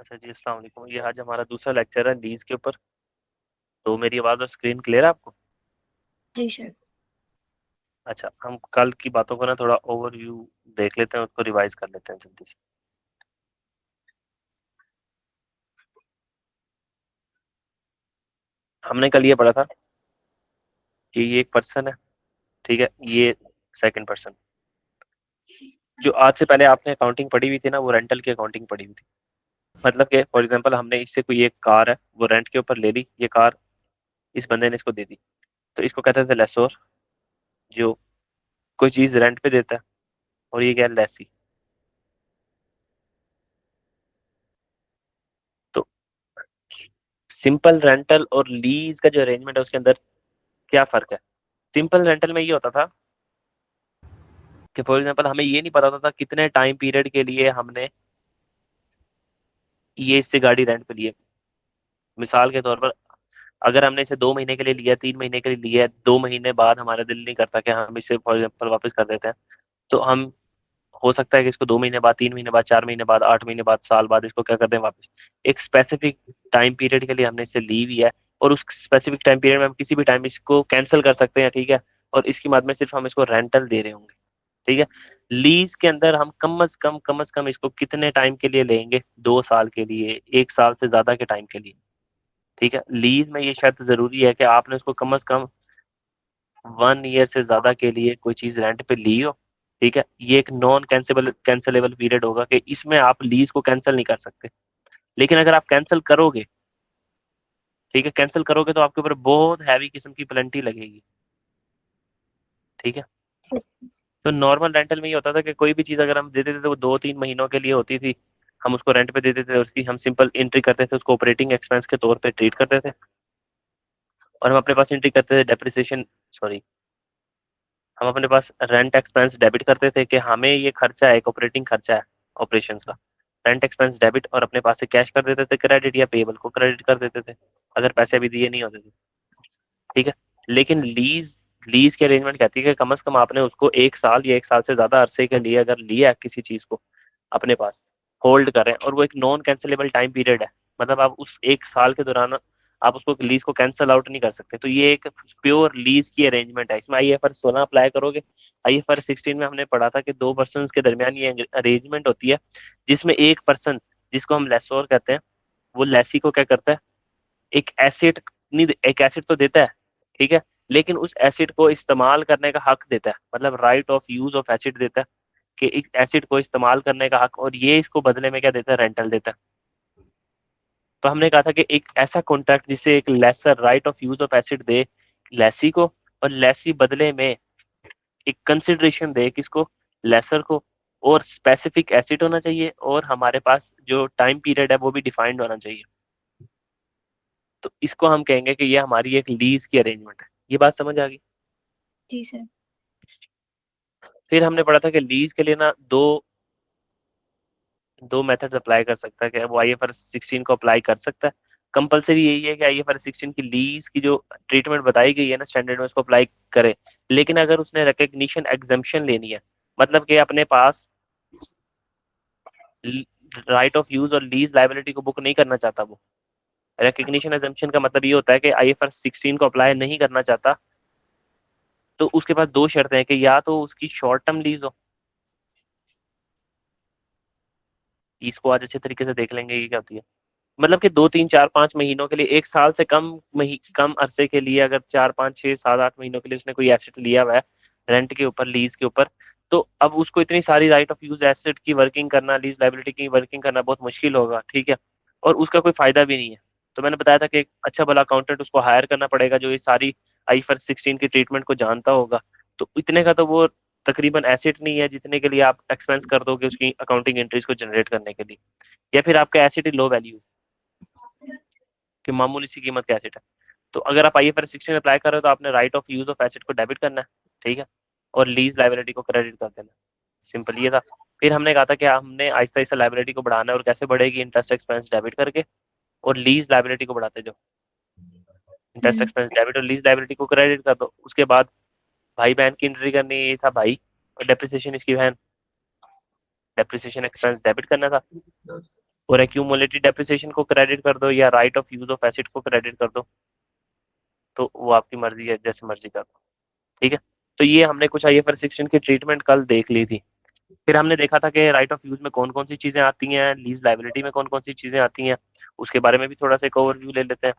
अच्छा जी, अस्सलाम वालेकुम। ये आज हमारा दूसरा लेक्चर है लीज के ऊपर। तो मेरी आवाज़ और स्क्रीन क्लियर है आपको? जी सर। अच्छा, हम कल की बातों को ना थोड़ा ओवरव्यू देख लेते हैं, उसको रिवाइज कर लेते हैं जल्दी से। हमने कल ये पढ़ा था कि ये एक पर्सन है, ठीक है, ये सेकंड पर्सन। जो आज से पहले आपने अकाउंटिंग पढ़ी हुई थी ना, वो रेंटल की अकाउंटिंग पढ़ी हुई थी। मतलब कि फॉर एग्जांपल हमने इससे कोई एक कार है, वो रेंट के ऊपर ले ली, ये कार इस बंदे ने इसको दे दी। तो इसको कहते थे लेसोर, जो कोई चीज़ रेंट पे देता है। और ये क्या है, लेसी। तो सिंपल रेंटल और लीज का जो अरेंजमेंट है उसके अंदर क्या फर्क है? सिंपल रेंटल में ये होता था कि फॉर एग्जांपल हमें ये नहीं पता होता था कितने टाइम पीरियड के लिए हमने ये इससे गाड़ी रेंट पे ली है। मिसाल के तौर पर, अगर हमने इसे 2 महीने के लिए लिया, 3 महीने के लिए लिया है, 2 महीने बाद हमारा दिल नहीं करता कि हम इसे फॉर एग्जाम्पल वापस कर देते हैं, तो हम हो सकता है कि इसको 2 महीने बाद, 3 महीने बाद, 4 महीने बाद, 8 महीने बाद, साल बाद इसको क्या कर दें वापस। एक स्पेसिफिक टाइम पीरियड के लिए हमने इसे ली हुई है, और उस स्पेसिफिक टाइम पीरियड में हम किसी भी टाइम इसको कैंसिल कर सकते हैं, ठीक है। और इसकी बाद में सिर्फ हम इसको रेंटल दे रहे होंगे, ठीक है। लीज के अंदर हम कम से कम इसको कितने टाइम के लिए लेंगे? 2 साल के लिए, 1 साल से ज्यादा के टाइम के लिए, ठीक है। लीज में ये शर्त जरूरी है कि आपने उसको कम से कम 1 ईयर से ज्यादा के लिए कोई चीज रेंट पे ली हो, ठीक है। ये एक नॉन कैंसिलेबल पीरियड होगा कि इसमें आप लीज को कैंसिल नहीं कर सकते। लेकिन अगर आप कैंसिल करोगे, ठीक है, कैंसिल करोगे तो आपके ऊपर बहुत हैवी किस्म की पेनल्टी लगेगी, ठीक है। तो नॉर्मल रेंटल में ये होता था कि कोई भी चीज़ अगर हम देते थे तो वो 2-3 महीनों के लिए होती थी। हम उसको रेंट पे देते थे, उसकी हम सिंपल एंट्री करते थे, उसको ऑपरेटिंग एक्सपेंस के तौर पे ट्रीट करते थे। और हम अपने पास एंट्री करते थे डेप्रिसिएशन, सॉरी, हम अपने पास रेंट एक्सपेंस डेबिट करते थे कि हमें ये खर्चा है, एक ऑपरेटिंग खर्चा है ऑपरेशन का। रेंट एक्सपेंस डेबिट, और अपने पास से कैश कर देते थे क्रेडिट, या पेबल को क्रेडिट कर देते थे अगर पैसे अभी दिए नहीं होते थे, ठीक है। लेकिन लीज लीज की अरेंजमेंट कहती है कि कम से कम आपने उसको 1 साल या 1 साल से ज्यादा अरसे के लिए अगर लिया है किसी चीज को अपने पास, होल्ड करें, और वो एक नॉन कैंसिलेबल टाइम पीरियड है, मतलब आप उस 1 साल के दौरान आप उसको लीज को कैंसिल आउट नहीं कर सकते। तो ये एक प्योर लीज की अरेंजमेंट है। इसमें IFRS 16 अप्लाई करोगे। IFRS 16 में हमने पढ़ा था कि दो पर्सन के दरमियान ये अरेंजमेंट होती है, जिसमें एक पर्सन, जिसको हम लेसोर कहते हैं, वो लेसी को क्या करता है, एक एसेट, नहीं, एक एसेट तो देता है, ठीक है, लेकिन उस एसिड को इस्तेमाल करने का हक देता है, मतलब right of use of acid देता है, कि इस एसिड को इस्तेमाल करने का हक, और ये इसको बदले में क्या देता है, रेंटल देता है। तो हमने कहा था कि एक ऐसा कॉन्ट्रैक्ट जिसे एक lessor right of use of asset दे लेसी को, और लेसी बदले में एक कंसिडरेशन दे किसको, लेसर को, और स्पेसिफिक एसिड होना चाहिए, और हमारे पास जो टाइम पीरियड है वो भी डिफाइंड होना चाहिए। तो इसको हम कहेंगे कि ये हमारी एक लीज की अरेंजमेंट है। ये बात समझ आ गई? जी सर। फिर हमने पढ़ा था कि लीज के लिए ना दो दो मेथड्स अप्लाई कर सकता है, कि वो IFRS 16 को अप्लाई कर सकता है। कंपलसरी यही है कि IFRS 16 की लीज की जो ट्रीटमेंट बताई गई है ना स्टैंडर्ड में, उसको अप्लाई करे। लेकिन अगर उसने रिकग्निशन एग्जम्पशन लेनी है, मतलब कि अपने पास राइट ऑफ यूज और लीज लाइबिलिटी को बुक नहीं करना चाहता वो, रिकग्निशन एग्जम्पशन का मतलब ये होता है कि IFRS 16 को अप्लाई नहीं करना चाहता, तो उसके पास दो शर्तें हैं कि या तो उसकी शॉर्ट टर्म लीज हो, इसको आज अच्छे तरीके से देख लेंगे ये क्या होती है। मतलब कि 2-3-4-5 महीनों के लिए, 1 साल से कम अरसे के लिए, अगर 4-5-6-7-8 महीनों के लिए उसने कोई एसेट लिया हुआ है रेंट के ऊपर, लीज के ऊपर, तो अब उसको इतनी सारी राइट ऑफ यूज एसेट की वर्किंग करना, लीज लाइबिलिटी की वर्किंग करना बहुत मुश्किल होगा, ठीक है। और उसका कोई फायदा भी नहीं है। तो मैंने बताया था कि एक अच्छा भला अकाउंटेंट उसको हायर करना पड़ेगा जो ये सारी IFRS 16 की ट्रीटमेंट को जानता होगा। तो इतने का तो वो तकरीबन एसेट नहीं है जितने के लिए आप एक्सपेंस कर दोगे उसकी अकाउंटिंग एंट्रीज को जनरेट करने के लिए। या फिर आपका एसेट ही लो वैल्यू, कि मामूली सी कीमत का एसेट है। तो अगर आप IFRS 16 अप्लाई कर रहे हो तो आपने right of use of asset को डेबिट करना है, ठीक है, और लीज लाइबिलिटी को क्रेडिट कर देना। सिंपल ये था। फिर हमने कहा था कि हमने आहिस्ता आहिस्ता लाइबिलिटी को बढ़ाना है, और कैसे बढ़ेगी, इंटरेस्ट एक्सपेंस डेबिट करके, और लीज लाइबिलिटी को बढ़ाते जाओ। इंटरेस्ट हम्म। एक्सपेंस डेबिट और लीज लाइबिलिटी को क्रेडिट कर दो। उसके बाद भाई बहन की एंट्री करनी, ये था भाई, और डेप्रिसिएशन इसकी बहन, डेप्रिसिएशन एक्सपेंस डेबिट करना था। और एक्यूमुलेटेड डेप्रिसिएशन को क्रेडिट कर दो या right of use of asset को क्रेडिट कर दो, तो वो आपकी मर्जी है, जैसे मर्जी कर दो। ठीक है। तो ये हमने कुछ IFRS 16 की ट्रीटमेंट कल देख ली थी। फिर हमने देखा था कि राइट ऑफ यूज में कौन कौन सी चीजें आती हैं, लीज लाइबिलिटी में कौन कौन सी चीजें आती हैं, उसके बारे में भी थोड़ा सा एक ओवरव्यू ले लेते हैं।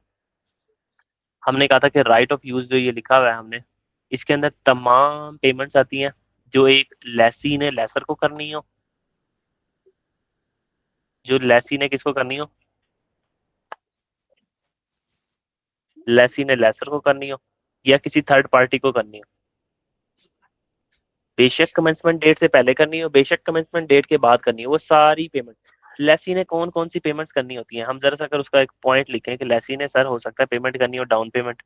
हमने कहा था कि राइट ऑफ यूज जो ये लिखा हुआ है हमने, इसके अंदर तमाम पेमेंट्स आती हैं जो एक लेसी ने लेसर को करनी हो, जो लेसी ने किसको करनी हो, लेसी ने लेसर को करनी हो या किसी थर्ड पार्टी को करनी हो। बेशक कमेंसमेंट डेट से पहले करनी हो, बेशक कमेंसमेंट डेट के बाद करनी हो, वो सारी पेमेंट लेसी ने कौन कौन सी पेमेंट्स करनी होती हैं। हम जरा सा अगर उसका एक पॉइंट लिखें कि लेसी ने सर हो सकता है पेमेंट करनी हो डाउन पेमेंट,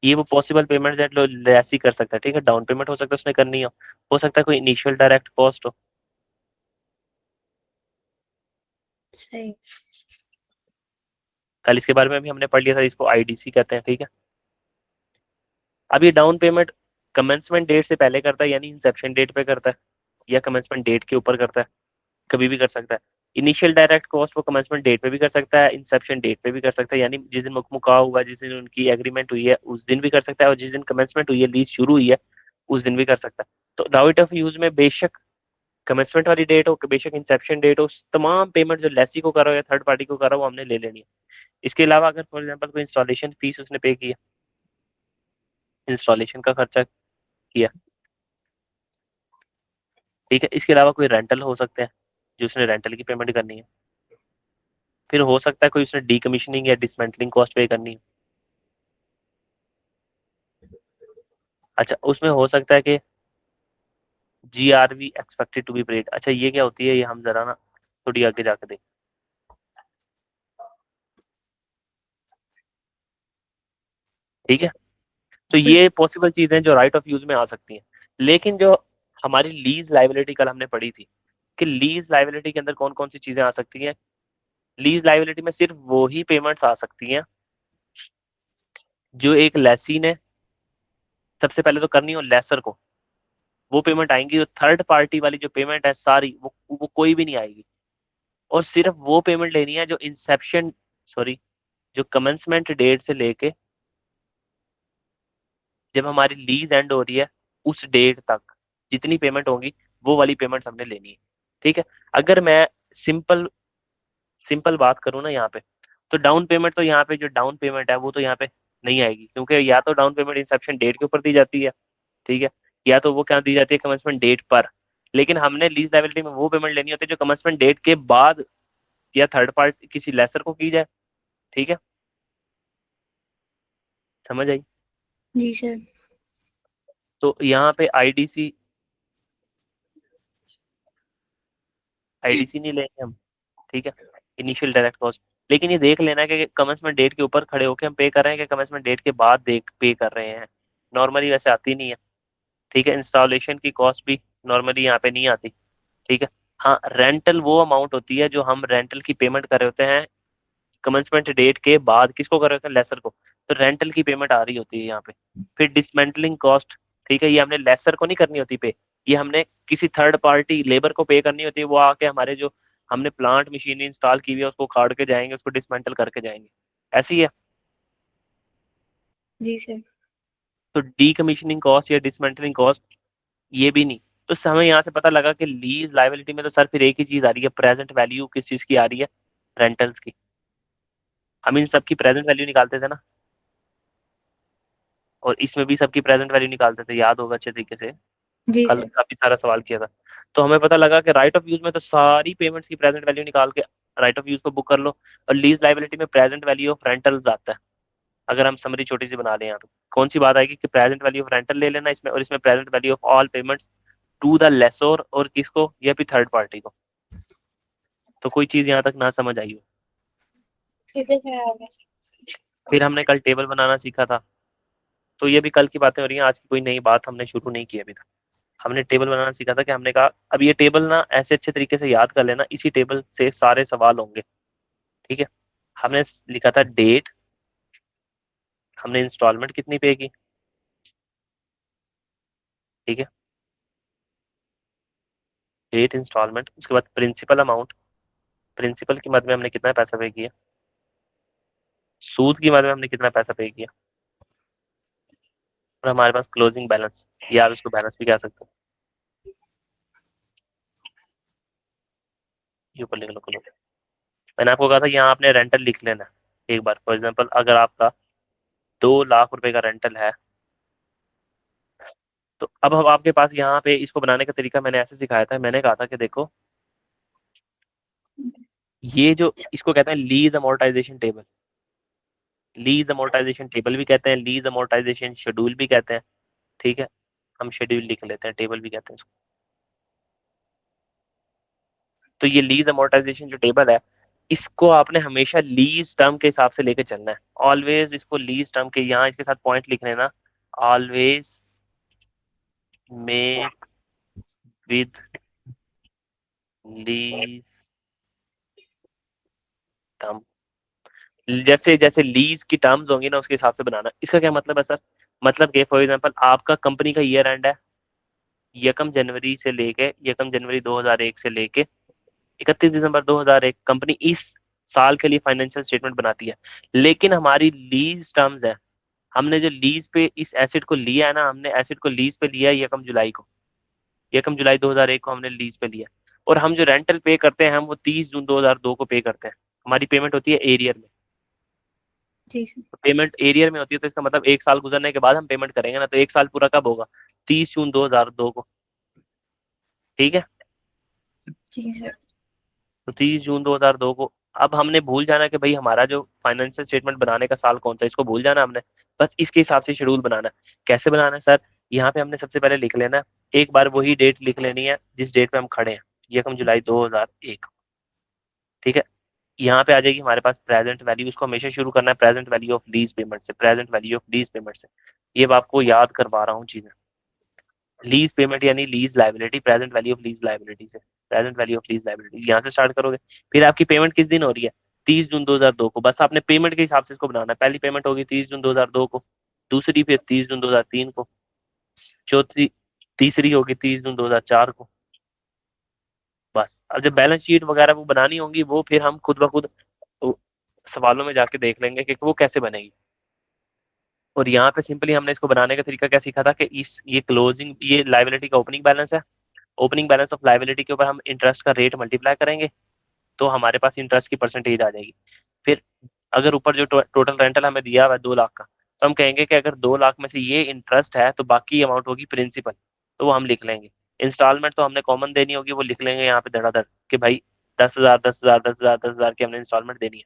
ये वो पॉसिबल पेमेंट है लेसी कर सकता है। ठीक है, डाउन पेमेंट हो सकता है उसने करनी हो सकता है कोई इनिशियल डायरेक्ट कॉस्ट हो। सही। कल इसके बारे में भी हमने पढ़ लिया था, इसको IDC कहते हैं। ठीक है। अब ये डाउन पेमेंट कमेंसमेंट डेट से पहले करता है यानी इंसेप्शन डेट पे करता है, या कमेंसमेंट डेट के ऊपर करता है, कभी भी कर सकता है। इनिशियल डायरेक्ट कॉस्ट वो कमेंसमेंट डेट पे भी कर सकता है, इंसेप्शन डेट पे भी कर सकता है, यानी जिस दिन मुकाव हुआ, जिस दिन उनकी एग्रीमेंट हुई है उस दिन भी कर सकता है, और जिस दिन कमेंसमेंट हुई है, लीज शुरू हुई है, उस दिन भी कर सकता है। तो राइट ऑफ यूज में बेशक कमेंसमेंट वाली डेट हो, बेशक इंसेप्शन डेट हो, तमाम पेमेंट जो लेसी को करा हो या थर्ड पार्टी को करा हो वो हमने ले लेनी है। इसके अलावा अगर फॉर एग्जाम्पल कोई इंस्टॉलेशन फीस उसने पे किया, इंस्टॉलेशन का खर्चा किया, ठीक है, इसके अलावा कोई रेंटल हो सकते हैं जो उसने रेंटल की पेमेंट करनी है। फिर हो सकता है कोई उसने डीकमीशनिंग या डिसमेंटलिंग कॉस्ट पे करनी है। अच्छा, उसमें हो सकता है कि GRV expected to be paid. अच्छा, ये क्या होती है, ये हम जरा ना थोड़ी आगे जाके देखें। ठीक है। तो ये पॉसिबल चीजें जो राइट ऑफ यूज में आ सकती हैं। लेकिन जो हमारी लीज लाइबिलिटी कल हमने पढ़ी थी कि लीज लाइबिलिटी के अंदर कौन कौन सी चीजें आ सकती हैं। लीज लाइबिलिटी में सिर्फ वो ही पेमेंट्स आ सकती हैं जो एक लेसी ने सबसे पहले तो करनी हो लेसर को, वो पेमेंट आएंगी। जो थर्ड पार्टी वाली जो पेमेंट है सारी वो कोई भी नहीं आएगी। और सिर्फ वो पेमेंट लेनी है जो इंसेप्शन, सॉरी, जो कमेंसमेंट डेट से लेके जब हमारी लीज एंड हो रही है उस डेट तक जितनी पेमेंट होगी वो वाली पेमेंट हमने लेनी है। ठीक है। अगर मैं सिंपल सिंपल बात करूँ ना यहाँ पे, तो डाउन पेमेंट तो यहाँ पे जो डाउन पेमेंट है वो तो यहाँ पे नहीं आएगी, क्योंकि या तो डाउन पेमेंट इंसेप्शन डेट के ऊपर दी जाती है, ठीक है, या तो वो क्या दी जाती है कमेंसमेंट डेट पर। लेकिन हमने लीज लायबिलिटी में वो पेमेंट लेनी होती है जो कमेंसमेंट डेट के बाद या थर्ड पार्टी किसी लेसर को की जाए। ठीक है, समझ आई। जी सर। तो यहाँ पे आईडीसी आईडीसी नहीं लेंगे हम। ठीक है, इनिशियल डायरेक्ट कॉस्ट। लेकिन ये देख लेना है कि कमेंसमेंट डेट के ऊपर खड़े होकर हम पे कर रहे हैं कि कमेंसमेंट डेट के बाद देख पे कर रहे हैं। नॉर्मली वैसे आती नहीं है। ठीक है, इंस्टॉलेशन की कॉस्ट भी नॉर्मली यहाँ पे नहीं आती। ठीक है। हाँ, रेंटल वो अमाउंट होती है जो हम रेंटल की पेमेंट कर रहे होते हैं कमेंसमेंट डेट के बाद, किसको कर रहे होते हैं, लेसर को, तो रेंटल की पेमेंट आ रही होती है यहाँ पे। फिर डिसमेंटलिंग कॉस्ट, ठीक है, ये हमने लेसर को नहीं करनी होती पे, ये हमने किसी थर्ड पार्टी लेबर को पे करनी होती है। वो आके हमारे जो हमने प्लांट मशीनरी इंस्टॉल की हुई है उसको उखाड़ के जाएंगे, उसको डिसमेंटल करके जाएंगे। ऐसी है। जी सर। तो डीकमीशनिंग कॉस्ट या डिसमेंटलिंग कॉस्ट ये भी नहीं। तो हमें यहाँ से पता लगा कि लीज लाइबिलिटी में तो सर फिर एक ही चीज आ रही है, प्रेजेंट वैल्यू किस चीज की आ रही है, रेंटल्स की। हम इन सबकी प्रेजेंट वैल्यू निकालते थे ना, और इसमें भी सबकी प्रेजेंट वैल्यू निकालते थे, याद होगा अच्छे तरीके से। जी कल सर। काफी सारा सवाल किया था। तो हमें पता लगा कि राइट ऑफ यूज में तो सारी पेमेंट्स की प्रेजेंट वैल्यू निकाल के राइट ऑफ यूज को बुक कर लो, और लीज लाइबिलिटी में प्रेजेंट वैल्यू ऑफ रेंटल्स आता है। अगर हम समरी छोटी सी बना लें यहाँ तो कौन सी बात आएगी कि प्रेजेंट वैल्यू ऑफ रेंटल ले लेना इसमें, और इसमें present value of all payments to the lessor, और किसको, या फिर थर्ड पार्टी को। तो कोई चीज यहाँ तक ना समझ आई हो। ठीक है सर, आ गया। फिर हमने कल टेबल बनाना सीखा था। तो ये भी कल की बातें हो रही हैं, आज की कोई नई बात हमने शुरू नहीं की अभी तक। हमने टेबल बनाना सीखा था कि हमने कहा अब ये टेबल ना ऐसे अच्छे तरीके से याद कर लेना, इसी टेबल से सारे सवाल होंगे। ठीक है। हमने लिखा था डेट, हमने इंस्टॉलमेंट कितनी पे की, ठीक है, एट इंस्टॉलमेंट, उसके बाद प्रिंसिपल अमाउंट, प्रिंसिपल की मद में हमने कितना पैसा पे किया, सूद की मद में हमने कितना पैसा पे किया, और हमारे पास क्लोजिंग बैलेंस, या आप इसको बैलेंस भी कह सकते हो। ये ऊपर लिख लो क्लोज। मैंने आपको कहा था यहाँ आपने रेंटल लिख लेना एक बार। फॉर एग्जाम्पल अगर आपका 2 लाख रुपए का रेंटल है, तो अब हम आपके पास यहाँ पे इसको बनाने का तरीका मैंने ऐसे सिखाया था। मैंने कहा था कि देखो, ये जो इसको कहते हैं lease amortisation table, lease amortisation table भी कहते हैं, लीज अमोर्टाइजेशन शेड्यूल भी कहते हैं। ठीक है, हम शेड्यूल लिख लेते हैं, टेबल भी कहते हैं इसको। तो ये लीज अमोर्टाइजेशन जो टेबल है, इसको आपने हमेशा लीज टर्म के हिसाब से लेके चलना है। ऑलवेज इसको लीज टर्म के, यहाँ इसके साथ पॉइंट लिख लेना, always make with lease term. जैसे जैसे लीज की टर्म्स होंगी ना, उसके हिसाब से बनाना। इसका क्या मतलब है सर? मतलब कि फॉर एग्जांपल आपका कंपनी का ईयर एंड है, यकम जनवरी से लेके, यकम जनवरी 2001 से लेके 31 दिसंबर 2001, कंपनी इस साल के लिए फाइनेंशियल स्टेटमेंट बनाती है। लेकिन हमारी लीज टर्म्स है, हमने जो लीज पे इस एसेट को लिया है ना, हमने एसेट को लीज पे लिया है यकम जुलाई को, यकम जुलाई 2001 को हमने लीज पे लिया। और हम जो रेंटल पे करते हैं, हम वो 30 जून 2002 को पे करते हैं। हमारी पेमेंट होती है एरियर में। जी सर। पेमेंट एरियर में होती है, तो इसका मतलब 1 साल गुजरने के बाद हम पेमेंट करेंगे ना, तो 1 साल पूरा कब होगा? 30 जून 2002 को। ठीक है, जी सर। तो 30 जून 2002 को। अब हमने भूल जाना कि भाई हमारा जो फाइनेंशियल स्टेटमेंट बनाने का साल कौन सा है, इसको भूल जाना हमने। बस इसके हिसाब से शेड्यूल बनाना है। कैसे बनाना है सर? यहाँ पे हमने सबसे पहले लिख लेना है, एक बार वही डेट लिख लेनी है जिस डेट पे हम खड़े हैं, यकम जुलाई 2001। ठीक है, यहाँ पे आ जाएगी हमारे पास प्रेजेंट वैल्यू। उसको हमेशा शुरू करना है present value of lease payment से, present value of lease payment से। ये मैं आपको याद करवा रहा हूँ चीजें। लीज पेमेंट यानी lease liability, present value of lease liability से, present value of lease liability यहाँ से स्टार्ट करोगे। फिर आपकी पेमेंट किस दिन हो रही है? 30 जून 2002 को। बस आपने पेमेंट के हिसाब से इसको बनाना है। पहली पेमेंट होगी 30 जून 2002 को, दूसरी फिर 30 जून 2003 को, चौथी, तीसरी होगी 30 जून 2004 को। बस अब जब बैलेंस शीट वगैरह वो बनानी होंगी, वो फिर हम खुद ब खुद सवालों में जाके देख लेंगे कि वो कैसे बनेगी। और यहाँ पे सिंपली हमने इसको बनाने का तरीका क्या सीखा था कि इस ये क्लोजिंग, ये लाइबिलिटी का ओपनिंग बैलेंस है, ओपनिंग बैलेंस ऑफ लाइबिलिटी के ऊपर हम इंटरेस्ट का रेट मल्टीप्लाई करेंगे, तो हमारे पास इंटरेस्ट की परसेंटेज आ जाएगी। फिर अगर ऊपर जो टोटल रेंटल हमें दिया हुआ है 2 लाख का, तो हम कहेंगे कि अगर 2 लाख में से ये इंटरेस्ट है, तो बाकी अमाउंट होगी प्रिंसिपल, तो वो हम लिख लेंगे। इंस्टॉलमेंट तो हमने कॉमन देनी होगी, वो लिख लेंगे यहाँ पे धड़ाधड़ कि भाई 10,000 10,000 10,000 10,000 की हमने इंस्टॉलमेंट देनी है।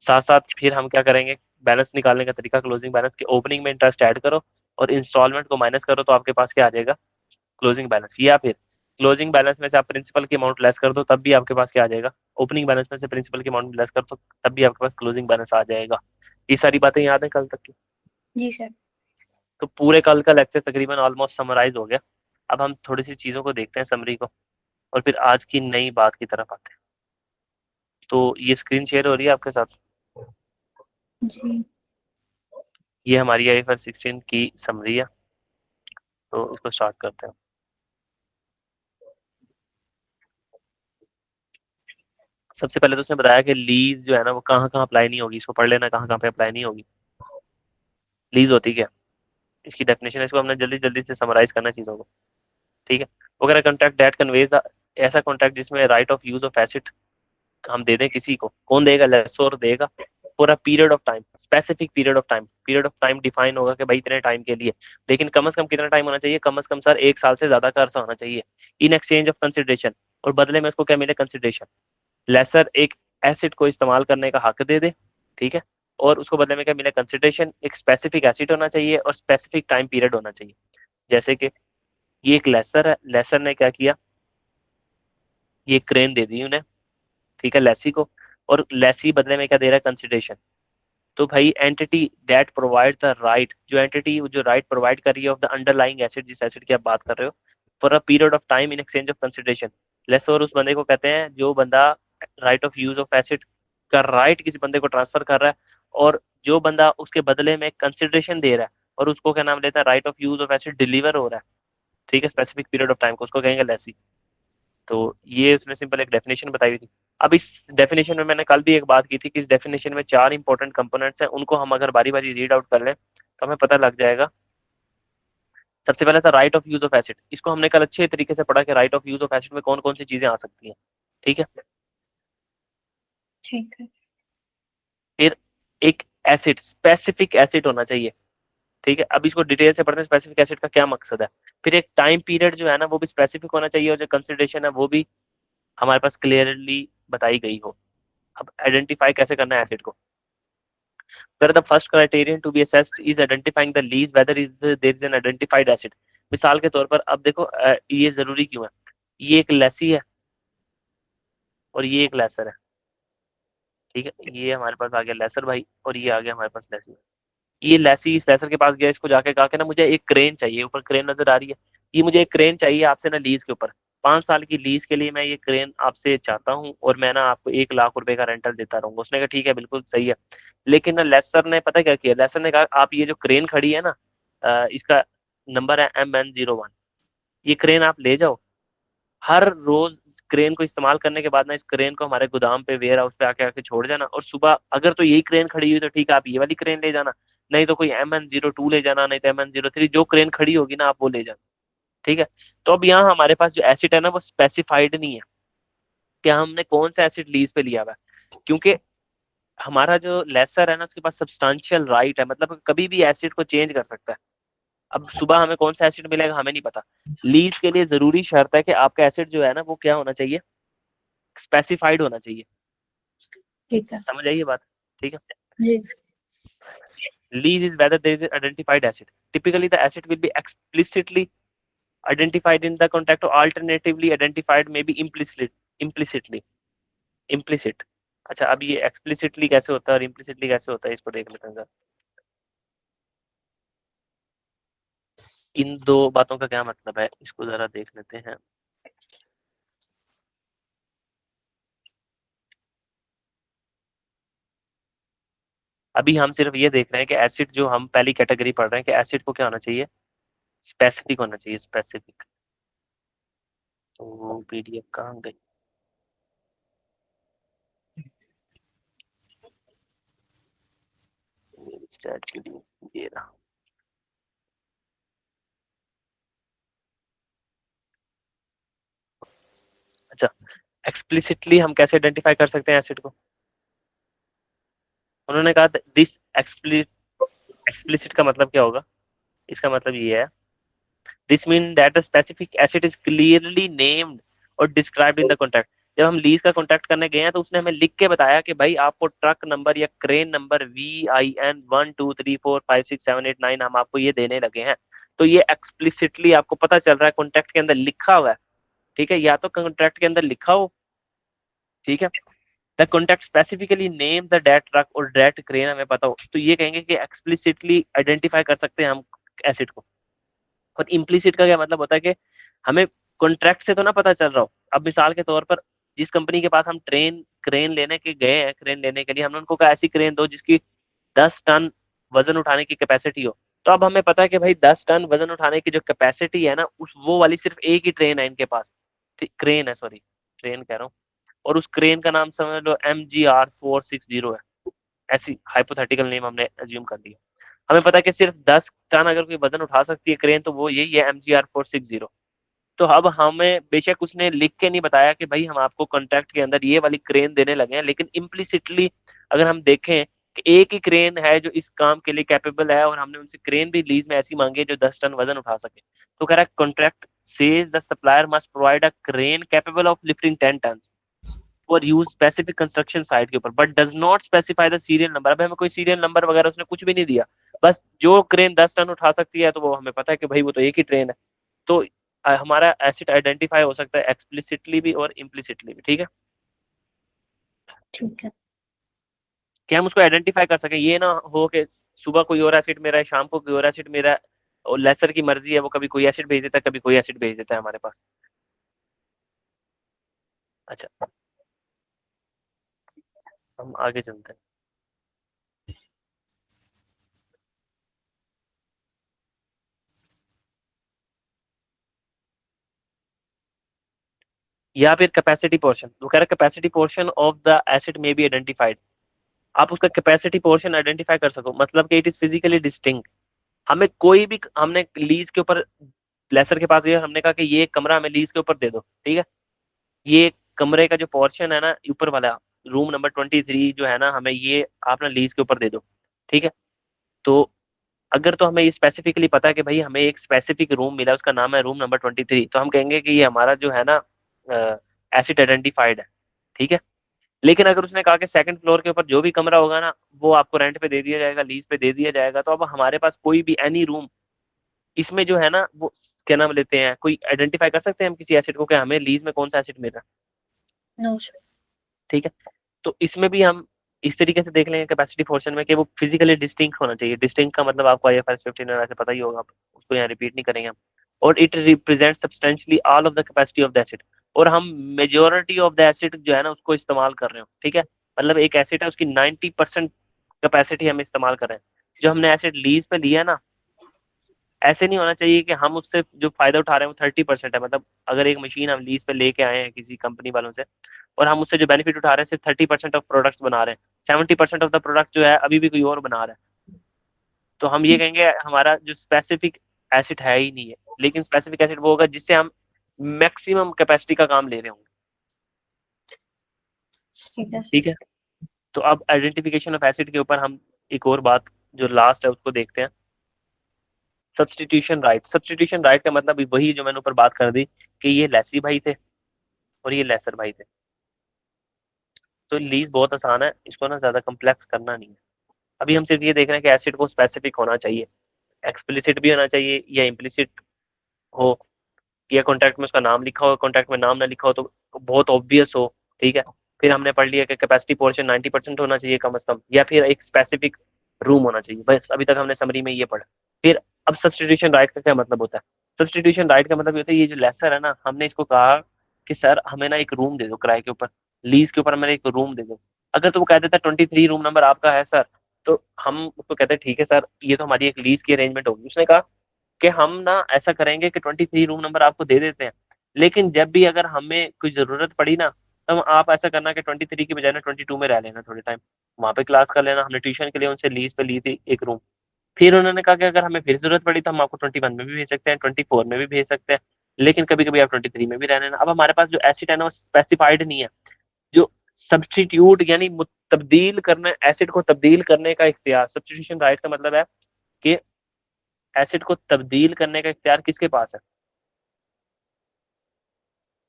साथ साथ फिर हम क्या करेंगे, बैलेंस निकालने का तरीका क्लोजिंग बैलेंस के, ओपनिंग में इंटरेस्ट ऐड करो और इंस्टॉलमेंट को माइनस करो, तो आपके पास क्या आ जाएगा? Closing balance. या फिर क्लोजिंग बैलेंस में से आप प्रिंसिपल की अमाउंट लेस कर दो, तब भी आपके पास क्या आ जाएगा? ओपनिंग बैलेंस में से प्रिंसिपल की अमाउंट लेस कर दो, तब भी आपके पास क्लोजिंग बैलेंस आ जाएगा। ये सारी बातें याद है कल तक की? जी सर। तो पूरे कल का लेक्चर तकरीबन ऑलमोस्ट समराइज हो गया। अब हम थोड़ी सी चीजों को देखते हैं, समरी को, और फिर आज की नई बात की तरफ आते हैं। तो ये स्क्रीन शेयर हो रही है आपके साथ? जी। ये हमारी IFRS 16 की समरी है, तो इसको स्टार्ट करते हैं। सबसे पहले तो उसने बताया कि लीज जो है ना, वो कहाँ कहाँ अप्लाई नहीं होगी। इसको पढ़ लेना, कहाँ कहाँ पे अप्लाई नहीं होगी। लीज होती क्या, इसकी डेफिनेशन है, इसको हमने जल्दी जल्दी से समराइज करना चीजों को। ठीक है, वगैरह कॉन्ट्रैक्ट दैट कन्वेज द, ऐसा कॉन्ट्रैक्ट जिसमें right of use of acid हम दे दें किसी को। कौन देगा? लेसोर देगा। For a period of time, specific period of time, period of time define होगा कि भाई इतने टाइम के लिए। लेकिन कम से कम कितना टाइम होना चाहिए? कम से कम सर 1 साल से ज्यादा का अरसा होना चाहिए। इन एक्सचेंज ऑफ कंसिडरेशन, और बदले में उसको क्या मिले? कंसिडरेशन। लेसर एक एसिड को इस्तेमाल करने का हक दे दे, ठीक है, और उसको बदले में क्या मिले? कंसिडरेशन। एक स्पेसिफिक एसिड होना चाहिए और स्पेसिफिक टाइम पीरियड होना चाहिए। जैसे कि ये एक लेसर है, लेसर ने क्या किया, ये क्रेन दे दी उन्हें, ठीक है, लेसी को, और लेसी बदले में क्या दे रहा है? कंसिडरेशन। तो भाई entity that provide the right, जो एंटिटी जो राइट प्रोवाइड कर रही है ऑफ द अंडरलाइंग एसिड, जिस एसिड की आप बात कर रहे हो, for a period of time in exchange of consideration. Lessor उस बंदे को कहते हैं जो बंदा right of use of asset का राइट किसी बंदे को ट्रांसफर कर रहा है, और जो बंदा उसके बदले में कंसिडरेशन दे रहा है, और उसको क्या नाम लेता है? Right of use of acid deliver हो रहा है, ठीक है, स्पेसिफिक पीरियड ऑफ टाइम को, उसको कहेंगे लेसी। तो ये उसने सिंपल एक डेफिनेशन बताई हुई थी। अब इस डेफिनेशन में मैंने कल भी एक बात की थी कि इस डेफिनेशन में 4 इंपॉर्टेंट कंपोनेंट्स हैं, उनको हम अगर बारी-बारी रीड आउट कर लें, तो हमें पता लग जाएगा। सबसे पहले था right of use of asset. इसको हमने कल अच्छे तरीके से पढ़ा कि right of use of asset में कौन-कौन सी चीज़ें आ सकती हैं, ठीक है? ठीक है। फिर एक एसेट, स्पेसिफिक एसेट होना चाहिए, ठीक है? अब इसको डिटेल से पढ़ते हैं स्पेसिफिक एसेट का क्या मकसद है। फिर एक टाइम पीरियड जो है ना, वो भी स्पेसिफिक होना चाहिए और जो कंसिडरेशन है, वो भी हमारे पास क्लियरली बताई गई हो। अब आइडेंटिफाई कैसे करना है एसेट को? where the first criterion to be assessed is identifying the lease whether there is an identified asset। मिसाल के तौर पर अब देखो ये जरूरी क्यों है, ये एक लेसी है और ये एक लेसर है, ठीक है? ये हमारे पास आ गया लेसर भाई और ये आ गया हमारे पास लेसी। ये लेसी इस लेसर के पास गया, इसको जाके कहा कि ना मुझे एक क्रेन चाहिए, ऊपर क्रेन नजर आ रही है, ये मुझे एक क्रेन चाहिए आपसे ना लीज के ऊपर, 5 साल की लीज के लिए मैं ये क्रेन आपसे चाहता हूँ और मैं ना आपको 1 लाख रुपए का रेंटल देता रहूंगा। उसने कहा ठीक है बिल्कुल सही है। लेकिन ना लेसर ने पता क्या किया, लेसर ने कहा आप ये जो क्रेन खड़ी है ना, इसका नंबर है MN01, ये क्रेन आप ले जाओ, हर रोज क्रेन को इस्तेमाल करने के बाद ना इस क्रेन को हमारे गोदाम पे वेयर हाउस पे आके आके छोड़ जाना, और सुबह अगर तो यही क्रेन खड़ी हुई तो ठीक है आप ये वाली क्रेन ले जाना, नहीं तो कोई MN02 ले जाना, नहीं तो MN03, जो क्रेन खड़ी होगी ना आप वो ले जाना, ठीक है? तो अब यहाँ हमारे पास जो एसिड है ना वो स्पेसिफाइड नहीं है कि हमने कौन सा एसिड लीज पे लिया हुआ है, क्योंकि हमारा जो लेसर है ना उसके पास सब्सटेंशियल राइट है, मतलब कभी भी एसिड को चेंज कर सकता है। अब सुबह हमें कौन सा एसिड मिलेगा हमें नहीं पता। लीज के लिए जरूरी शर्त है कि आपका एसिड जो है ना वो क्या होना चाहिए, स्पेसिफाइड होना चाहिए। ठीक है। समझ आइए बात, ठीक है? जी। Lease is whether there is an identified asset. Typically, the asset will be explicitly identified in the contract or alternatively identified maybe implicitly implicit। अच्छा अब ये explicitly कैसे होता है और implicitly कैसे होता है इसको देख लेते हैं जरा। इन दो बातों का क्या मतलब है इसको जरा देख लेते हैं। अभी हम सिर्फ ये देख रहे हैं कि एसिड जो हम पहली कैटेगरी पढ़ रहे हैं कि एसिड को क्या होना चाहिए, स्पेसिफिक होना चाहिए, स्पेसिफिक। तो पीडीएफ कहाँ गई, चैट पीडीएफ ये रहा। अच्छा एक्सप्लिसिटली हम कैसे आइडेंटिफाई कर सकते हैं एसिड को? उन्होंने कहा दिस एक्सप्लिसिट का मतलब क्या होगा, इसका मतलब ये है this mean that the specific acid is clearly named और डिस्क्राइब्ड इन द कॉन्ट्रैक्ट। जब हम लीज का कॉन्ट्रैक्ट करने गए हैं तो उसने हमें लिख के बताया कि भाई आपको ट्रक नंबर या क्रेन नंबर VIN 1 2 3 4 5 6 7 8 9 हम आपको ये देने लगे हैं। तो ये एक्सप्लिसिटली आपको पता चल रहा है, कॉन्ट्रैक्ट के अंदर लिखा हुआ है, ठीक है? या तो कॉन्ट्रैक्ट के अंदर लिखा हो, ठीक है, the contact specifically name that डेट ट्रक और डेट क्रेन हमें पता हो, तो ये कहेंगे कि एक्सप्लिसिटली आइडेंटिफाई कर सकते हैं हम एसिड को। और इम्प्लिसिट का क्या मतलब होता है कि हमें कॉन्ट्रैक्ट से तो ना पता चल रहा हो। अब मिसाल के तौर पर जिस कंपनी के पास हम ट्रेन क्रेन लेने के गए हैं, क्रेन लेने के लिए हमने उनको कहा ऐसी क्रेन दो जिसकी 10 टन वजन उठाने की कैपेसिटी हो। तो अब हमें पता है कि भाई 10 टन वजन उठाने की जो कैपेसिटी है ना उस वो वाली सिर्फ एक ही ट्रेन है इनके पास, क्रेन है, सॉरी ट्रेन कह रहा हूँ, और उस क्रेन का नाम समझ लो MGR 460 है। ऐसी हाइपोथेटिकल नेम हमने अज्यूम कर लिया। हमें पता है कि सिर्फ 10 टन अगर कोई वजन उठा सकती है क्रेन तो वो यही है MGR 460। तो अब हमें बेशक उसने लिख के नहीं बताया कि भाई हम आपको कॉन्ट्रैक्ट के अंदर ये वाली क्रेन देने लगे हैं, लेकिन इम्प्लिसिटली अगर हम देखें कि एक ही क्रेन है जो इस काम के लिए कैपेबल है और हमने उनसे क्रेन भी लीज में ऐसी मांगी है जो 10 टन वजन उठा सके, तो कह रहा है contract says the supplier must provide a crane capable of lifting 10 ton for use specific construction site के ऊपर but does not specify the serial number. अब हमें कोई सीरियल नंबर वगैरह उसने कुछ भी नहीं दिया, बस जो क्रेन 10 टन उठा सकती है तो वो हमें पता है कि भाई वो तो एक ही ट्रेन है। तो हमारा एसिड आइडेंटिफाई हो सकता है एक्सप्लिसिटली भी और इम्प्लिसिटली भी, ठीक है? ठीक है। कि हम उसको आइडेंटिफाई कर सके, ये ना हो कि सुबह कोई और एसिड मेरा है, शाम को कोई और एसिड मेरा है, और लेसर की मर्जी है वो कभी कोई एसिड भेज देता है कभी कोई एसिड भेज देता है हमारे पास। अच्छा हम आगे चलते हैं। या फिर कैपेसिटी पोर्शन, वो कह रहा है capacity portion of the acid may be identified. आप उसका कैपेसिटी पोर्शन आइडेंटिफाई कर सको, मतलब कि इट इज फिजिकली डिस्टिंक्ट। हमें कोई भी, हमने लीज के ऊपर लेसर के पास गए, हमने कहा कि ये कमरा हमें लीज के ऊपर दे दो, ठीक है, ये कमरे का जो पोर्शन है ना ऊपर वाला, रूम नंबर 23 जो है ना, हमें ये आप ना लीज के ऊपर दे दो, ठीक है। तो अगर तो हमें ये स्पेसिफिकली पता है कि भाई हमें एक स्पेसिफिक रूम मिला, उसका नाम है रूम नंबर 23, तो हम कहेंगे कि ये हमारा जो है ना एसिड आइडेंटिफाइड है, ठीक है। लेकिन अगर उसने कहा कि सेकंड फ्लोर के ऊपर जो भी कमरा होगा ना वो आपको रेंट पे दे दिया जाएगा, लीज पे दे दिया जाएगा, तो अब हमारे पास कोई भी एनी रूम इसमें जो है ना वो क्या नाम लेते हैं, कोई आइडेंटिफाई कर सकते हैं हम किसी एसिड को कि हमें लीज में कौन सा एसिड मिल रहा है, नो। ठीक है। तो इसमें भी हम इस तरीके से देख लेंगे कैपेसिटी पोर्शन में कि वो फिजिकली डिस्टिंक्ट होना चाहिए। डिस्टिंक्ट का मतलब आपको IFRS 15 वैसे पता ही होगा, आप उसको यहाँ रिपीट नहीं करेंगे हम। और it represent substantially all of the capacity of the acid, और हम मेजोरिटी ऑफ द एसिड जो है ना उसको इस्तेमाल कर रहे हो, ठीक है। मतलब एक एसिड है उसकी 90% कैपेसिटी हम इस्तेमाल कर रहे हैं। जो हमने एसिड लीज पे लिया ना, ऐसे नहीं होना चाहिए कि हम उससे जो फायदा उठा रहे हैं वो 30% है। मतलब अगर एक मशीन हम लीज पे लेके आए हैं किसी कंपनी वालों से, और हम उससे जो बेनिफिट उठा रहे हैं सिर्फ 30% ऑफ प्रोडक्ट्स बना रहे हैं, 70% ऑफ द प्रोडक्ट जो है अभी भी कोई और बना रहा है, तो हम ये कहेंगे हमारा जो स्पेसिफिक एसिड है ही नहीं है। लेकिन स्पेसिफिक एसिड वो होगा जिससे हम मैक्सिमम कैपेसिटी का काम ले रहे होंगे, ठीक है। ठीक है। तो अब आइडेंटिफिकेशन ऑफ एसिड के ऊपर हम एक और बात जो लास्ट है उसको देखते हैं, सब्सटीट्यूशन राइट। सब्सटीट्यूशन राइट का मतलब वही जो मैंने ऊपर बात कर दी कि ये लेसी भाई थे और ये लेसर भाई थे। तो लीज बहुत आसान है, इसको ना ज्यादा कम्प्लेक्स करना नहीं है। अभी हम सिर्फ ये देख रहे हैं कि एसिड को स्पेसिफिक होना चाहिए, एक्सप्लिसिट भी होना चाहिए या इम्प्लिसिट हो, या कॉन्ट्रैक्ट में उसका नाम लिखा हो, कॉन्ट्रैक्ट में नाम ना लिखा हो तो बहुत ऑब्वियस हो, ठीक है। फिर हमने पढ़ लिया कि कैपेसिटी पोर्शन 90% होना चाहिए कम से कम, या फिर एक स्पेसिफिक रूम होना चाहिए। बस अभी तक हमने समरी में ये पढ़ा। फिर अब सब्सटीट्यूशन राइट का क्या मतलब होता है? सब्सटीट्यूशन राइट का मतलब ये होता है, ये जो लेसर है ना, हमने इसको कहा कि सर हमें ना एक रूम दे दो किराए के ऊपर, लीज के ऊपर हमें एक रूम दे दो। अगर तो वो कह देता है 23 रूम नंबर आपका है सर, तो हम उसको कहते हैं ठीक है सर, ये तो हमारी एक लीज की अरेंजमेंट होगी। उसने कहा कि हम ना ऐसा करेंगे कि 23 रूम नंबर आपको दे देते हैं, लेकिन जब भी अगर हमें कोई जरूरत पड़ी ना, तब आप ऐसा करना कि 23 की बजाय ना 22 में रह लेना, थोड़े टाइम वहां पे क्लास कर लेना। हमने ट्यूशन के लिए उनसे लीज पे ली थी एक रूम। फिर उन्होंने कहा कि अगर हमें फिर जरूरत पड़ी तो हम आपको 21 में भी भेज सकते हैं, 24 में भी भेज सकते हैं, लेकिन कभी कभी आप 23 में भी रह लेना। अब हमारे पास जो एसिड है ना वो स्पेसिफाइड नहीं है। जो सब्सटीट्यूट यानी तब्दील करना, एसिड को तब्दील करने का इख्तियार, सब्सटीट्यूशन राइट का मतलब है कि एसिड को तब्दील करने का इख्तियार किसके पास है?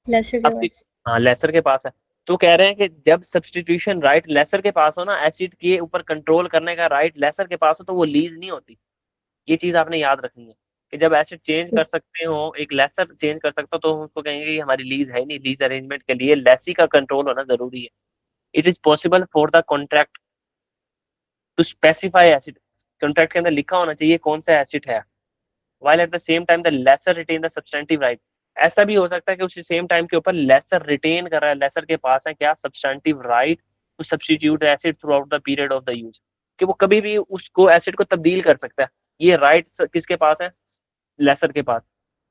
लेसर के आपके, पास। हाँ लेसर के पास है। तो कह रहे हैं कि जब सब्सटीट्यूशन राइट लेसर के पास हो ना, एसिड के ऊपर कंट्रोल करने का राइट लेसर के पास हो, तो वो लीज नहीं होती। ये चीज आपने याद रखनी है कि जब एसिड चेंज कर सकते हो, एक लेसर चेंज कर सकता हो, तो हम उसको कहेंगे कि हमारी लीज है नहीं। लीज अरेंजमेंट के लिए लेसी का कंट्रोल होना जरूरी है। It is possible for the contract to specify asset, contract के अंदर लिखा होना चाहिए कौन सा एसिड है, while at the same time the lesser retain the substantive right। ऐसा भी हो सकता है कि उसी सेम टाइम के ऊपर लेसर रिटेन कर रहा है, लेसर के पास है क्या, substantive right to substitute asset throughout the period of the use, कि वो कभी भी उसको एसिड को तब्दील कर सकता है। ये राइट किसके पास है? लेसर के पास।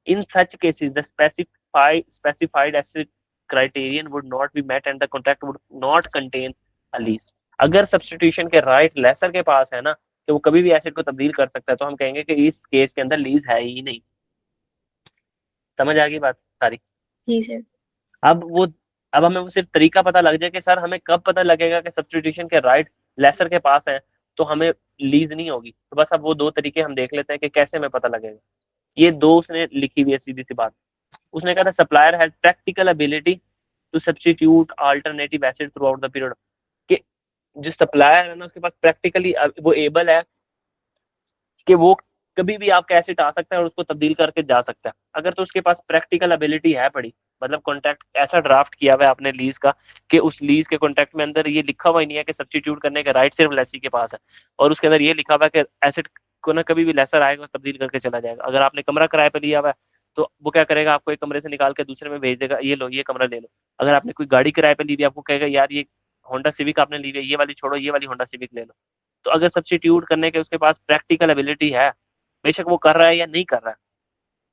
In such cases the specified acid criterion would not be met and the contract would not contain a lease। अगर सब्स्टिट्यूशन के राइट लेसर के पास है ना कि वो कभी भी एसिड को तब्दील कर सकता है, तो हम कहेंगे कि इस केस के अंदर लीज है ही नहीं। समझ आ गई बात सारी? जी सर। अब वो, अब हमें वो सिर्फ तरीका पता लग जाए कि सर हमें कब पता लगेगा कि सब्स्टिट्यूशन के राइट लेसर के पास है तो हमें लीज नहीं होगी। तो बस अब वो दो तरीके हम देख लेते हैं कि कैसे हमें पता लगेगा। ये दो उसने लिखी हुई है सीधी सी बात। उसने कहा था supplier has practical ability to substitute alternative asset throughout the period, कि जो सप्लायर है ना उसके पास प्रैक्टिकली वो एबल है कि वो कभी भी आपका एसिड आ सकता है और उसको तब्दील करके जा सकता है। अगर तो उसके पास प्रैक्टिकल एबिलिटी है पड़ी, मतलब कॉन्ट्रैक्ट ऐसा ड्राफ्ट किया हुआ है आपने लीज का कि उस लीज के कॉन्ट्रैक्ट में अंदर ये लिखा हुआ ही नहीं है कि सब्स्टिट्यूट करने का राइट सिर्फ लेसी के पास है, और उसके अंदर ये लिखा हुआ है कि एसिड को ना कभी भी लेसर आएगा तब्दील करके चला जाएगा। अगर आपने कमरा किराए पे लिया हुआ है तो वो क्या करेगा, आपको एक कमरे से निकाल के दूसरे में भेज देगा, ये लो ये कमरा ले लो। अगर आपने कोई गाड़ी किराए पे ली हुई, आपको कहेगा यार ये होंडा सिविक आपने ली हुई है, ये वाली छोड़ो ये वाली होंडा सिविक ले लो। तो अगर सब्स्टिट्यूट करने के उसके पास प्रैक्टिकल एबिलिटी है, बेशक वो कर रहा है या नहीं कर रहा है,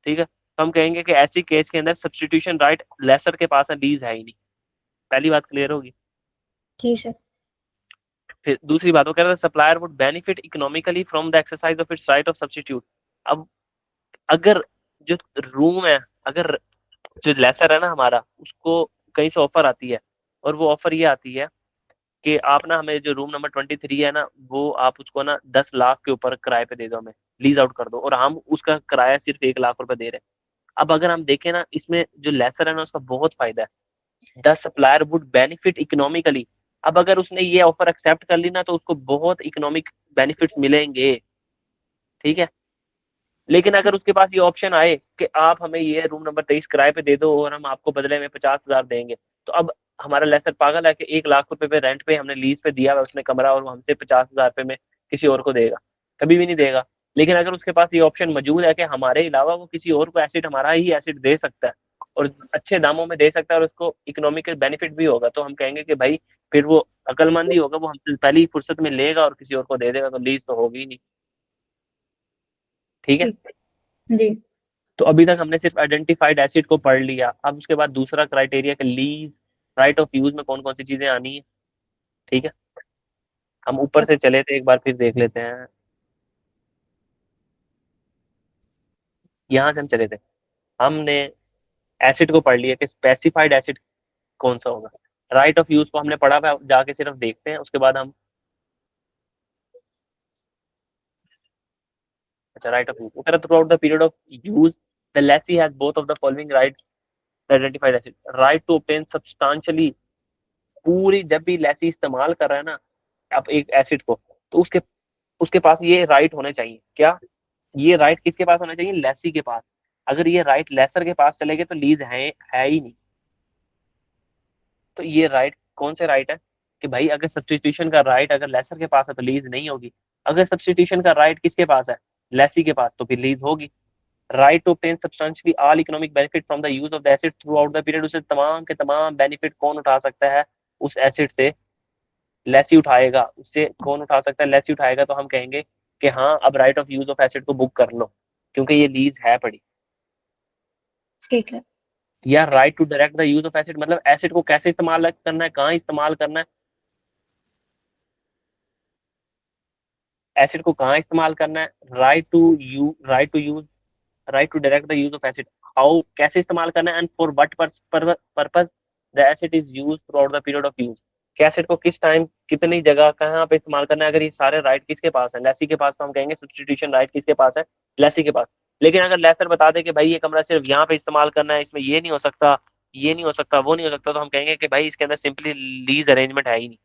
ठीक है, तो हम कहेंगे कि ऐसी केस के अंदर सब्सटीट्यूशन राइट लेसर के पास है, लीज है ही नहीं। पहली बात क्लियर होगी। जी सर। फिर दूसरी बात वो कह रहा है supplier would benefit economically from the exercise of its right of substitute. अब अगर जो रूम है, अगर जो लेसर है ना हमारा, उसको कहीं से ऑफर आती है, और वो ऑफर ये आती है कि आप ना हमें जो रूम नंबर 23 है ना, वो आप उसको ना 10 लाख के ऊपर किराए पे दे दो, हमें लीज आउट कर दो, और हम उसका किराया सिर्फ 1 लाख रुपए दे रहे हैं। अब अगर हम देखें ना, इसमें जो लेसर है ना उसका बहुत फायदा है। The supplier would benefit economically. अब अगर उसने ये ऑफर एक्सेप्ट कर ली ना, तो उसको बहुत इकोनॉमिक बेनिफिट्स मिलेंगे। ठीक है। लेकिन अगर उसके पास ये ऑप्शन आए कि आप हमें ये रूम नंबर 23 किराए पे दे दो और हम आपको बदले में 50,000 देंगे, तो अब हमारा लेसर पागल है कि 1 लाख रुपए पे रेंट पे हमने लीज पे दिया हुआ उसने कमरा, और वो हमसे 50,000 रुपए में किसी और को देगा? कभी भी नहीं देगा। लेकिन अगर उसके पास ये ऑप्शन मौजूद है कि हमारे अलावा वो किसी और को एसिड, हमारा ही एसिड दे सकता है, और अच्छे दामों में दे सकता है, और उसको इकोनॉमिकल बेनिफिट भी होगा, तो हम कहेंगे कि भाई फिर वो अकलमंद ही होगा, वो हमसे पहली फुर्सत में लेगा और किसी और को दे देगा, तो लीज तो होगी ही नहीं। ठीक है। ठीक। जी। तो अभी तक हमने सिर्फ आइडेंटिफाइड एसिड को पढ़ लिया। अब उसके बाद दूसरा क्राइटेरिया कि लीज राइट ऑफ यूज में कौन कौन सी चीजें आनी है। ठीक है। हम ऊपर से चले थे, एक बार फिर देख लेते हैं। यहाँ से हम चले थे, हमने एसिड को पढ़ लिया कि स्पेसिफाइड एसिड कौन सा होगा। राइट ऑफ यूज को हमने पढ़ा हुआ है, जाके सिर्फ देखते हैं, उसके बाद हम। अच्छा, राइट ऑफ यूज वो कह रहा throughout the period of use the lessee has both of the following right identified asset. Right to obtain substantially. पूरी जब भी लेसी इस्तेमाल कर रहा है ना आप एक एसिड को, तो उसके उसके पास ये राइट होने चाहिए। क्या? ये राइट किसके पास होना चाहिए? लेसी के पास। अगर ये राइट लेसर के पास चले गए तो लीज है ही नहीं। तो ये राइट कौन से राइट है कि भाई अगर सब्सटीट्यूशन का राइट अगर लेसर के पास है तो लीज नहीं होगी। अगर सब्सटीट्यूशन का राइट किसके पास है? लेसी के पास, तो फिर लीज होगी। Right to obtain substantially all economic benefit from the use of the acid throughout the period। उसे तमाम के तमाम बेनिफिट कौन उठा सकता है उस एसिड से? लेसी उठाएगा। उससे कौन उठा सकता है? लेसी उठाएगा। तो हम कहेंगे कि हाँ, अब right of use of acid को बुक कर लो, क्योंकि ये लीज है पड़ी। ठीक है। या right to direct the use of asset, मतलब एसिड को कैसे इस्तेमाल करना है, कहाँ इस्तेमाल करना है, एसिड को कहाँ इस्तेमाल करना है। Right to direct the use of asset, how, कैसे इस्तेमाल करना है, and for what purpose the asset is use throughout the period of use. कि एसिड को किस टाइम, कितनी जगह, कहाँ पे इस्तेमाल करना है। अगर ये सारे राइट किसके पास है? लेसी के पास, तो हम कहेंगे सब्सटीट्यूशन राइट किसके पास है? लेसी के पास। लेकिन अगर लेसर बता दे कि भाई ये कमरा सिर्फ यहाँ पे इस्तेमाल करना है, इसमें ये नहीं हो सकता, ये नहीं हो सकता, वो नहीं हो सकता, तो हम कहेंगे कि भाई इसके अंदर सिंपली लीज अरेंजमेंट है ही नहीं।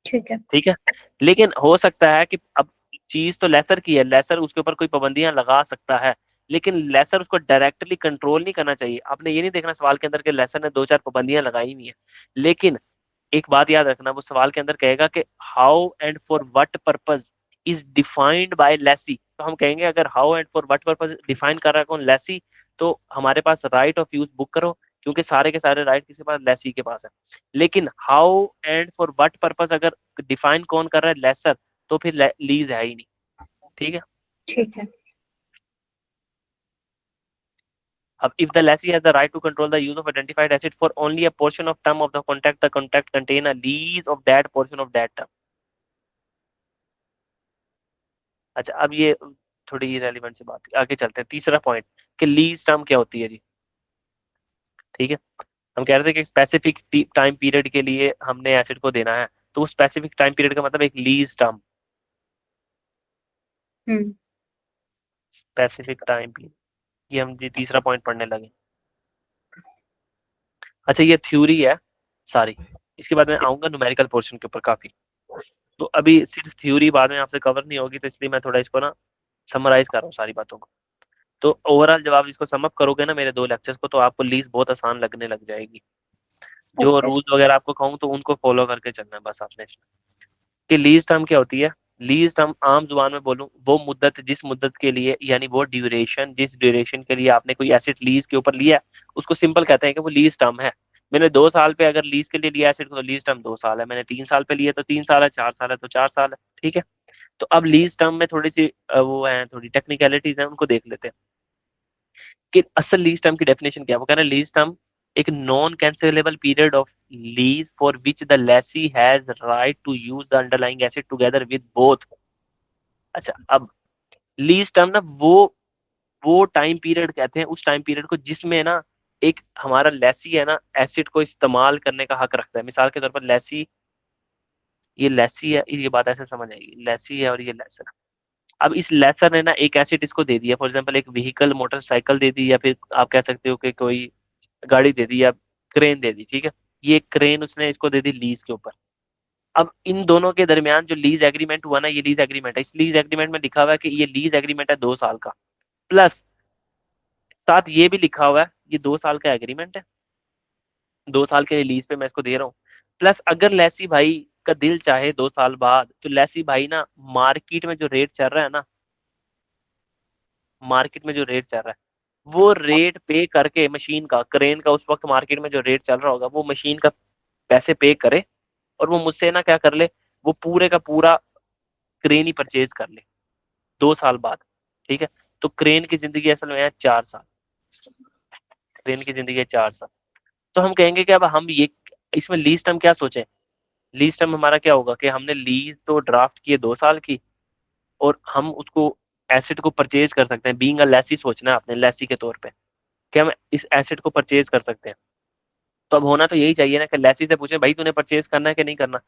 ठीक है। ठीक है। लेकिन हो सकता है कि अब चीज तो लेसर की है, लेसर उसके ऊपर कोई पाबंदियां लगा सकता है, लेकिन लेसर उसको डायरेक्टली कंट्रोल नहीं करना चाहिए। आपने ये नहीं देखना सवाल के अंदर कि लेसर ने दो चार पाबंदियां लगाई हुई है। लेकिन एक बात याद रखना, वो सवाल के अंदर कहेगा कि how and for what purpose is defined by lessee. तो हम कहेंगे अगर how and for what purpose define कर रहा है कौन? लेसी। तो हमारे पास राइट ऑफ यूज बुक करो, क्योंकि सारे के सारे राइट किसके पास? लेसी के पास है। लेकिन how and for what purpose अगर डिफाइन कौन कर रहा है? लेसर। तो फिर लीज है ही नहीं। ठीक है। ठीक है। अब if the lessee has the right to control the use of identified asset for only a portion of term of the contract, the contract contain a lease of that portion of that term। अच्छा, अब ये थोड़ी relevant सी बात है, आगे चलते हैं। तीसरा पॉइंट कि लीज टर्म क्या होती है जी। ठीक है। हम कह रहे थे कि स्पेसिफिक टाइम पीरियड के लिए हमने एसेट को देना है, तो वो स्पेसिफिक टाइम पीरियड का मतलब एक लीज टर्म। हम्म। स्पेसिफिक टाइम पीरियड, ये हम जी तीसरा पॉइंट पढ़ने लगे। अच्छा, ये थ्योरी है सारी। इसके बाद मैं आऊंगा न्यूमेरिकल पोर्शन के ऊपर काफी। तो अभी सिर्फ थ्योरी बाद में आपसे कवर नहीं होगी, तो इसलिए मैं थोड़ा इसको ना समराइज कर रहा हूँ सारी बातों को। तो ओवरऑल जब आप इसको समअप करोगे ना मेरे 2 लेक्चर्स को, तो आपको लीज बहुत आसान लगने लग जाएगी। जो ओके। रूल्स वगैरह आपको कहूँ तो उनको फॉलो करके चलना है बस आपने इसमें। कि लीज टर्म क्या होती है? लीज टर्म आम जुबान में बोलूं, वो मुद्दत जिस मुद्दत के लिए, यानी वो ड्यूरेशन जिस ड्यूरेशन के लिए आपने कोई एसेट लीज के ऊपर लिया, उसको सिंपल कहते हैं कि वो लीज टर्म है। मैंने 2 साल पे अगर लीज के लिए लिया एसेट को, तो लीज टर्म 2 साल है। मैंने 3 साल पे लिया तो 3 साल है, 4 साल है तो 4 साल है। ठीक है। तो अब लीज टर्म में थोड़ी सी वो है, थोड़ी टेक्निकलिटीज है, उनको देख लेते हैं कि असल लीज टर्म की डेफिनेशन क्या है। वो कह रहे हैं लीज टर्म एक non cancellable period of lease for which the lessee has right to use the underlying asset together with both. अच्छा, अब लीज टर्म ना वो टाइम पीरियड कहते हैं उस टाइम पीरियड को जिसमें ना एक हमारा लेसी है ना एसिड को इस्तेमाल करने का हक रखता है। मिसाल के तौर पर लेसी, ये लेसी है, ये बात ऐसे समझ आएगी, लेसी है और ये लेसर। अब इस लेसर ने ना एक एसिड इसको दे दिया, फॉर एग्जांपल एक व्हीकल मोटरसाइकिल दे दी, या फिर आप कह सकते हो कि कोई गाड़ी दे दी या क्रेन दे दी, ठीक है। ये क्रेन उसने इसको दे दी लीज के ऊपर। अब इन दोनों के दरमियान जो लीज एग्रीमेंट हुआ ना, ये लीज एग्रीमेंट है। इस लीज एग्रीमेंट में लिखा हुआ है कि ये लीज एग्रीमेंट है 2 साल का, प्लस साथ ये भी लिखा हुआ है ये 2 साल का एग्रीमेंट है, 2 साल के लिए लीज पे मैं इसको दे रहा हूँ। प्लस अगर लेसी भाई का दिल चाहे 2 साल बाद, तो लेसी भाई ना मार्केट में जो रेट चल रहा है ना, मार्केट में जो रेट चल रहा है वो रेट पे करके मशीन का, क्रेन का, उस वक्त मार्केट में जो रेट चल रहा होगा वो मशीन का पैसे पे करे, और वो मुझसे ना क्या कर ले, वो पूरे का पूरा क्रेन ही परचेज कर ले 2 साल बाद, ठीक है। तो क्रेन की जिंदगी असल में है 4 साल, क्रेन की जिंदगी है 4 साल। तो हम कहेंगे कि अब हम ये इसमें लीज टर्म क्या सोचें। लीज टर्म हमारा क्या होगा कि हमने लीज तो ड्राफ्ट की है 2 साल की, और हम उसको एसेट को परचेज कर सकते हैं। बीइंग अ लेसी सोचना है आपने, लेसी के तौर पे कि हम इस एसेट को परचेज कर सकते हैं। तो अब होना तो यही चाहिए ना कि लेसी से पूछे भाई तूने परचेज करना है कि नहीं करना,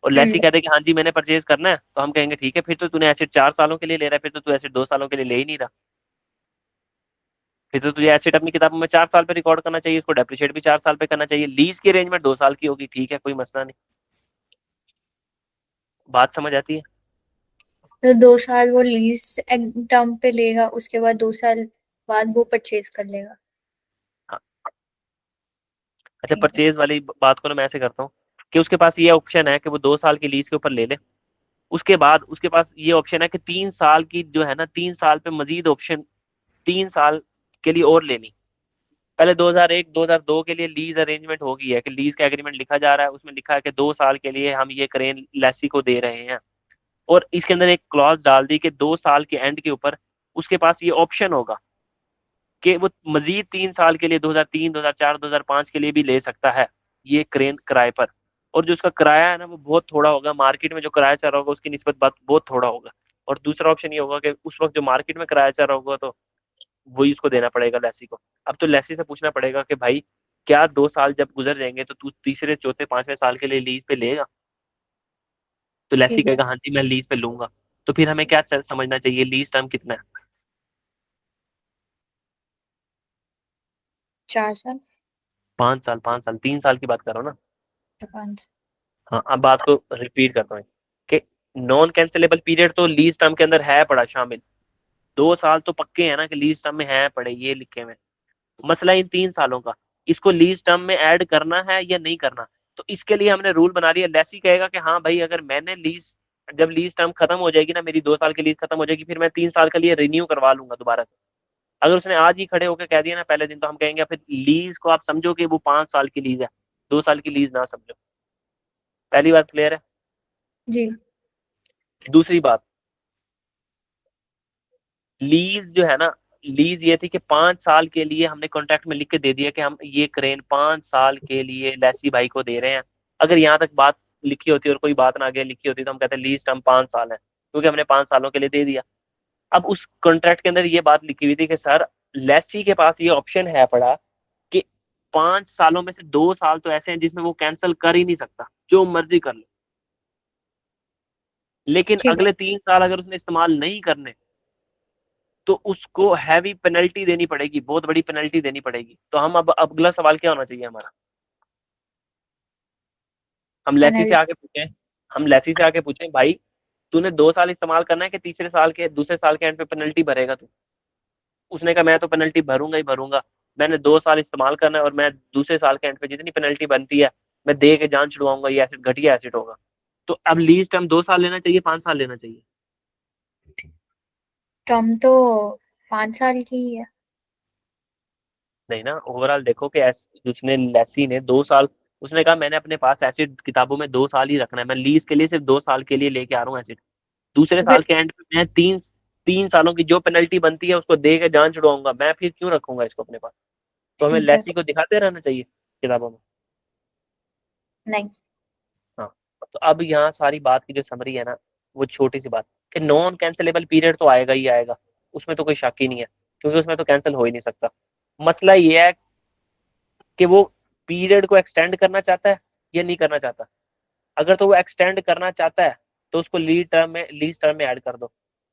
और लेसी हम्म। कहते कि हाँ जी मैंने परचेज करना है, तो हम कहेंगे ठीक है, फिर तो तूने एसेट 4 सालों के लिए ले रहा है, फिर तो तू एसेट 2 सालों के लिए ले ही नहीं रहा। फिर तो तुझे एसेट अपनी किताबों में 4 साल पे रिकॉर्ड करना चाहिए, इसको डेप्रिशिएट भी 4 साल पे करना चाहिए। लीज की अरेंजमेंट 2 साल की होगी, ठीक है, कोई मसला नहीं। बात समझ आती है। तो 2 साल वो लीज टर्म पे लेगा, उसके बाद 2 साल बाद वो परचेज कर लेगा। हाँ। अच्छा, ठीक है। परचेज वाली बात को ना मैं ऐसे करता हूँ कि उसके पास ये ऑप्शन है कि वो 2 साल की लीज के ऊपर ले ले। उसके बाद उसके पास ये ऑप्शन है कि 3 साल की जो है ना, 3 साल पे मजीद ऑप्शन, 3 साल के लिए और लेनी। पहले 2001 2002 के लिए लीज अरेंजमेंट हो गई है कि लीज का एग्रीमेंट लिखा जा रहा है, उसमें लिखा है कि 2 साल के लिए हम ये क्रेन लेसी को दे रहे हैं। और इसके अंदर एक क्लॉज डाल दी कि 2 साल के एंड के ऊपर उसके पास ये ऑप्शन होगा कि वो मजीद 3 साल के लिए 2003 2004 2005 के लिए भी ले सकता है ये क्रेन किराए पर। और जो उसका किराया है ना वो बहुत थोड़ा होगा, मार्केट में जो किराया चल रहा होगा उसकी निस्बत बात बहुत थोड़ा होगा। और दूसरा ऑप्शन ये होगा कि उस वक्त जो मार्केट में किराया चल रहा होगा तो वही उसको देना पड़ेगा लेसी को। अब तो लेसी से पूछना पड़ेगा कि भाई क्या 2 साल जब गुजर जाएंगे तो तू तीसरे चौथे पांचवें साल के लिए लीज पे लेगा। तो लेसी ठीक है। कहेगा हाँ जी मैं लीज पे लूंगा। तो फिर हमें क्या समझना चाहिए, लीज टर्म कितना है। 4 साल। 5 साल, 5 साल, 3 साल की बात कर रहा हूँ ना। या 5। हाँ, अब बात को रिपीट करता हूँ कि नॉन कैंसिलेबल पीरियड तो लीज टर्म के अंदर है पड़ा शामिल। 2 साल तो पक्के हैं ना कि लीज टर्म में है पड़े, ये लिखे हुए। मसला इन 3 सालों का, इसको लीज टर्म में ऐड करना है या नहीं करना। तो इसके लिए हमने रूल बना लिया। लेसी कहेगा कि हाँ भाई अगर मैंने लीज, जब लीज टर्म खत्म हो जाएगी ना, मेरी 2 साल की लीज खत्म हो जाएगी, फिर मैं 3 साल के लिए रिन्यू करवा लूंगा दोबारा से। अगर उसने आज ही खड़े होकर कह दिया ना पहले दिन, तो हम कहेंगे फिर लीज को आप समझो कि वो 5 साल की लीज है, 2 साल की लीज ना समझो। पहली बात क्लियर है। जी। दूसरी बात, लीज जो है ना, लीज ये थी कि 5 साल के लिए हमने कॉन्ट्रैक्ट में लिख के दे दिया कि हम ये क्रेन 5 साल के लिए लेसी भाई को दे रहे हैं। अगर यहाँ तक बात लिखी होती और कोई बात ना आगे लिखी होती तो हम कहते हैं लीज टर्म 5 साल है, क्योंकि हमने 5 सालों के लिए दे दिया। अब उस कॉन्ट्रैक्ट के अंदर ये बात लिखी हुई थी कि सर लेसी के पास ये ऑप्शन है पड़ा कि 5 सालों में से 2 साल तो ऐसे हैं जिसमें वो कैंसिल कर ही नहीं सकता, जो मर्जी कर ले। लेकिन ठीक है। अगले 3 साल अगर उसने इस्तेमाल नहीं करने, तो उसको हैवी पेनल्टी देनी पड़ेगी, बहुत बड़ी पेनल्टी देनी पड़ेगी। तो हम अब अगला सवाल क्या होना चाहिए हमारा, हम लेसी से पेनल्टी। आके पूछें, हम लेसी से आके पूछें भाई तूने 2 साल इस्तेमाल करना है कि तीसरे साल के दूसरे साल के एंड पे पेनल्टी भरेगा तू। उसने कहा मैं तो पेनल्टी भरूंगा ही भरूंगा, मैंने 2 साल इस्तेमाल करना है और मैं दूसरे साल के एंड पे जितनी पेनल्टी बनती है मैं दे के जान छुड़वाऊंगा, ये एसिड घटिया एसिड होगा। तो अब लीज टर्म 2 साल लेना चाहिए 5 साल लेना चाहिए। टर्म तो 5 साल की ही है। नहीं ना, ओवरऑल देखो कि उसने लेसी ने 2 साल, उसने कहा मैंने अपने पास एसिड किताबों में 2 साल ही रखना है, मैं लीज के लिए सिर्फ 2 साल के लिए लेके आ रहा हूँ एसिड। दूसरे तो साल फिर के एंड में मैं 3 3 सालों की जो पेनल्टी बनती है उसको दे के जान छुड़वाऊंगा, मैं फिर क्यों रखूंगा इसको अपने पास? तो हमें ठीक है। लेसी को दिखाते रहना चाहिए किताबों में। नहीं। हाँ। तो अब यहाँ सारी बात की जो समरी है ना, वो छोटी सी बात, कि नॉन कैंसिलेबल पीरियड तो आएगा ही आएगा, उसमें तो कोई शक ही नहीं है, क्योंकि उसमें तो कैंसिल हो ही नहीं सकता। मसला ये है कि वो पीरियड को एक्सटेंड करना चाहता है या नहीं करना चाहता। अगर तो वो एक्सटेंड करना चाहता है तो उसको लीज टर्म में ऐड कर दो।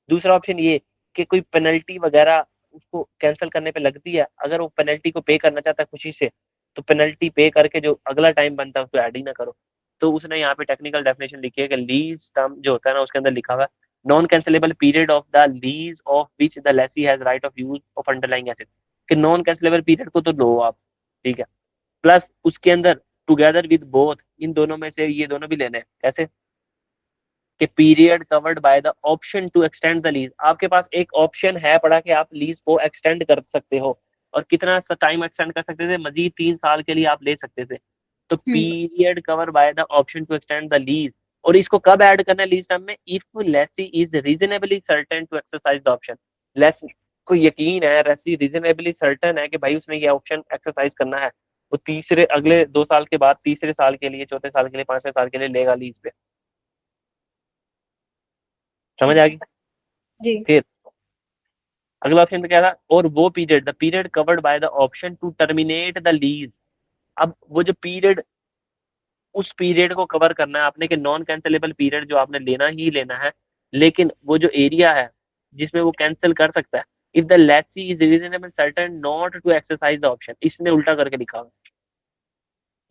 दूसरा ऑप्शन ये कि कोई पेनल्टी वगैरह उसको कैंसिल करने पे लगती है, अगर वो पेनल्टी को पे करना चाहता है खुशी से, तो पेनल्टी पे करके जो अगला टाइम बनता है उसको ऐड ही ना करो। तो उसने यहाँ पे टेक्निकल डेफिनेशन लिखी है कि लीज टर्म जो होता है ना, उसके अंदर लिखा हुआ है non cancellable period of the lease of which the lessee has right of use of underlying asset, कि नॉन कैंसिलेबल पीरियड को तो लो आप, ठीक है, प्लस उसके अंदर टुगेदर विद बोथ, इन दोनों में से ये दोनों भी लेने हैं। कैसे? कि period covered by the option to extend the lease, आपके पास एक ऑप्शन है पड़ा कि आप लीज को एक्सटेंड कर सकते हो, और कितना सा टाइम एक्सटेंड कर सकते थे, मजीद 3 साल के लिए आप ले सकते थे। तो hmm. Period cover by the option to extend the lease, और इसको कब ऐड करना है लीज टर्म में? If lessee is reasonably certain to exercise the option. Lessee को यकीन है, लेसी रीजनेबली सर्टेन है कि भाई उसने ये ऑप्शन एक्सरसाइज करना है, वो तीसरे अगले 2 साल के बाद तीसरे साल के लिए, चौथे साल के लिए, पांचवें साल के लिए लेगा लीज पे। समझ ठीक आ है। गई? जी। फिर अगला ऑप्शन तो क्या था, और वो period, the period covered by the option to terminate the lease. अब वो जो पीरियड, उस पीरियड को कवर करना है आपने, कि नॉन कैंसिलेबल पीरियड जो आपने लेना ही लेना है, लेकिन वो जो एरिया है जिसमें वो कैंसिल कर सकता है, if the lessee is reasonable certain not to exercise the option, इसने उल्टा करके लिखा हुआ है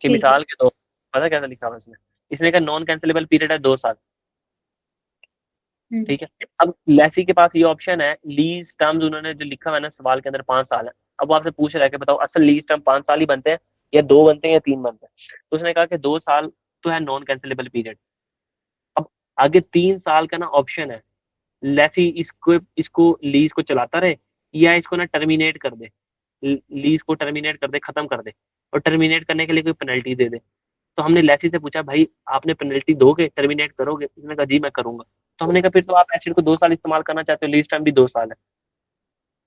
कि ठीक है। मिसाल के तौर, पता कैसा लिखा हुआ है इसने? इसने कहा नॉन कैंसिलेबल पीरियड है 2 साल, हम्म। ठीक है। अब लेसी के पास ये ऑप्शन है, लीज टर्म्स उन्होंने जो लिखा हुआ है ना सवाल के अंदर 5 साल है। अब वो आपसे पूछ रहा है कि बताओ असल लीज टर्म 5 साल ही बनते हैं, या 2 बनते हैं, या 3 बनते हैं? तो उसने कहा कि 2 साल तो है नॉन कैंसिलेबल पीरियड। अब आगे 3 साल का ना ऑप्शन है, लेसी इसको इसको लीज को चलाता रहे, या इसको ना टर्मिनेट कर दे, लीज को टर्मिनेट कर दे, खत्म कर दे, और टर्मिनेट करने के लिए कोई पेनल्टी दे दे। तो हमने लेसी से पूछा भाई आपने पेनल्टी दोगे, टर्मिनेट करोगे? उसने कहा जी मैं करूंगा। तो हमने कहा फिर तो आप एसिड को 2 साल इस्तेमाल करना चाहते हो, लीज टाइम भी 2 साल है।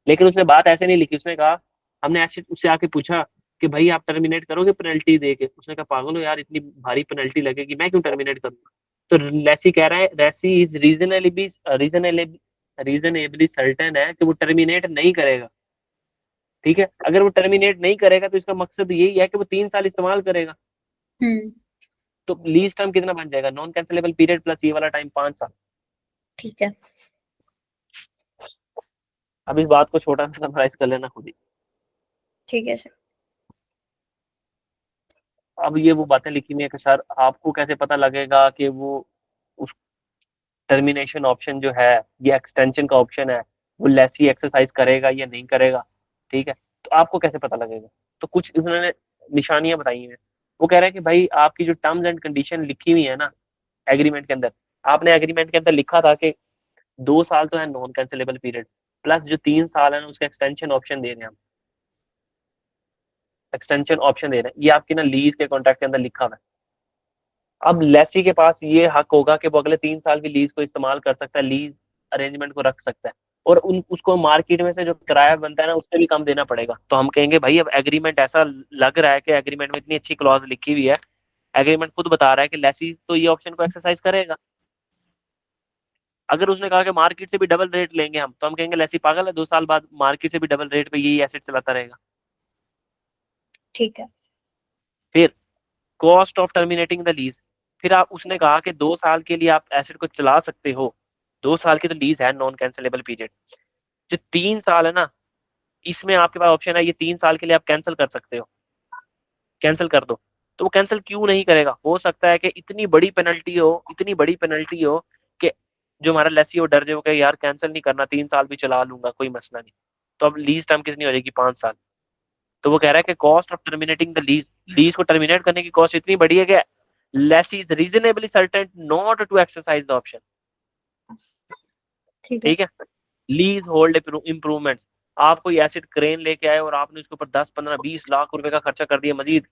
लेकिन उसने बात ऐसे नहीं लिखी, उसने कहा, हमने एसिड उससे आके पूछा कि भाई आप टर्मिनेट करोगे पेनल्टी दे के? उसने कहा पागल हो यार, इतनी भारी पेनल्टी लगेगी, मैं क्यों टर्मिनेट करूंगा? तो लेसी कह रहा है, लेसी इज रीजनेबली सर्टेन है कि वो टर्मिनेट नहीं करेगा, ठीक है। अगर वो टर्मिनेट नहीं करेगा तो इसका मकसद यही है कि वो 3 साल इस्तेमाल करेगा। हम्म। तो लीज टाइम कितना बन जाएगा? नॉन कैंसिलेबल पीरियड प्लस ये वाला टाइम 5 साल। ठीक है। अब इस बात को छोटा सा समराइज कर लेना खुद ही। ठीक है सर। अब ये वो बातें लिखी हुई है कि सर आपको कैसे पता लगेगा कि वो उस टर्मिनेशन ऑप्शन जो है, ये एक्सटेंशन का ऑप्शन है, वो लेसी एक्सरसाइज करेगा या नहीं करेगा, ठीक है। तो आपको कैसे पता लगेगा? तो कुछ उन्होंने निशानियां बताई हैं। वो कह रहे हैं कि भाई आपकी जो टर्म्स एंड कंडीशन लिखी हुई है ना एग्रीमेंट के अंदर, आपने एग्रीमेंट के अंदर लिखा था कि 2 साल तो है नॉन कैंसिलेबल पीरियड, प्लस जो 3 साल है ना उसका एक्सटेंशन ऑप्शन दे रहे हैं हम, एक्सटेंशन ऑप्शन दे रहे हैं, ये आपकी ना लीज के कॉन्ट्रैक्ट के अंदर लिखा हुआ है। अब लेसी के पास ये हक होगा कि वो अगले 3 साल की लीज को इस्तेमाल कर सकता है, लीज अरेंजमेंट को रख सकता है, और उसको मार्केट में से जो किराया बनता है ना उससे भी कम देना पड़ेगा। तो हम कहेंगे भाई अब एग्रीमेंट ऐसा लग रहा है कि एग्रीमेंट में इतनी अच्छी क्लॉज लिखी हुई है, एग्रीमेंट खुद बता रहा है कि लेसी तो ये ऑप्शन को एक्सरसाइज करेगा। अगर उसने कहा कि मार्केट से भी डबल रेट लेंगे हम, तो हम कहेंगे लेसी पागल है, 2 साल बाद मार्केट से भी डबल रेट पे यही एसेट चलाता रहेगा। ठीक है। फिर cost of terminating the lease, फिर आप, उसने कहा कि 2 साल के लिए आप एसेट को चला सकते हो, 2 साल की तो लीज है नॉन कैंसिलेबल पीरियड। जो 3 साल है ना, इसमें आपके पास ऑप्शन है ये 3 साल के लिए आप कैंसिल कर सकते हो, कैंसिल कर दो। तो वो कैंसिल क्यों नहीं करेगा? हो सकता है कि इतनी बड़ी पेनल्टी हो, इतनी बड़ी पेनल्टी हो कि जो हमारा लेसी हो डर जाए, वो कहे यार कैंसिल नहीं करना, 3 साल भी चला लूंगा कोई मसला नहीं। तो अब लीज टाइम कितनी हो जाएगी? 5 साल। तो वो कह रहा है कि cost of terminating the lease, lease को टर्मिनेट करने की कॉस्ट इतनी बड़ी है कि lessee is reasonably certain not to exercise the option, ठीक है। ठीक है। लीज होल्ड इम्प्रूवमेंट्स, आप कोई एसिड क्रेन लेके आए और आपने उसके ऊपर 10 15 20 लाख रुपए का खर्चा कर दिया मजीद,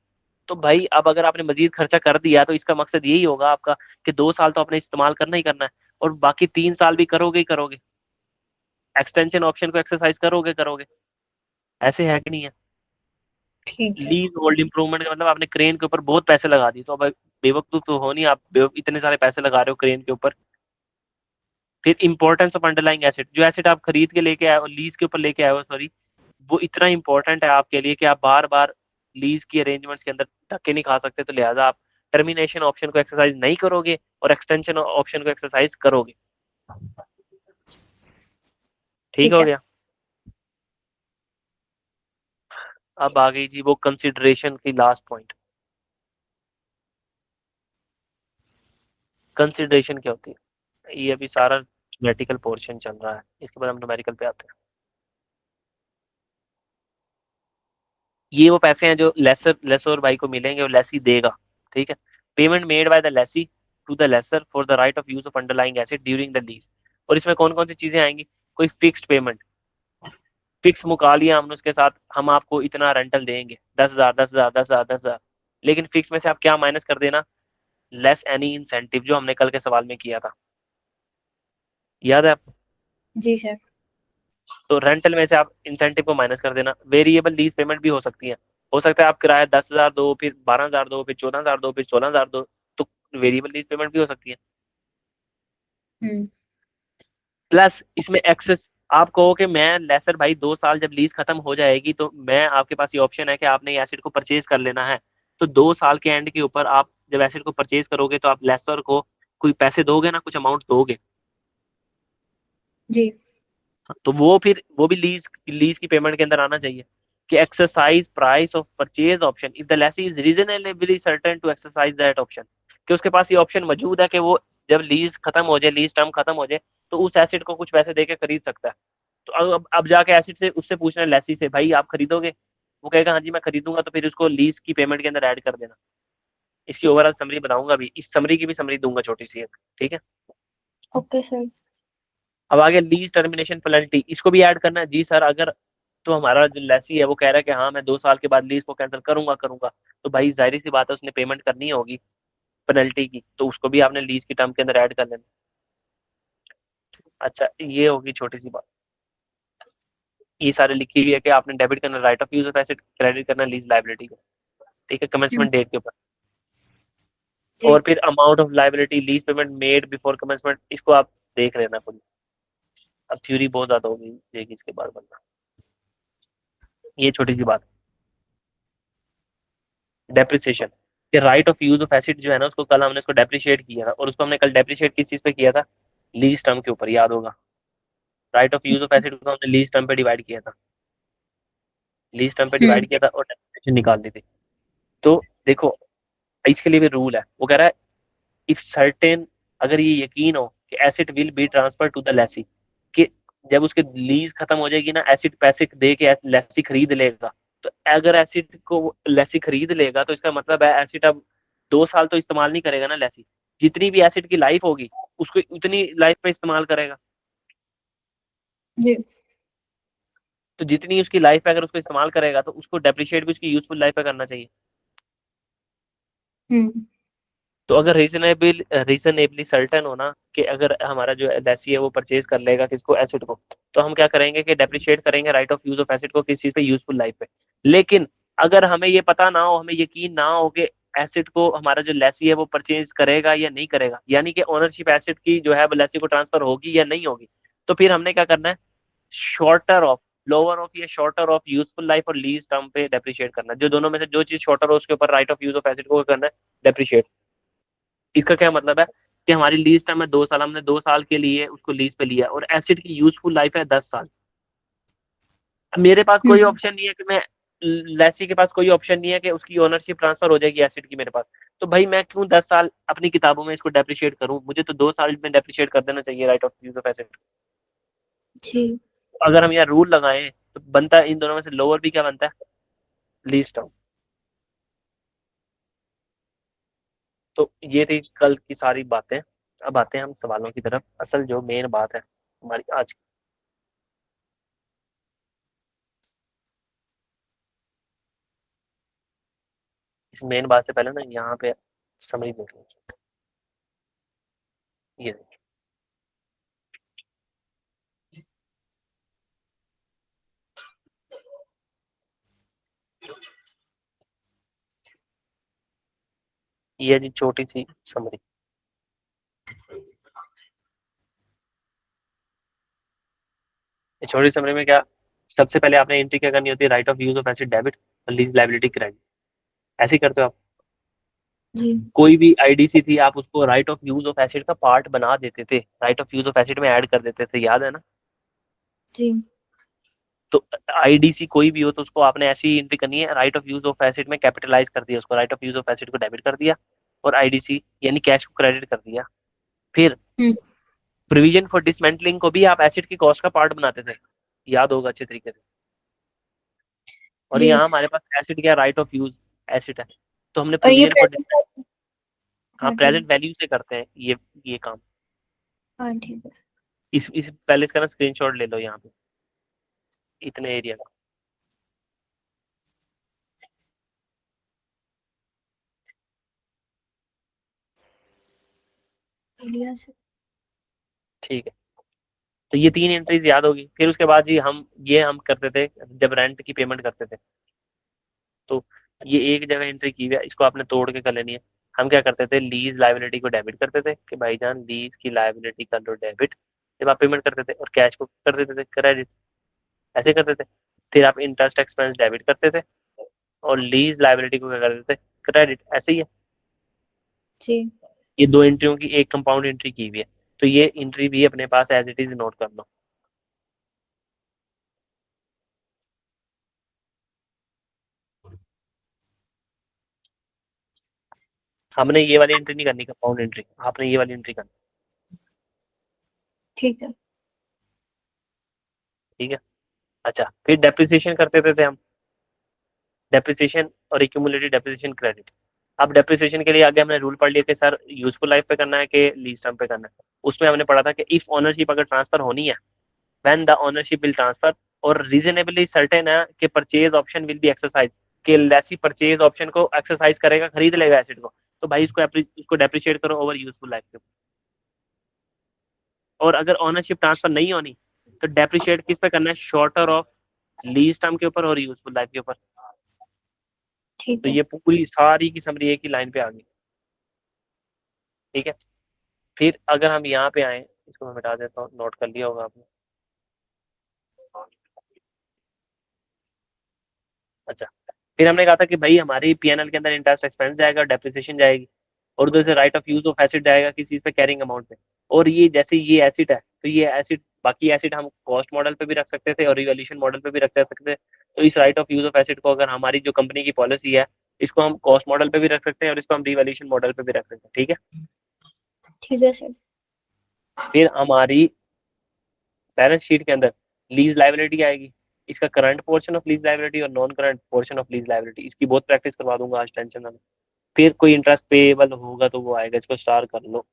तो भाई अब अगर आपने मजीद खर्चा कर दिया तो इसका मकसद यही होगा आपका कि 2 साल तो आपने इस्तेमाल करना ही करना है। और बाकी 3 साल भी करोगे ही करोगे, एक्सटेंशन ऑप्शन को एक्सरसाइज करोगे करोगे। ऐसे है कि नहीं है? ठीक है। लीज होल्ड इंप्रूवमेंट का मतलब आपने क्रेन के ऊपर बहुत पैसे लगा दिए, तो अब बेवकूफ तो हो नहीं आप, इतने सारे पैसे लगा रहे हो क्रेन के ऊपर। फिर इंपॉर्टेंस ऑफ अंडरलाइंग एसेट, जो एसेट आप खरीद के लेके आए हो, लीज के ऊपर लेके आए हो सॉरी, वो इतना इंपॉर्टेंट है आपके लिए कि आप बार बार लीज की अरेंजमेंट्स के अंदर धक्के नहीं खा सकते, तो लिहाजा आप टर्मिनेशन ऑप्शन को एक्सरसाइज नहीं करोगे और एक्सटेंशन ऑप्शन को एक्सरसाइज करोगे। ठीक ठीक हो है। गया? अब आ गई जी वो कंसिडरेशन की लास्ट पॉइंट। कंसिडरेशन क्या होती है? ये अभी सारा थ्योरेटिकल पोर्शन चल रहा है, इसके बाद हम न्यूमेरिकल पे आते हैं। ये वो पैसे हैं जो लेसर भाई को मिलेंगे और लेसी देगा। ठीक है। Payment made by the lessee to the lessor for the right of use of underlying asset during the lease. और इसमें कौन कौन सी चीजें आएंगी? कोई फिक्स्ड पेमेंट, फिक्स मुका लिया हमने उसके साथ, हम आपको इतना रेंटल देंगे, 10,000 10,000 10,000 10,000। लेकिन फिक्स में से आप क्या माइनस कर देना? लेस एनी इंसेंटिव, जो हमने कल के सवाल में किया था, याद है आपको? जी सर। तो रेंटल में से आप इंसेंटिव को माइनस कर देना। वेरिएबल लीज पेमेंट भी हो सकती है, हो सकता है आप किराया 10,000 दो, फिर 12,000 दो, फिर 14,000 दो, फिर 16,000 दो, तो वेरिएबल लीज पेमेंट भी हो सकती है। हम्म। प्लस इसमें एक्सेस, आप कहो कि मैं लेसर भाई 2 साल जब लीज खत्म हो जाएगी तो मैं, आपके पास ये ऑप्शन है कि आपने ये एसेट को परचेज कर लेना है। तो 2 साल के एंड के ऊपर आप जब एसेट को परचेज करोगे तो आप लेसर को कोई पैसे दोगे ना, कुछ अमाउंट दोगे। जी। तो वो फिर वो भी लीज लीज की पेमेंट के अंदर आना चाहिए कि exercise price of purchase option if the lessee is reasonably certain to exercise that option. कि उसके पास ये ऑप्शन मौजूद है कि वो जब लीज खत्म हो जाए, लीज टर्म खत्म हो जाए, तो उस एसेट को कुछ पैसे देके खरीद सकता है। तो अब जाके एसेट से उससे पूछना है लेसी से, भाई आप खरीदोगे? वो कहेगा हाँ जी मैं खरीदूंगा, तो फिर उसको लीज की पेमेंट के अंदर ऐड कर देना। इसकी ओवरऑल समरी बताऊंगा भी, इस समरी की भी समरी दूंगा छोटी सी एक। ठीक है। Okay sir. अब आगे लीज टर्मिनेशन पेनल्टी, इसको भी ऐड करना है जी सर। अगर तो हमारा जो लेसी है वो कह रहा है कि हाँ मैं 2 साल के बाद लीज को कैंसिल करूंगा करूंगा, तो भाई जाहिर सी बात है उसने पेमेंट करनी होगी पेनल्टी की, तो उसको भी आपने लीज की टर्म के अंदर ऐड कर लेना। अच्छा ये होगी छोटी सी बात। ये सारे लिखी हुई है कि आपने डेबिट करना right of use of asset, credit करना लीज लाइबिलिटी को। ठीक है, हम्म। कमेंसमेंट डेट के ऊपर। जी। और फिर amount of liability lease payment made before commencement, इसको आप देख लेना खुद। अब थ्योरी बहुत ज्यादा होगी देगी इसके बाद बनना। ये छोटी सी बात। डेप्रिसिएशन, कि right of use of acid जो है ना, उसको कल हमने उसको डेप्रिशिएट किया था, और उसको हमने कल डेप्रिशिएट किस चीज पे किया था? लीज टर्म के ऊपर, याद होगा। Right of use of acid को हमने लीज टर्म पे डिवाइड किया था, लीज टर्म पे हम्म। डिवाइड किया था और डेप्रिसिएशन निकाल दी थी। तो देखो, इसके लिए भी रूल है, वो कह रहा है इफ सर्टेन, अगर ये यकीन हो कि asset will be transfer to the lessee, कि जब उसके लीज खत्म हो जाएगी ना, एसिड पैसे दे के लेसी खरीद लेगा। तो अगर एसिड को लेसी खरीद लेगा तो इसका मतलब है एसिड अब 2 साल तो इस्तेमाल नहीं करेगा ना लेसी, जितनी भी एसिड की लाइफ होगी उसको उतनी लाइफ में इस्तेमाल करेगा। जी। तो जितनी उसकी लाइफ पे अगर उसको इस्तेमाल करेगा तो उसको डेप्रिशिएट भी उसकी यूजफुल लाइफ पे करना चाहिए। हम्म। तो अगर रीजनेबली सर्टेन होना कि अगर हमारा जो एलएसी है वो परचेज कर लेगा किसको, एसेट को, तो हम क्या करेंगे कि डेप्रिशिएट करेंगे right of use of asset को किस चीज पे, यूजफुल लाइफ पे। लेकिन अगर हमें ये पता ना हो, हमें यकीन ना हो कि एसेट को हमारा जो लेसी है वो परचेज करेगा या नहीं करेगा, यानी कि ओनरशिप एसेट की जो है लेसी को ट्रांसफर होगी या नहीं होगी, तो फिर हमने क्या करना है? शॉर्टर ऑफ, लोअर ऑफ या शॉर्टर ऑफ यूजफुल लाइफ और लीज टर्म पे डेप्रिशिएट करना, जो दोनों में से जो चीज शॉर्टर हो उसके ऊपर right of use of asset को करना है डेप्रिशिएट। इसका क्या मतलब है कि हमारी लीज टाइम है 2 साल, हमने 2 साल के लिए उसको लीज पे लिया और एसिड की यूजफुल लाइफ है 10 साल। अब मेरे पास कोई हम्म। ऑप्शन नहीं है कि मैं, लेसी के पास कोई ऑप्शन नहीं है कि उसकी ओनरशिप ट्रांसफर हो जाएगी एसिड की मेरे पास। तो भाई मैं क्यों 10 साल अपनी किताबों में इसको डेप्रिशिएट करूं, मुझे तो 2 साल में डेप्रिशिएट कर देना चाहिए right of use of asset. जी। अगर हम यहाँ रूल लगाएं तो बनता है इन दोनों में से लोअर भी क्या बनता है? Lease term. तो ये थी कल की सारी बातें। अब आते हैं हम सवालों की तरफ, असल जो मेन बात है हमारी आज की। इस मेन बात से पहले ना यहाँ पे समरी देख लीजिए। ये देखिए, ये जी छोटी सी समरी। छोटी समरी में क्या, सबसे पहले आपने एंट्री क्या करनी होती है, right of use of acid debit और लीज लाइबिलिटी क्रेडिट। ऐसे ही करते हो आप। जी। कोई भी आईडीसी थी आप उसको right of use of asset का पार्ट बना देते थे, right of use of acid में ऐड कर देते थे, याद है ना। जी। तो आईडीसी कोई भी हो तो उसको आपने ऐसी एंट्री करनी है, right of use of acid में कैपिटलाइज कर दिया उसको, right of use of acid को डेबिट कर दिया और आईडीसी यानी कैश को क्रेडिट कर दिया। फिर हम्म। प्रोविजन फॉर डिसमेंटलिंग को भी आप एसिड की कॉस्ट का पार्ट बनाते थे, याद होगा अच्छे तरीके से। और जी। यहाँ हमारे पास एसिड क्या, राइट ऑफ यूज एसिड है, तो हमने और ये प्रोविजन फॉर, प्रेजेंट। हाँ हाँ ठीक। प्रेजेंट वैल्यू से करते हैं ये काम। हाँ ठीक है। इस पहले इसका ना स्क्रीनशॉट ले लो यहाँ पे, इतने एरिया का। एरिया से। ठीक है, तो ये 3 एंट्रीज याद होगी। फिर उसके बाद जी हम करते थे जब रेंट की पेमेंट करते थे, तो ये एक जगह एंट्री की हुई है, इसको आपने तोड़ के कर लेनी है। हम क्या करते थे, लीज लाइबिलिटी को डेबिट करते थे कि भाईजान लीज की लाइबिलिटी कर लो डेबिट, जब आप पेमेंट करते थे, और कैश को कर देते थे क्रेडिट, ऐसे करते थे। फिर आप इंटरेस्ट एक्सपेंस डेबिट करते थे और लीज लाइबिलिटी को क्या कर देते थे, क्रेडिट, ऐसे ही है। जी। ये 2 एंट्रियों की एक कंपाउंड एंट्री की हुई है, तो ये एंट्री भी अपने पास एज इट इज नोट कर लो। हमने ये वाली एंट्री नहीं करनी कंपाउंड एंट्री, आपने ये वाली एंट्री करनी। ठीक है। ठीक है। अच्छा, फिर डेप्रिसिएशन करते थे हम, डेप्रिसिएशन और एक्यूमुलेटेड डेप्रिसिएशन क्रेडिट। अब डेप्रिसिएशन के लिए आगे हमने रूल पढ़ लिए कि सर यूजफुल लाइफ पे करना है कि लीज टर्म पे करना है। उसमें हमने पढ़ा था कि इफ ओनरशिप अगर ट्रांसफर होनी है, when the ownership will transfer, और रीजनेबली सर्टेन है कि purchase option will be exercise, कि लेसी परचेज ऑप्शन को एक्सरसाइज करेगा, खरीद लेगा एसेट को, तो भाई इसको डेप्रिशिएट करो ओवर यूजफुल लाइफ के। और अगर ओनरशिप ट्रांसफर नहीं होनी तो डेप्रिशिएट किस पे करना है, शॉर्टर ऑफ लीज टर्म के ऊपर और यूजफुल लाइफ के ऊपर। ठीक तो है। ये पूरी सारी की समरी एक ही लाइन पे आ गई। ठीक है। फिर अगर हम यहाँ पे आए, इसको मैं मिटा देता हूँ, नोट कर लिया होगा आपने। अच्छा, फिर हमने कहा था कि भाई हमारी पीएनएल के अंदर इंटरेस्ट एक्सपेंस जाएगा, डेप्रिसिएशन जाएगी, और उधर से right of use of acid जाएगा किस चीज पे, कैरिंग अमाउंट पे। और ये जैसे ये एसिड है, तो ये एसिड, बाकी एसिड हम कॉस्ट मॉडल पे भी रख सकते थे और रिवैल्यूएशन मॉडल पे भी रख सकते थे। तो इस right of use of acid को, अगर हमारी जो कंपनी की पॉलिसी है, इसको हम कॉस्ट मॉडल पे भी रख सकते हैं और इसको हम रिवैल्यूएशन मॉडल पे भी रख सकते हैं। ठीक है। ठीक है सर। फिर हमारी बैलेंस शीट के अंदर लीज लाइबिलिटी आएगी, इसका current portion of lease liability और non current portion of lease liability, इसकी बहुत प्रैक्टिस करवा दूंगा आज, टेंशन ना लो। फिर कोई इंटरेस्ट पेएबल होगा तो वो आएगा, इसको स्टार कर लो।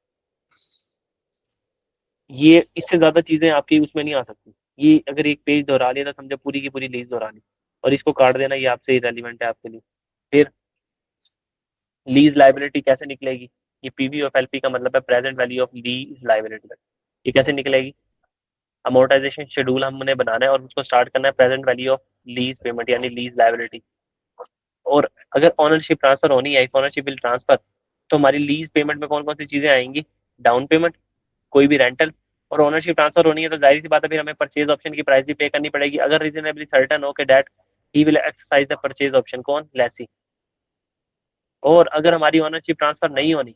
ये इससे ज्यादा चीजें आपकी उसमें नहीं आ सकती। ये अगर एक पेज दोहरा लिया तो समझो पूरी की पूरी लीज दोहरा ली, और इसको काट देना, ये आपसे इरेलीवेंट है आपके लिए। फिर लीज लाइबिलिटी कैसे निकलेगी, ये पीवी ऑफ एलपी का मतलब है present value of lease liability. ये कैसे निकलेगी, अमोर्टाइजेशन शेड्यूल हमने बनाना है और उसको स्टार्ट करना है present value of lease payment यानी लीज लाइबिलिटी। और अगर ओनरशिप ट्रांसफर होनी है, ओनरशिप विल ट्रांसफर, तो हमारी लीज पेमेंट में कौन कौन सी चीजें आएंगी, डाउन पेमेंट, कोई भी रेंटल। और ओनरशिप ट्रांसफर होनी है तो जाहिर सी बात है फिर हमें परचेज ऑप्शन की प्राइस भी पे करनी पड़ेगी, अगर रीजनेबली सर्टन हो कि that he will exercise the purchase option, कौन, लेसी। और अगर हमारी ओनरशिप ट्रांसफर नहीं होनी,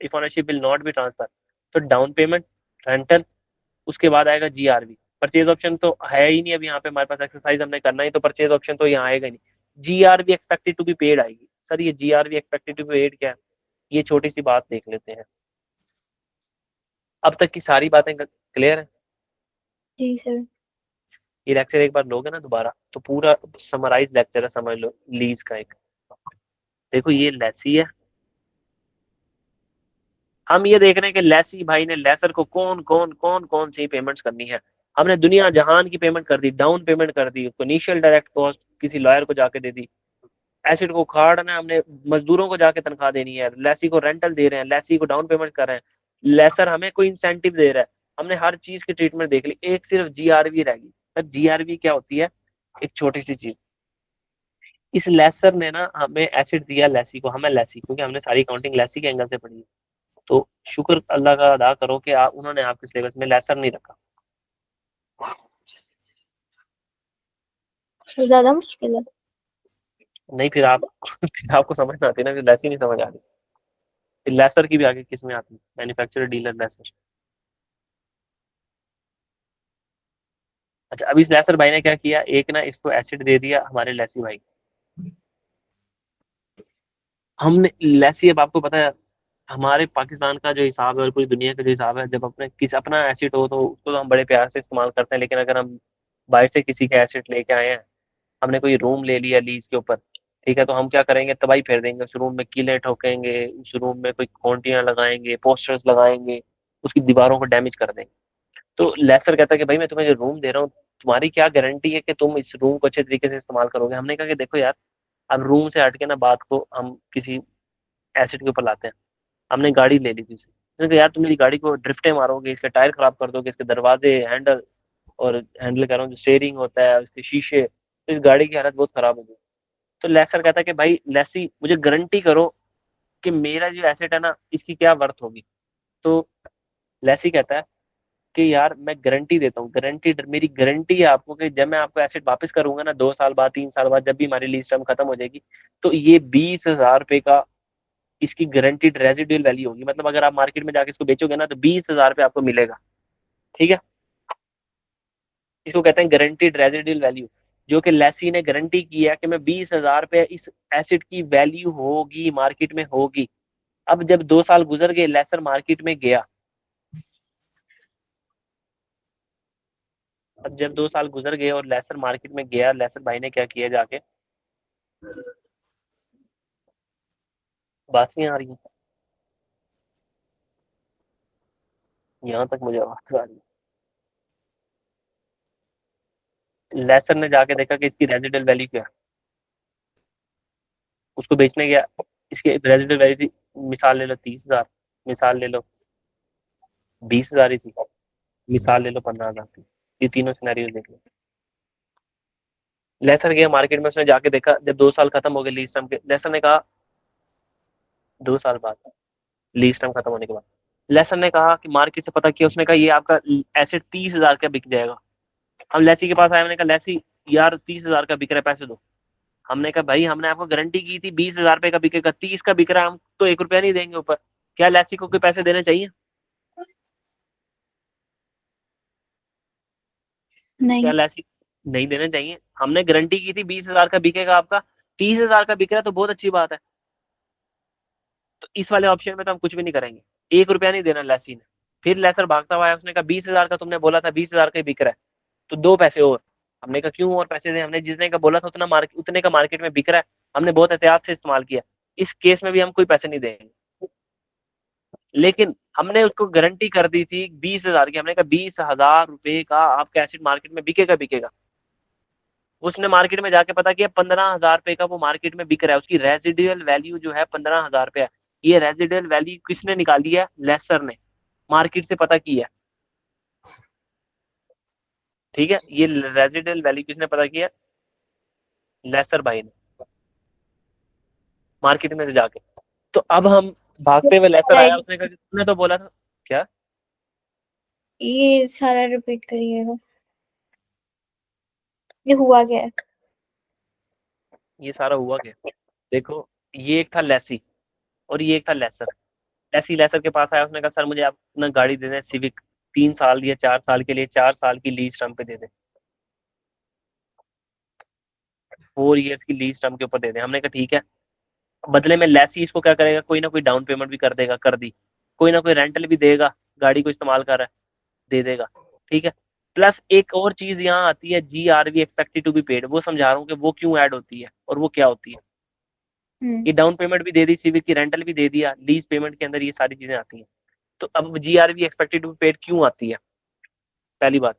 if ownership will not be transfer, तो डाउन पेमेंट, रेंटल, उसके बाद आएगा जीआरवी। परचेज ऑप्शन तो है ही नहीं अभी यहाँ पे हमारे पास, एक्सरसाइज हमने करना ही, तो परचेज ऑप्शन तो यहाँ आएगा ही नहीं। GRV expected to be paid आएगी। सर ये GRV expected to be paid क्या है, ये छोटी सी बात देख लेते हैं। अब तक की सारी बातें क्लियर है। जी सर। ये लेक्चर एक बार लोगे ना दोबारा तो पूरा समराइज लेक्चर है, समझ लो लीज का एक। देखो ये लेसी है, हम ये देख रहे हैं कि लेसी भाई ने लेसर को कौन सी पेमेंट्स करनी है। हमने दुनिया जहान की पेमेंट कर दी, डाउन पेमेंट कर दी, उसको इनिशियल डायरेक्ट कॉस्ट किसी लॉयर को जाके दे दी, एसिड को उखाड़ना है हमने, मजदूरों को जाके तनख्वाह देनी है, लेसी को रेंटल दे रहे हैं, लेसी को डाउन पेमेंट कर रहे हैं, लेसर हमें कोई इंसेंटिव दे रहा है। हमने हर चीज की ट्रीटमेंट देख ली, एक सिर्फ जीआरवी रह गई। सर जीआरवी क्या होती है, एक छोटी सी चीज, इस लेसर ने ना हमें एसिड दिया लेसी को, हमें लेसी, क्योंकि हमने सारी अकाउंटिंग लेसी के एंगल से पढ़ी है। तो शुक्र अल्लाह का अदा करो कि उन्होंने आपके सिलेबस में लेसर नहीं रखा। तो ज्यादा मुश्किल है। नहीं फिर आप फिर आपको समझ ना आती ना, फिर लेसी नहीं समझ आ रही। फिर लेसर की भी आगे किस्में आती है, मैन्युफैक्चरर, डीलर, लेसर। अच्छा, अभी इस लेसर भाई ने क्या किया, एक ना इसको एसिड दे दिया हमारे लेसी भाई को। हमने लेसी, अब आपको पता है हमारे पाकिस्तान का जो हिसाब है और पूरी दुनिया का जो हिसाब है, जब अपने किसी अपना एसिड हो तो उसको तो हम बड़े प्यार से इस्तेमाल करते हैं, लेकिन अगर हम बाहर से किसी का एसिड लेके आए हैं, हमने कोई रूम ले लिया लीज के ऊपर, ठीक है, तो हम क्या करेंगे, तबाही फेर देंगे, उस रूम में कीलें ठोकेंगे, उस रूम में कोई खूंटियां लगाएंगे, पोस्टर्स लगाएंगे, उसकी दीवारों को डैमेज कर देंगे। तो लेसर कहता है कि भाई मैं तुम्हें जो रूम दे रहा हूँ, तुम्हारी क्या गारंटी है कि तुम इस रूम को अच्छे तरीके से इस्तेमाल करोगे। हमने कहा कि देखो यार, अब रूम से हट के ना बात को हम किसी एसिड के ऊपर लाते हैं। हमने गाड़ी ले ली थी उससे, मैंने कहा यार तुम मेरी गाड़ी को ड्रिफ्टे मारोगे, इसके टायर खराब कर दोगे, इसके दरवाजे, हैंडल, और हैंडल कर रहा हूँ जो स्टेयरिंग होता है, उसके शीशे, तो इस गाड़ी की हालत बहुत खराब होगी। तो लेसर कहता है कि भाई लेसी मुझे गारंटी करो कि मेरा जो एसेट है ना इसकी क्या वर्थ होगी। तो लेसी कहता है कि यार मैं गारंटी देता हूँ, गारंटी, मेरी गारंटी है आपको कि जब मैं आपको एसेट वापस करूंगा ना 2 साल बाद, 3 साल बाद, जब भी हमारी लीज टर्म खत्म हो जाएगी, तो ये 20,000 रुपये का इसकी गारंटीड रेजिडुअल वैल्यू होगी। मतलब अगर आप मार्केट में जाके इसको बेचोगे ना तो 20,000 रुपये आपको मिलेगा। ठीक है, इसको कहते हैं गारंटीड रेजिडुअल वैल्यू, जो कि लेसी ने गारंटी की है कि मैं 20,000 रुपये इस एसेट की वैल्यू होगी, मार्केट में होगी। अब जब 2 साल गुजर गए, लेसर मार्केट में गया, अब जब 2 साल गुजर गए और लेसर मार्केट में गया, लेसर भाई ने क्या किया जाके, बासियां आ रही हैं यहाँ तक, मुझे आवाज आ रही है। लेसर ने जाके देखा कि इसकी रेजिडल वैल्यू क्या है, उसको बेचने गया, इसकी रेजिडल वैल्यू थी, मिसाल ले लो 30,000, मिसाल ले लो 20,000 ही थी, मिसाल ले लो 15,000 थी। ये तीनों सिनेरियो देख लो। लेसर गया मार्केट में, उसने जाके देखा, जब 2 साल खत्म हो गए लीज टर्म के, लेसर ने कहा, 2 साल बाद, लीज टर्म खत्म होने के बाद, लेसर ने कहा कि मार्केट से पता किया, उसने कहा ये आपका एसेट 30,000 का बिक जाएगा। हम लेसी के पास आए, मैंने कहा लेसी यार 30,000 का बिक रहा है, पैसे दो। हमने कहा भाई हमने आपको गारंटी की थी 20,000 रुपये का बिकेगा, 30 का बिक रहा है, हम तो 1 रुपया नहीं देंगे ऊपर। क्या लेसी को कोई पैसे देने चाहिए? क्या नहीं। लेसी नहीं देने चाहिए? हमने गारंटी की थी 20,000 का बिकेगा आपका, 30,000 का बिक रहा है तो बहुत अच्छी बात है। तो इस वाले ऑप्शन में तो हम कुछ भी नहीं करेंगे, 1 रुपया नहीं देना लेसी ने। फिर लेसर भागता हुआ है, उसने कहा 20,000 का तुमने बोला था, 20,000 का ही बिक रहा है, तो दो पैसे और। हमने कहा क्यों और पैसे दें, हमने जितने का बोला था उतना मार्केट, उतने का मार्केट में बिक रहा है, हमने बहुत एहतियात से इस्तेमाल किया, इस केस में भी हम कोई पैसे नहीं देंगे। लेकिन हमने उसको गारंटी कर दी थी 20,000 की, हमने कहा 20,000 रुपये का आपका एसिड मार्केट में बिकेगा, बिकेगा। उसने मार्केट में जाके पता किया 15,000 रुपये का वो मार्केट में बिक रहा है, उसकी रेजिडियल वैल्यू जो है 15,000 रुपये है। ये रेजिडियल वैल्यू किसने निकाली है? लेसर ने, मार्केट से पता की है। ठीक है, ये रेजिडियल वैल्यू किसने पता किया? लेसर भाई ने, मार्केट में से जाके। तो अब हम भागते हुए, लेसर आया, उसने कहा कि तुमने तो बोला था। क्या? ये सारा रिपीट करिएगा, ये हुआ क्या है? ये सारा हुआ क्या? देखो, ये एक था लेसी और ये एक था लेसर। लेसी लेसर के पास आया, उसने कहा सर मुझे आप ना गाड़ी दे दें सिविक, 3 साल या 4 साल के लिए, 4 साल की लीज टर्म पे दे दें, 4 ईयर्स की लीज टर्म के ऊपर दे दें। हमने कहा ठीक है। बदले में लेसी इसको क्या करेगा, कोई ना कोई डाउन पेमेंट भी कर देगा, कर दी, कोई ना कोई रेंटल भी देगा, गाड़ी को इस्तेमाल कर रहा है, दे देगा। ठीक है, प्लस एक और चीज यहाँ आती है, GRV expected to be paid, वो समझा रहा हूँ कि वो क्यों ऐड होती है और वो क्या होती है। हम्म। ये डाउन पेमेंट भी दे दी, सिविक की रेंटल भी दे दिया, लीज पेमेंट के अंदर ये सारी चीजें आती हैं। तो अब GRV expected to be paid क्यों आती है? पहली बात,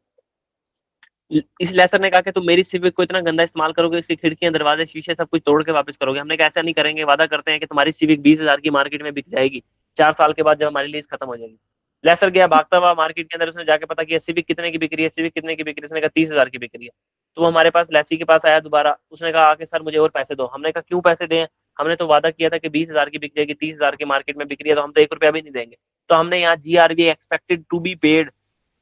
इस लेसर ने कहा कि तुम मेरी सिविक को इतना गंदा इस्तेमाल करोगे, इसकी खिड़कियां, दरवाजे, शीशे सब कुछ तोड़ के वापस करोगे। हमने कहा ऐसा नहीं करेंगे, वादा करते हैं कि तुम्हारी सिविक 20,000 की मार्केट में बिक जाएगी 4 साल के बाद, जब हमारी लीज खत्म हो जाएगी। लेसर गया भागता हुआ मार्केट के अंदर, उसने जाके पता किया सिविक कितने की बिक रही है, सिविक कितने की बिक रही है, उसने कहा 30,000 की बिक रही है। तो वो हमारे पास लेसी के पास आया दोबारा, उसने कहा आके सर मुझे और पैसे दो। हमने कहा क्यों पैसे दें, हमने तो वादा किया था कि 20,000 की बिक जाएगी, 30,000 की मार्केट में बिक रही है, तो हम तो 1 रुपया भी नहीं देंगे। तो हमने यहाँ GRV expected to be paid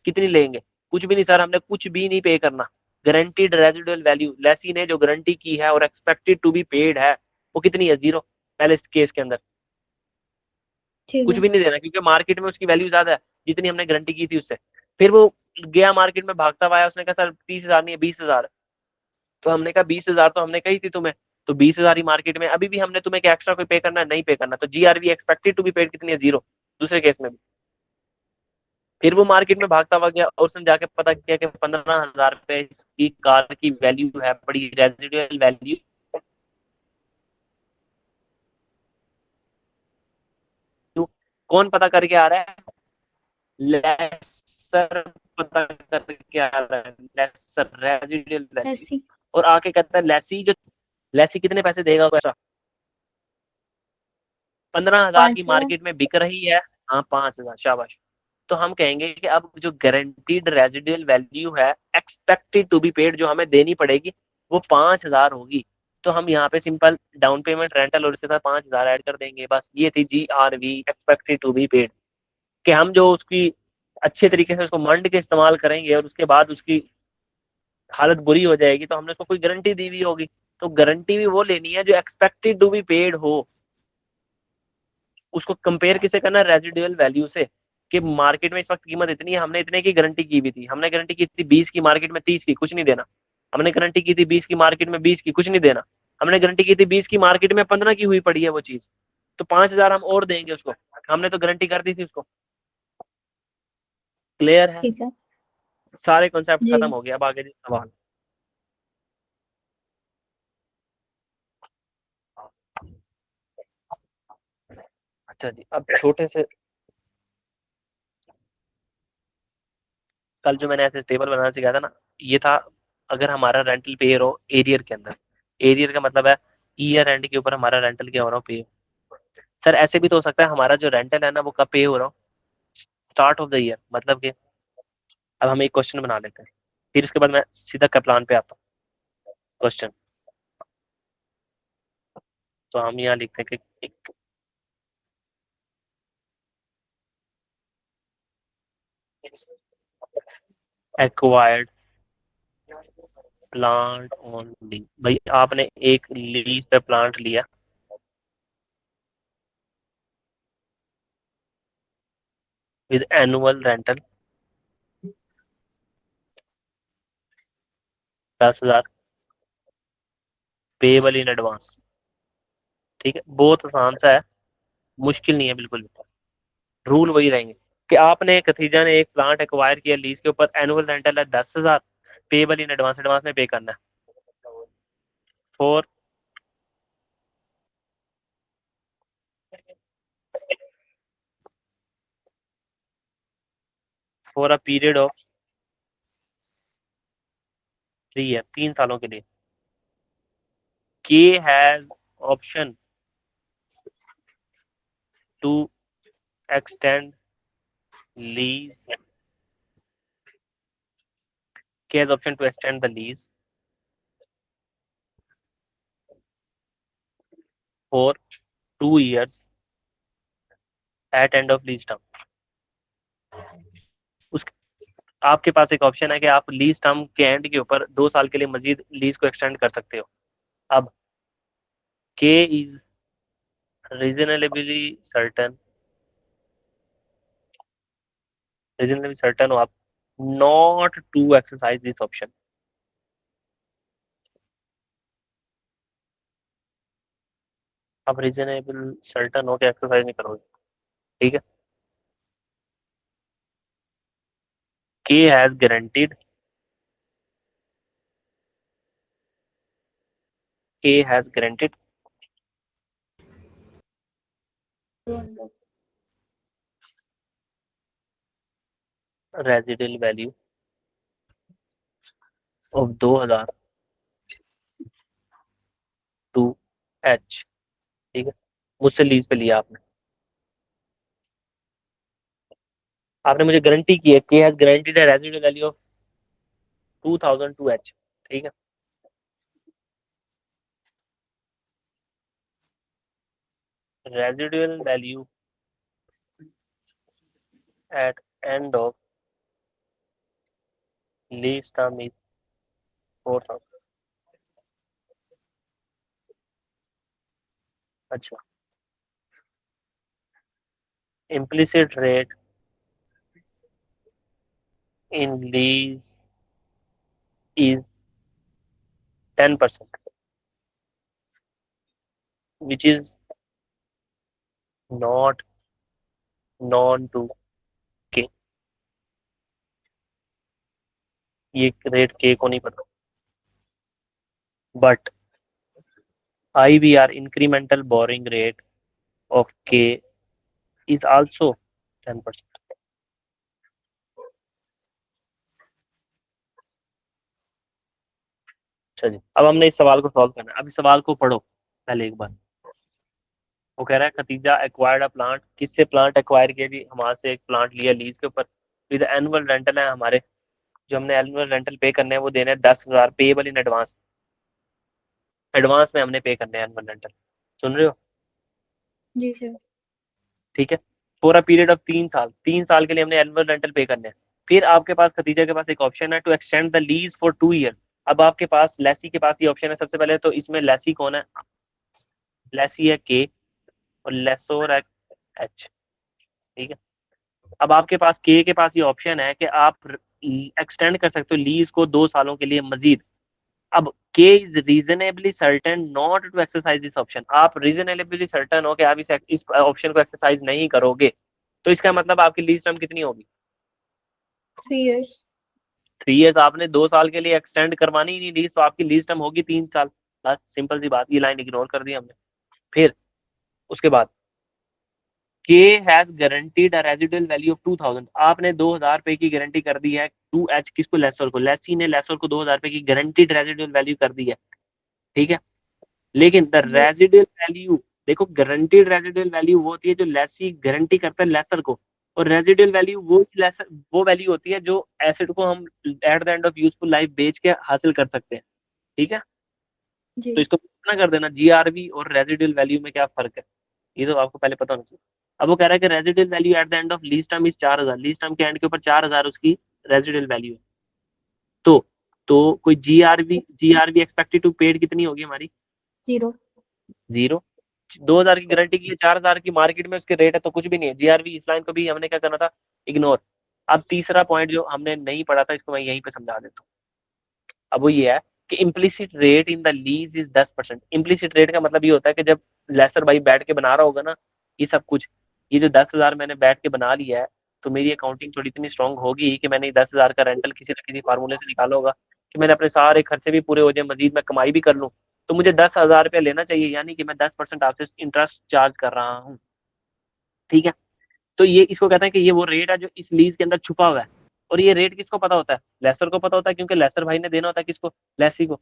कितनी लेंगे, कुछ भी नहीं सर, हमने कुछ भी नहीं पे करना। गारंटीड रेजिडुअल वैल्यू लेसी ने जो गारंटी की है और एक्सपेक्टेड टू बी पेड है, वो कितनी है, 0। पहले इस केस के अंदर ठीक कुछ है। भी नहीं देना, क्योंकि मार्केट में उसकी वैल्यू ज्यादा है जितनी हमने गारंटी की थी उससे। फिर वो गया मार्केट में भागता हुआ आया, उसने कहा सर 30,000 नहीं है, 20,000। तो हमने कहा 20,000 तो हमने कही थी तुम्हें, तो 20,000 ही मार्केट में, अभी भी हमने तुम्हें क्या एक्स्ट्रा कोई पे करना है, नहीं पे करना। तो GRV expected to be paid कितनी है, 0। दूसरे केस में भी फिर वो मार्केट में भागता हुआ गया और उसने जाके पता किया कि 15,000 रुपए इसकी कार की वैल्यू है, बड़ी रेजिडुअल वैल्यू। कौन पता करके आ रहा है, लेसर पता करके आ रहा है, लेसर रेजिडुअल वैल्यू। ऐसी। और आके कहता है लेसी जो, लेसी कितने पैसे देगा उसको, 15,000 की 5,000। मार्केट में बिक रही है। हाँ 5,000, शाबाश। तो हम कहेंगे कि अब जो गारंटीड रेजिडुअल वैल्यू है एक्सपेक्टेड टू बी पेड जो हमें देनी पड़ेगी, वो 5,000 होगी। तो हम यहाँ पे सिंपल डाउन पेमेंट रेंटल और उसके साथ 5,000 ऐड कर देंगे, बस ये थी GRV expected to be paid. कि हम जो उसकी अच्छे तरीके से उसको मंड के इस्तेमाल करेंगे और उसके बाद उसकी हालत बुरी हो जाएगी, तो हमने उसको कोई गारंटी दी हुई होगी। तो गारंटी भी वो लेनी है जो एक्सपेक्टेड टू बी पेड हो। उसको कंपेयर किसे करना है, रेजिडुअल वैल्यू से। कि मार्केट में इस वक्त कीमत इतनी है, हमने इतने की गारंटी की हुई थी, हमने गारंटी की थी 20 की, मार्केट में 30 की, कुछ नहीं देना। हमने गारंटी की थी 20 की, मार्केट में 20 की, कुछ नहीं देना। हमने गारंटी की थी 20 की, मार्केट में 15 की हुई पड़ी है वो चीज, तो 5,000 हम और देंगे उसको। हमने तो गारंटी कर दी थी उसको। क्लियर है, ठीक है। सारे कॉन्सेप्ट जी। खत्म हो गया, अब आगे जी सवाल। अच्छा जी, अब छोटे से, कल जो मैंने ऐसे टेबल बनाना सिखाया था ना, ये था अगर हमारा रेंटल पेयर हो एरियर के अंदर। एरियर का मतलब है ईयर एंड के ऊपर हमारा रेंटल क्या हो रहा हो, पे। सर ऐसे भी तो हो सकता है हमारा जो रेंटल है ना वो कब पे हो रहा हो, स्टार्ट ऑफ द ईयर, मतलब कि अब हम एक क्वेश्चन बना लेते हैं, फिर उसके बाद मैं सीधा का प्लान पे आता हूँ। क्वेश्चन, तो हम यहाँ लिखते हैं कि एक्वायर्ड प्लांट ऑन लीज। भाई आपने एक लीज पे प्लांट लिया with annual rental 10,000 payable in advance. ठीक है, बहुत आसान सा है, मुश्किल नहीं है बिल्कुल भी। रूल वही रहेंगे कि आपने खतीजा ने एक प्लांट एक्वायर किया लीज के ऊपर, एनुअल रेंटल है 10,000, पेबल इन एडवांस, एडवांस में पे करना है for for a period of 3 year, 3 सालों के लिए। K has option to extend lease, K has option to extend the lease for 2 years at end of lease term. उस आपके पास एक ऑप्शन है कि आप लीज टर्म के एंड के ऊपर 2 साल के लिए मजीद लीज को एक्सटेंड कर सकते हो। अब K is reasonably certain, reasonably certain हो आप not to exercise this option. आप रीजनेबल सर्टन हो के एक्सरसाइज नहीं करोगे, ठीक है। K has guaranteed, K has guaranteed residual value of 2,000 to H, ठीक है। मुझसे लीज पे लिया आपने, आपने मुझे गारंटी की है K has guaranteed a residual value of 2002 H, ठीक है। Residual value at end of lease term is 4000। अच्छा, implicit rate in lease is 10%, which is not known to K। ये रेट K को नहीं पता, but IBR incremental borrowing rate of K is also 10%। अच्छा जी, अब हमने इस सवाल को सॉल्व करना है। अब इस सवाल को पढ़ो पहले एक बार। वो कह रहा है खतीजा एक्वायर्ड अ प्लांट, किससे प्लांट एक्वायर किया जी? हमारे से एक प्लांट लिया लीज के ऊपर, विद एनुअल रेंटल है हमारे, जो हमने एनुअल रेंटल पे करने हैं वो देने हैं 10,000 पेएबल इन एडवांस। एडवांस में हमने पे करने हैं एनुअल रेंटल, सुन रहे हो? जी सर। ठीक है, फॉर अ पीरियड ऑफ 3 साल, 3 साल के लिए हमने एनुअल रेंटल पे करने हैं। फिर आपके पास खतीजा के पास एक ऑप्शन है to extend the lease for 2 year. अब आपके पास लेसी के पास ये ऑप्शन है। सबसे पहले तो इसमें लेसी कौन है? लेसी है के, और लेसोर है एच, ठीक है। अब आपके पास के पास ये ऑप्शन है कि आप एक्सटेंड कर सकते हो लीज को 2 सालों के लिए मजीद। अब K is reasonably certain not to exercise this option. आप रीजनेबली सर्टेन हो कि आप इस ऑप्शन को एक्सरसाइज नहीं करोगे, तो इसका मतलब आपकी लीज टर्म कितनी होगी? 3 years। 3 ईयर्स। आपने 2 साल के लिए एक्सटेंड करवानी ही नहीं लीज, तो आपकी लीज टर्म होगी 3 साल। बस सिंपल सी बात, ये लाइन इग्नोर कर दी हमने। फिर उसके बाद के has guaranteed a residual value of 2000। आपने 2000 रुपए की गारंटी कर दी है टू एच, किसको? लेसर को। लेसी ने लेसर को 2000 रुपए की गारंटीड रेजिडुअल वैल्यू कर दी है, ठीक है। लेकिन द जी। रेजिडुअल वैल्यू, देखो गारंटीड रेजिडुअल वैल्यू वो होती है जो लेसी गारंटी करता है लेसर को, और रेजिडुअल वैल्यू वो लेसर वो वैल्यू होती है जो एसेट को हम at the end of useful life बेच के हासिल कर सकते हैं, ठीक है। जी। तो इसको ना कर देना जीआरवी और रेजिडुअल वैल्यू में क्या फर्क है, ये तो आपको पहले पता होना चाहिए। अब वो कह रहा है कि residual value at the end of lease term is 4,000, lease term के एंड के ऊपर 4,000 उसकी रेजिडुअल वैल्यू है। तो तो कोई जीआरवी एक्सपेक्टेड टू पेड कितनी होगी हमारी? 0। 0। 2,000 की गारंटी की है, 4,000 की मार्केट में उसके रेट है, तो कुछ भी नहीं है जीआरवी। इस लाइन को भी हमने क्या करना था? इग्नोर। अब तीसरा पॉइंट जो हमने नहीं पढ़ा था, इसको मैं यहीं पे समझा देता हूँ। अब वो ये है कि implicit rate in the lease is 10%। Implicit rate का मतलब ये होता है कि जब लेसर भाई बैठ के बना रहा होगा ना ये सब कुछ, ये जो 10,000 मैंने बैठ के बना लिया है, तो मेरी अकाउंटिंग थोड़ी इतनी स्ट्रांग होगी कि मैंने 10,000 का रेंटल किसी न किसी फार्मूले से निकाला होगा कि मैंने अपने सारे खर्चे भी पूरे हो जाए, मजीद मैं कमाई भी कर लूँ, तो मुझे 10,000 रुपया लेना चाहिए, यानी कि मैं 10% आपसे इंटरेस्ट चार्ज कर रहा हूँ, ठीक है। तो ये इसको कहते हैं कि ये वो रेट है जो इस लीज के अंदर छुपा हुआ है। और ये रेट किसको पता होता है? लेसर को पता होता है, क्योंकि लेसर भाई ने देना होता है किसको? लेसी को।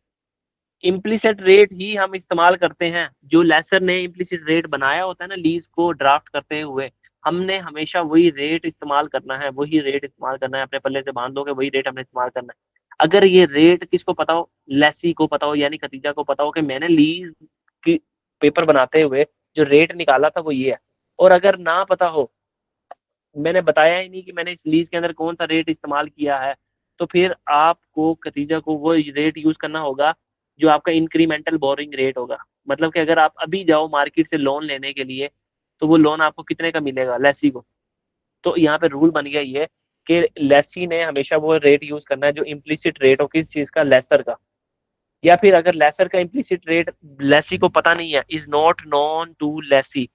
इम्प्लिसिट रेट ही हम इस्तेमाल करते हैं, जो लेसर ने इम्प्लिसिट रेट बनाया होता है ना लीज को ड्राफ्ट करते हुए, हमने हमेशा वही रेट इस्तेमाल करना है, वही रेट इस्तेमाल करना है, अपने पल्ले से बांध दोगे वही रेट हमने इस्तेमाल करना है। अगर ये रेट किसको पता हो? लेसी को पता हो, यानी खतीजा को पता हो कि मैंने लीज की पेपर बनाते हुए जो रेट निकाला था वो ये है। और अगर ना पता हो, मैंने बताया ही नहीं कि मैंने इस लीज के अंदर कौन सा रेट इस्तेमाल किया है, तो फिर आपको खतीजा को वो रेट यूज करना होगा जो आपका इंक्रीमेंटल बोरिंग रेट होगा। मतलब कि अगर आप अभी जाओ मार्केट से लोन लेने के लिए, तो वो लोन आपको कितने का मिलेगा लेसी को? तो यहाँ पे रूल बन गया ये कि लेसी ने हमेशा वो रेट यूज करना है जो इम्प्लिसिट रेट हो किस चीज का? लेसर का। या फिर अगर लेसर का इम्प्लिसिट रेट लेसी को पता नहीं है, is not known to lessee,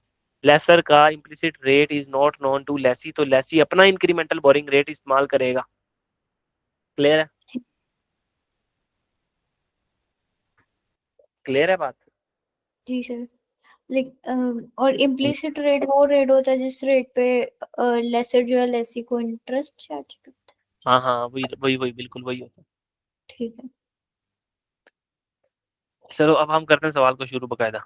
lessor का implicit rate is not known to lessee, तो लेसी अपना इंक्रीमेंटल बोरिंग रेट इस्तेमाल करेगा। क्लियर है? क्लियर है बात? जी सर। और इम्प्लिसिट रेट वो रेट होता है जिस रेट पे लेसर जो है लेसी को इंटरेस्ट चार्ज करता है। हाँ हाँ, वही वही वही बिल्कुल वही होता है। ठीक है। चलो अब हम करते हैं सवाल को शुरू बकायदा।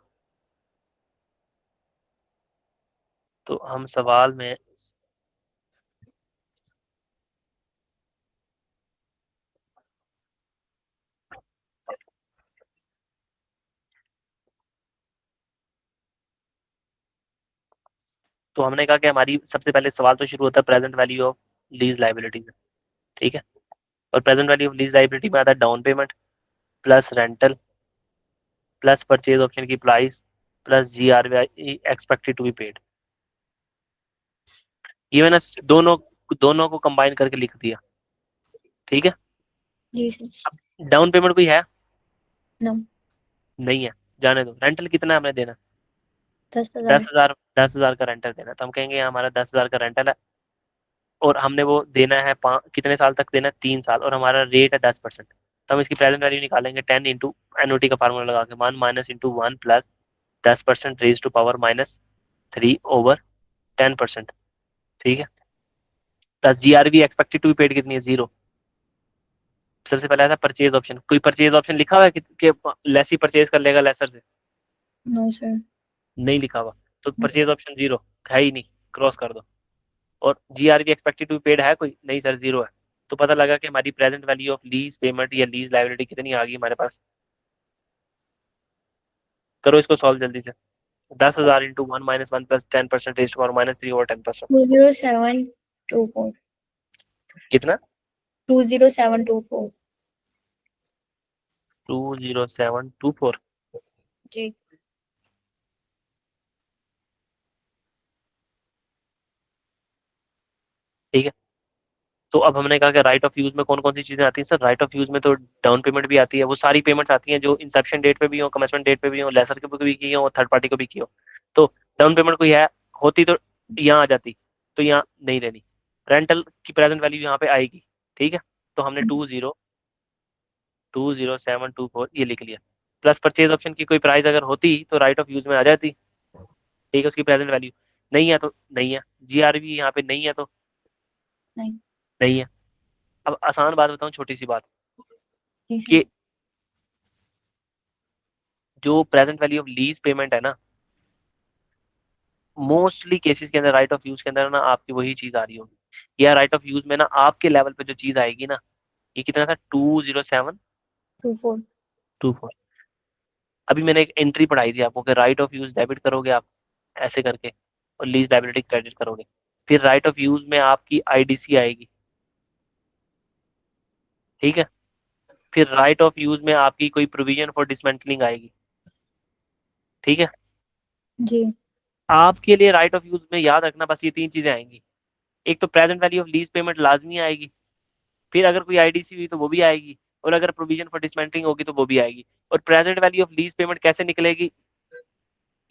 तो हम सवाल में तो हमने कहा कि हमारी सबसे पहले सवाल तो शुरू होता है present value of lease liability से, ठीक है। और present value of lease liability में आता है down payment plus rental plus purchase option की price plus GRV expected to be paid. ये मैंने दोनों दोनों को कंबाइन करके लिख दिया, ठीक है। जी सर। डाउन पेमेंट कोई है? नो। नहीं है, जाने दो। रेंटल कितना है हमें देना? 10,000। 10,000। 10,000 का रेंटल देना, तो हम कहेंगे हमारा 10,000 का रेंटल है और हमने वो देना है कितने साल तक देना है? 3 साल, और हमारा रेट है 10%। तो हम इसकी प्रेजेंट वैल्यू निकालेंगे 10 इंटू एनओटी का फार्मूला लगा के 1 - 1 + 10% रेज टू पावर -3/10%, ठीक है। Plus GRV expected to be paid कितनी है? 0। सबसे पहले आता है परचेज ऑप्शन। कोई परचेज ऑप्शन लिखा हुआ है कि लेस ही परचेज कर लेगा लेसर से? No sir. नहीं लिखा हुआ, तो परचेज ऑप्शन 0 है ही नहीं, क्रॉस कर दो। और GRV expected to be paid है कोई? नहीं सर, 0 है। तो पता लगा कि हमारी present value of lease payment या लीज लाइबिलिटी कितनी आ गई हमारे पास। करो इसको सॉल्व जल्दी से। 10,000 इंटू 1 - 1 + 10% रेज टू -3/10%। 20724। कितना? 20724। 20724। जी। ठीक है। तो अब हमने कहा कि राइट ऑफ यूज में कौन कौन सी चीजें आती हैं सर? राइट ऑफ यूज में तो डाउन पेमेंट भी आती है, वो सारी पेमेंट्स आती हैं जो इंसेप्शन डेट पे भी हो, कमेंसमेंट डेट पे भी हो, लेसर के भी की हो, थर्ड पार्टी को भी की हो। तो डाउन पेमेंट कोई है होती तो यहाँ आ जाती, तो यहाँ नहीं देनी। रेंटल की प्रेजेंट वैल्यू यहाँ पे आएगी, ठीक है। तो हमने 20724 ये लिख लिया। प्लस परचेज ऑप्शन की कोई प्राइस अगर होती तो राइट ऑफ यूज में आ जाती, ठीक है, उसकी प्रेजेंट वैल्यू। नहीं है तो नहीं है। GRV यहाँ पे नहीं है तो नहीं। नहीं है। अब आसान बात बताऊं, छोटी सी बात, जी सर। कि जो present value of lease payment है ना, मोस्टली केसेस के अंदर राइट ऑफ यूज के अंदर ना आपकी वही चीज आ रही होगी, या राइट ऑफ यूज में ना आपके लेवल पे जो चीज आएगी ना, ये कितना था? 24। 20724। अभी मैंने एक एंट्री पढ़ाई थी आपको कि राइट ऑफ यूज डेबिट करोगे आप ऐसे करके, और लीज लायबिलिटी क्रेडिट करोगे। फिर राइट ऑफ यूज में आपकी IDC आएगी, ठीक है। फिर राइट ऑफ यूज में आपकी कोई प्रोविजन फॉर डिसमेंटलिंग आएगी, ठीक है। जी। आपके लिए राइट ऑफ यूज में याद रखना बस ये 3 चीजें आएंगी। एक तो present value of lease payment लाजमी आएगी, फिर अगर कोई IDC हुई तो वो भी आएगी, और अगर प्रोविजन फॉर डिसमेंटलिंग होगी तो वो भी आएगी। और present value of lease payment कैसे निकलेगी?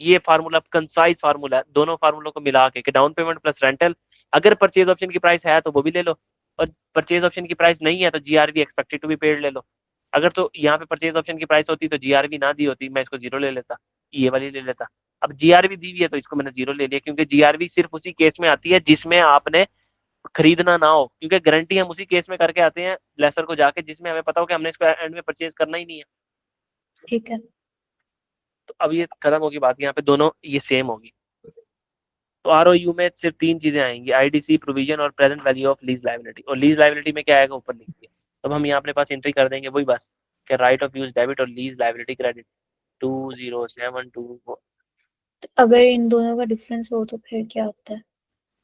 ये फार्मूला कंसाइज फार्मूला है, दोनों फार्मूलों को मिला के, डाउन पेमेंट प्लस रेंटल। अगर परचेज ऑप्शन की प्राइस है तो वो भी ले लो, और परचेज ऑप्शन की प्राइस नहीं है तो GRV expected to be paid ले लो। अगर तो यहाँ पे परचेज ऑप्शन की प्राइस होती तो GRV ना दी होती, मैं इसको 0 ले लेता, ये वाली ले लेता। अब GRV दी हुई है तो इसको मैंने 0 ले लिया, क्योंकि GRV सिर्फ उसी केस में आती है जिसमें आपने खरीदना ना हो, क्योंकि गारंटी हम उसी केस में करके आते हैं लेसर को जाके जिसमें हमें पता हो कि हमने इसको एंड में परचेज करना ही नहीं है। ठीक है। तो अब ये खत्म होगी बात, यहाँ पे दोनों ये सेम होगी। तो ROU में सिर्फ 3 चीजें आएंगी, IDC, प्रोविजन और present value of lease liability. और लीज लाइबिलिटी में क्या आएगा ऊपर लिख दिया। तब हम यहाँ अपने पास एंट्री कर देंगे वही बस, कि राइट ऑफ यूज डेबिट और लीज लाइबिलिटी क्रेडिट 20724। तो अगर इन दोनों का डिफरेंस हो तो फिर क्या होता है?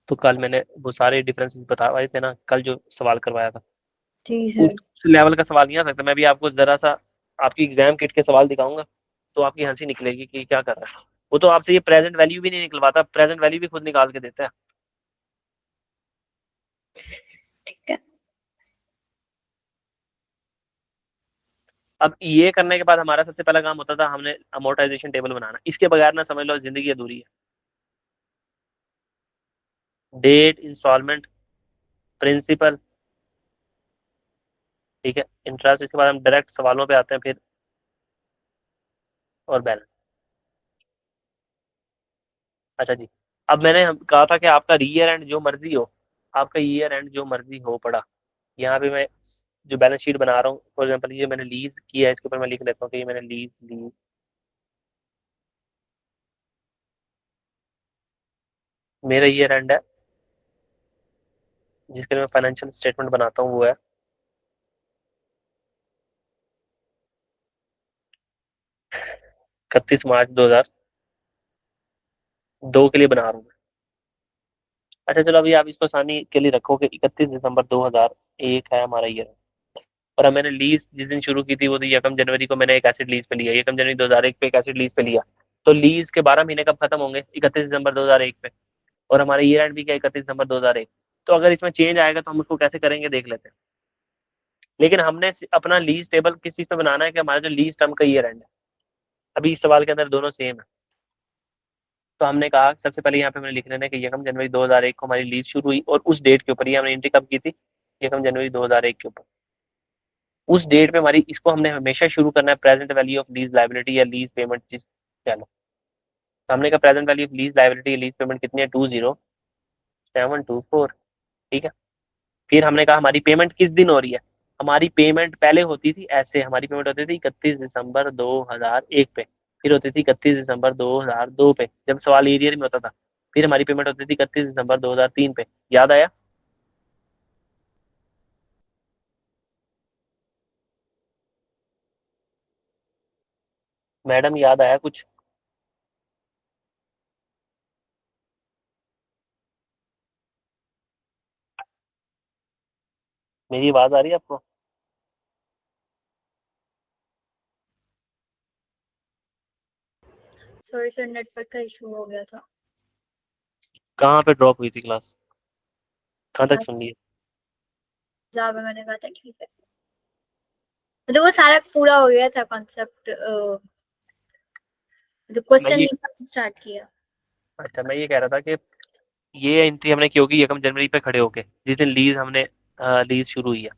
तो कल मैंने वो सारे डिफरेंसेस बताए थे ना, कल जो सवाल करवाया था, जी उस सर। लेवल का सवाल नहीं आ सकता। मैं भी आपको जरा सा आपकी एग्जाम किट के सवाल दिखाऊंगा तो आपकी हंसी निकलेगी कि क्या कर रहा है। वो तो आपसे ये प्रेजेंट वैल्यू भी नहीं निकलवाता, प्रेजेंट वैल्यू भी खुद निकाल के देता है। ठीक है। अब ये करने के बाद हमारा सबसे पहला काम होता था, हमने अमोर्टाइजेशन टेबल बनाना। इसके बगैर ना समझ लो जिंदगी अधूरी है। डेट, इंस्टॉलमेंट, प्रिंसिपल, ठीक है, इंटरेस्ट। इसके बाद हम डायरेक्ट सवालों पे आते हैं फिर, और बैलेंस। अच्छा जी। अब मैंने कहा था कि आपका ईयर एंड जो मर्जी हो, आपका ईयर एंड जो मर्जी हो पड़ा, यहाँ पे मैं जो बैलेंस शीट बना रहा हूँ, फॉर एग्जांपल ये मैंने लीज किया है, इसके ऊपर मैं लिख लेता हूँ कि ये मैंने लीज ली। मेरा ईयर एंड है जिसके लिए मैं फाइनेंशियल स्टेटमेंट बनाता हूँ, वो है 31 मार्च 2002 के लिए बना रहा हूँ मैं। अच्छा चलो अभी आप इसको आसानी के लिए रखो कि 31 दिसंबर 2001 है हमारा ईयर, और मैंने लीज जिस दिन शुरू की थी वो थी 1 जनवरी को, मैंने एक एसिड लीज पे लिया 1 जनवरी 2001 पे एक एसिड लीज पे लिया। तो लीज के 12 महीने कब खत्म होंगे? 31 दिसंबर 2001 पे। और हमारा ईयर एंड भी क्या 31 दिसंबर 2001। तो अगर इसमें चेंज आएगा तो हम उसको कैसे करेंगे देख लेते हैं। लेकिन हमने अपना लीज टेबल किस चीज पे बनाना है कि हमारा जो लीज टर्म का ईयर एंड है। अभी इस सवाल के अंदर दोनों सेम है। तो हमने कहा सबसे पहले यहाँ पे हमने लिख लेना है कि 1 जनवरी 2001 को हमारी लीज शुरू हुई, और उस डेट के ऊपर ये हमने एंट्री कब की थी? 1 जनवरी 2001 के ऊपर। उस डेट पे हमारी इसको हमने हमेशा शुरू करना है present value of lease liability या लीज पेमेंट जिस चलो। तो हमने कहा present value of lease liability या लीज पेमेंट कितनी है? 20724। ठीक है। फिर हमने कहा हमारी पेमेंट किस दिन हो रही है? हमारी पेमेंट पहले होती थी ऐसे, हमारी पेमेंट होती थी 31 दिसंबर 2001 पे, फिर होती थी 31 दिसंबर 2002 पे जब सवाल एरियर में होता था, फिर हमारी पेमेंट होती थी 31 दिसंबर 2003 पे। याद आया? मैडम याद आया कुछ? मेरी आवाज आ रही है आपको? सॉरी सर, नेटवर्क का इशू हो गया था। कहाँ पे ड्रॉप हुई थी क्लास? कहाँ तक हाँ, सुन लिया? जहाँ पे मैंने कहा था ठीक है, मतलब वो सारा पूरा हो गया था कॉन्सेप्ट, मतलब मैं क्वेश्चन ये नहीं स्टार्ट किया। अच्छा मैं ये कह रहा था कि ये एंट्री हमने क्यों की 1 जनवरी पे खड़े होके, जिस दिन लीज हमने लीज शुरू हुई है।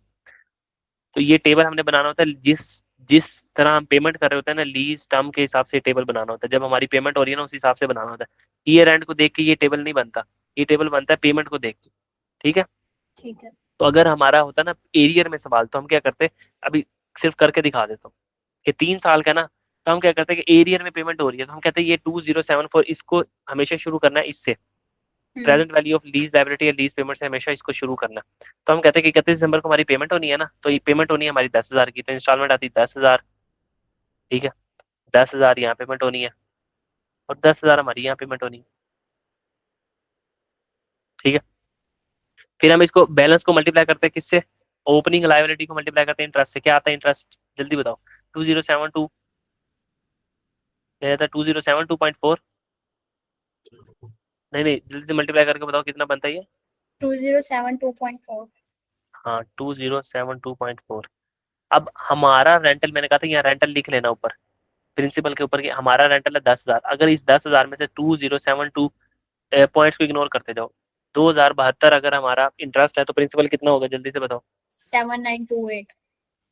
तो ये टेबल हमने बनाना होता है जिस जिस तरह हम पेमेंट कर रहे होते हैं ना, लीज टर्म के हिसाब से टेबल बनाना होता है। जब हमारी पेमेंट हो रही है ना उस हिसाब से बनाना होता है। ईयर एंड को देख के ये टेबल नहीं बनता, ये टेबल बनता है पेमेंट को देख के। ठीक है। ठीक है। तो अगर हमारा होता ना एरियर में सवाल, तो हम क्या करते? अभी सिर्फ करके दिखा देता हूँ कि 3 साल का ना। तो हम क्या करते हैं कि एरियर में पेमेंट हो रही है तो हम कहते हैं ये 2074, इसको हमेशा शुरू करना है इससे। Hmm. Present value of lease liability या लीज पेमेंट से हमेशा इसको शुरू करना। तो हम कहते हैं कि 31 दिसंबर को हमारी पेमेंट होनी है ना, तो ये पेमेंट होनी है हमारी 10,000 की, तो इंस्टॉलमेंट आती है 10,000। ठीक है। 10,000 यहाँ पेमेंट होनी है, और 10,000 हमारी यहाँ पेमेंट होनी है। ठीक है। फिर हम इसको बैलेंस को मल्टीप्लाई करते हैं किससे? ओपनिंग लाइबिलिटी को मल्टीप्लाई करते हैं इंटरेस्ट से। क्या आता है इंटरेस्ट? जल्दी बताओ। 2072, था 2072.4। नहीं नहीं, जल्दी मल्टीप्लाई करके बताओ कितना बनता है ये। 2072.4। हाँ 2072.4। अब हमारा रेंटल, मैंने कहा था यहाँ रेंटल लिख लेना ऊपर, प्रिंसिपल के ऊपर कि हमारा रेंटल है 10,000। अगर इस 10,000 में से 2072 पॉइंट्स को इग्नोर करते जाओ, 2072 अगर हमारा इंटरेस्ट है तो प्रिंसिपल कितना होगा जल्दी से बताओ? 7928।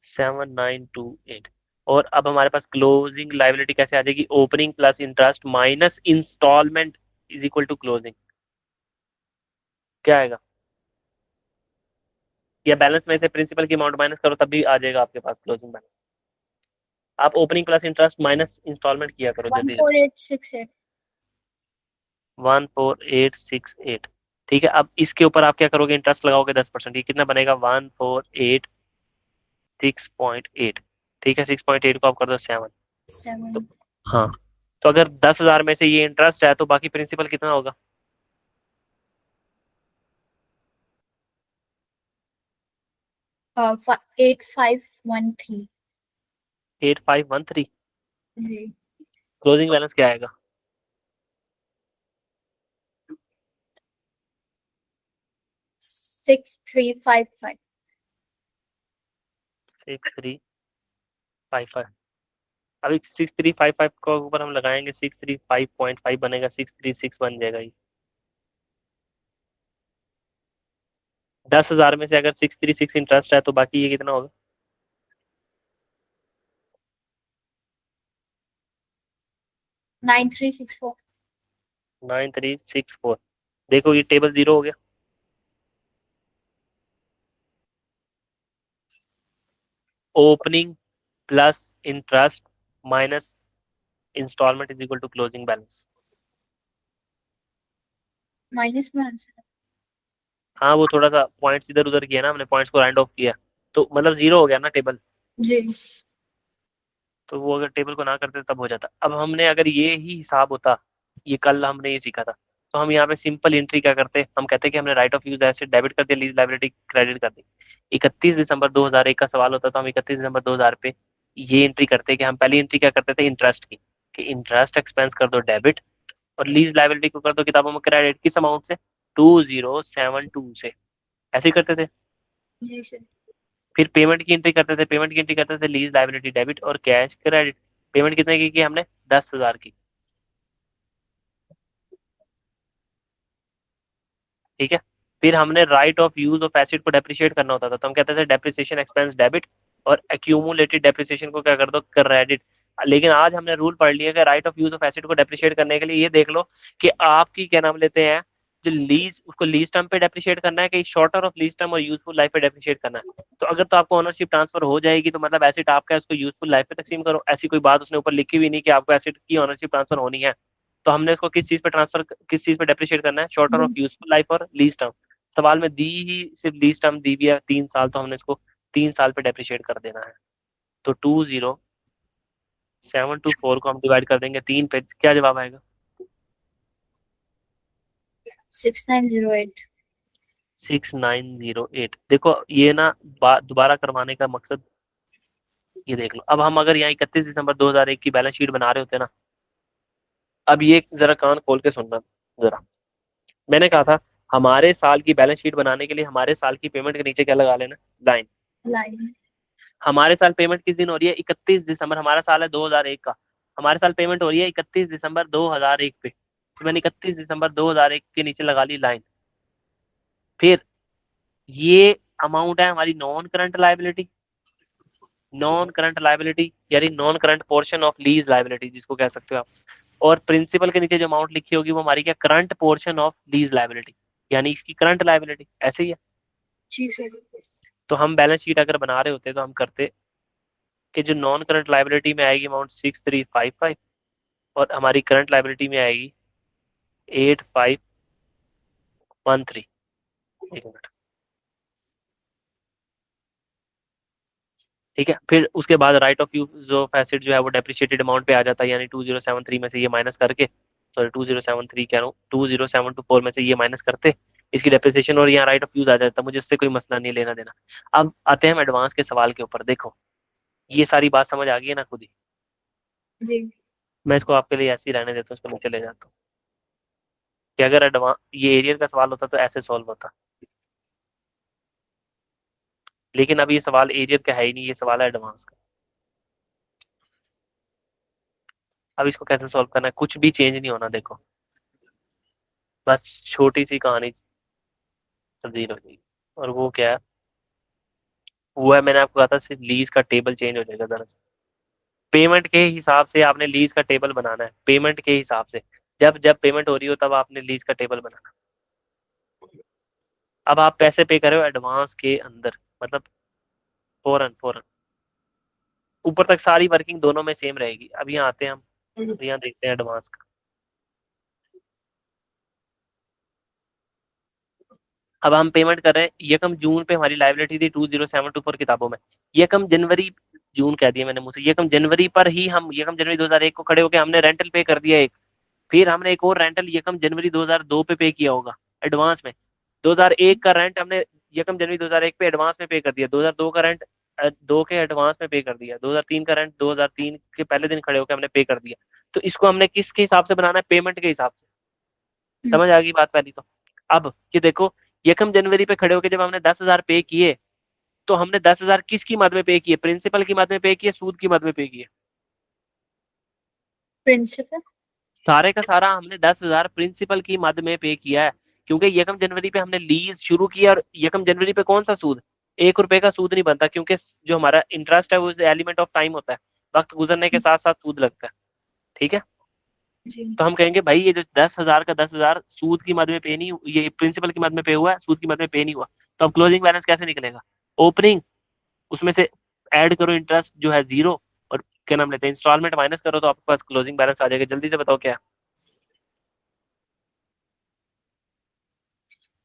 7928। और अब हमारे पास क्लोजिंग लाइबिलिटी कैसे आ जाएगी? Opening plus interest minus instalment is equal to closing. क्या आएगा? या बैलेंस में से प्रिंसिपल की अमाउंट माइनस करो तब भी आ जाएगा आपके पास क्लोजिंग बैलेंस। आप opening plus interest minus instalment किया करो वन जल्दी फोर जल्दी। Eight six eight 14868। ठीक है। अब इसके ऊपर आप क्या करोगे? इंटरेस्ट लगाओगे 10%, ये कितना बनेगा? 148,6.8। ठीक है। 6.8 को आप कर दो 7। तो 7। हाँ, तो अगर 10,000 में से ये इंटरेस्ट है तो बाकी प्रिंसिपल कितना होगा? 8513। 8513। जी। क्लोजिंग बैलेंस क्या आएगा? 6355। 6355। अभी 6355 को ऊपर हम लगाएंगे 635.5 बनेगा, 636 बन जाएगा ये। 10,000 में से अगर 636 इंटरेस्ट है तो बाकी ये कितना होगा? 9364। 9364। देखो ये टेबल जीरो हो गया। Opening plus interest minus instalment is equal to closing balance. Minus में आंसर। हाँ वो थोड़ा सा पॉइंट्स इधर उधर किया ना हमने, पॉइंट्स को राउंड ऑफ किया, तो मतलब जीरो हो गया ना टेबल। जी। तो वो अगर टेबल को ना करते तब हो जाता। अब हमने अगर ये ही हिसाब होता, ये कल हमने ये सीखा था, तो हम यहाँ पे सिंपल एंट्री क्या करते हैं, हम कहते हैं कि हमने right of use asset debit कर दिया, लीज लाइबिलिटी क्रेडिट कर दी। 31 दिसंबर 2001 का सवाल होता, तो हम 31 दिसंबर 2000 पे ये एंट्री करते हैं कि हम पहली एंट्री क्या करते थे इंटरेस्ट की, कि इंटरेस्ट एक्सपेंस कर दो डेबिट, और लीज लाइबिलिटी को कर दो किताबों में क्रेडिट। किस अमाउंट से? 2072 से। ऐसे ही करते थे। जी सर। फिर पेमेंट की एंट्री करते थे, पेमेंट की एंट्री करते थे लीज लाइबिलिटी डेबिट और कैश क्रेडिट। पेमेंट कितने की हमने? 10,000 की। ठीक है। फिर हमने right of use of acid को डेप्रिशिएट करना होता था, तो हम कहते थे डेप्रिसिएशन एक्सपेंस डेबिट, और एक्यूमुलेटेड डेप्रिसिएशन को क्या कर दो क्रेडिट। लेकिन आज हमने रूल पढ़ लिया कि right of use of acid को डेप्रिशिएट करने के लिए ये देख लो कि आपकी क्या नाम लेते हैं, जो लीज, उसको लीज टर्म पे डेप्रिशिएट करना है कि शॉर्टर ऑफ लीज टर्म और यूजफुल लाइफ पे डेप्रिशिएट करना है। तो अगर तो आपको ओनरशिप ट्रांसफर हो जाएगी तो मतलब एसिड आपका है, उसको यूजफुल लाइफ पे तकसीम करो। ऐसी कोई बात उसने ऊपर लिखी हुई नहीं कि आपको एसिड की ओनरशिप ट्रांसफर होनी है। तो हमने इसको किस चीज पे ट्रांसफर, किस चीज पे डेप्रिशिएट करना है? शॉर्टर ऑफ यूजफुल लाइफ और लीज टर्म। सवाल में दी ही सिर्फ लीज टर्म दी हुई है 3 साल, तो हमने इसको 3 साल पे डेप्रिशिएट कर देना है। तो 20724 को हम डिवाइड कर देंगे 3 पे, क्या जवाब आएगा? 6908। 6908। देखो ये ना दोबारा करवाने का मकसद, ये देख लो। अब हम अगर यहाँ 31 दिसंबर 2001 की बैलेंस शीट बना रहे होते ना, अब ये जरा कान खोल के सुनना जरा। मैंने कहा था हमारे साल की बैलेंस शीट बनाने के लिए हमारे साल की पेमेंट के नीचे क्या लगा लेना? लाइन। लाइन। हमारे साल पेमेंट किस दिन हो रही है? 31 दिसंबर। हमारा साल है 2001 का। हमारे साल पेमेंट हो रही है 31 दिसंबर 2001 पे, तो मैंने 31 दिसंबर 2001 के नीचे लगा ली लाइन। फिर ये अमाउंट है हमारी non current liability, non current liability यानी non current portion of lease liability जिसको कह सकते हो आप। और प्रिंसिपल के नीचे जो अमाउंट लिखी होगी वो हमारी क्या? Current portion of lease liability, यानी इसकी करंट लाइबिलिटी। ऐसे ही है। जी सर। तो हम बैलेंस शीट अगर बना रहे होते तो हम करते कि जो नॉन करंट लाइबिलिटी में आएगी अमाउंट 6355, और हमारी करंट लाइबिलिटी में आएगी 8513। एक मिनट। ठीक है। फिर उसके बाद right of use of acid जो है वो डेप्रिशिएटेड अमाउंट पे आ जाता है, यानी 2073 में से ये माइनस करके, सॉरी 2073 कह रहा हूँ, 20724 में से ये माइनस करते इसकी डेप्रिसिएशन, और यहाँ राइट ऑफ यूज आ जाता है। मुझे उससे कोई मसला नहीं लेना देना। अब आते हैं हम एडवांस के सवाल के ऊपर। देखो ये सारी बात समझ आ गई है ना खुद ही? जी। मैं इसको आपके लिए ऐसे ही रहने देता हूँ, इसको नीचे ले जाता हूँ कि अगर एडवांस ये एरियर का सवाल होता तो ऐसे सॉल्व होता, लेकिन अब ये सवाल एरियर का है ही नहीं, ये सवाल है एडवांस का। अब इसको कैसे सॉल्व करना है? कुछ भी चेंज नहीं होना, देखो बस छोटी सी कहानी तब्दील हो जाएगी। और वो क्या है? वो है, मैंने आपको कहा था सिर्फ लीज का टेबल चेंज हो जाएगा दरअसल। पेमेंट के हिसाब से आपने लीज का टेबल बनाना है, पेमेंट के हिसाब से। जब जब पेमेंट हो रही हो तब आपने लीज का टेबल बनाना। अब आप पैसे पे कर रहे हो एडवांस के अंदर, मतलब फौरन फौरन, ऊपर तक सारी वर्किंग दोनों में सेम रहेगी। अब यहाँ आते हैं हम, यहाँ देखते हैं एडवांस का। अब हम पेमेंट कर रहे हैं, यकम जून पे हमारी लाइबिलिटी थी 20724 किताबों में। यकम जनवरी, जून कह दिया मैंने मुझसे, यकम जनवरी पर ही हम, यकम जनवरी 2001 को खड़े होकर हमने रेंटल पे कर दिया एक। फिर हमने एक और रेंटल यकम जनवरी 2002 पे किया होगा एडवांस में। 2001 का रेंट हमने यकम जनवरी 2001 पे एडवांस में पे कर दिया। 2002 का रेंट दो के एडवांस में पे कर दिया। 2003 का रेंट 2003 के पहले दिन खड़े होकर हमने पे कर दिया। तो इसको हमने किसके हिसाब से बनाना है? पेमेंट के हिसाब से। समझ आ गई बात पहली तो? अब ये देखो, यकम जनवरी पे खड़े होकर जब हमने 10,000 पे किए, तो हमने 10,000 किसकी मद में पे किए? प्रिंसिपल की मद में पे किए, सूद की मद में पे किए? प्रिंसिपल। सारे का सारा हमने 10,000 प्रिंसिपल की मद में पे किया है, क्योंकि यकम जनवरी पे हमने लीज शुरू किया। और यकम जनवरी पे कौन सा सूद? 1 रुपए का सूद नहीं बनता, क्योंकि जो हमारा इंटरेस्ट है वो एलिमेंट ऑफ टाइम होता है, वक्त गुजरने के साथ साथ सूद लगता है। ठीक है। जी। तो हम कहेंगे भाई ये जो 10,000 का 10,000 सूद की मद में पे नहीं, ये प्रिंसिपल की मद में पे हुआ है, सूद की मद में पे नहीं हुआ। तो अब क्लोजिंग बैलेंस कैसे निकलेगा? ओपनिंग, उसमें से ऐड करो इंटरेस्ट जो है 0, और क्या नाम लेते हैं इंस्टॉलमेंट माइनस करो, तो आपके पास क्लोजिंग बैलेंस आ जाएगा। जल्दी से बताओ क्या?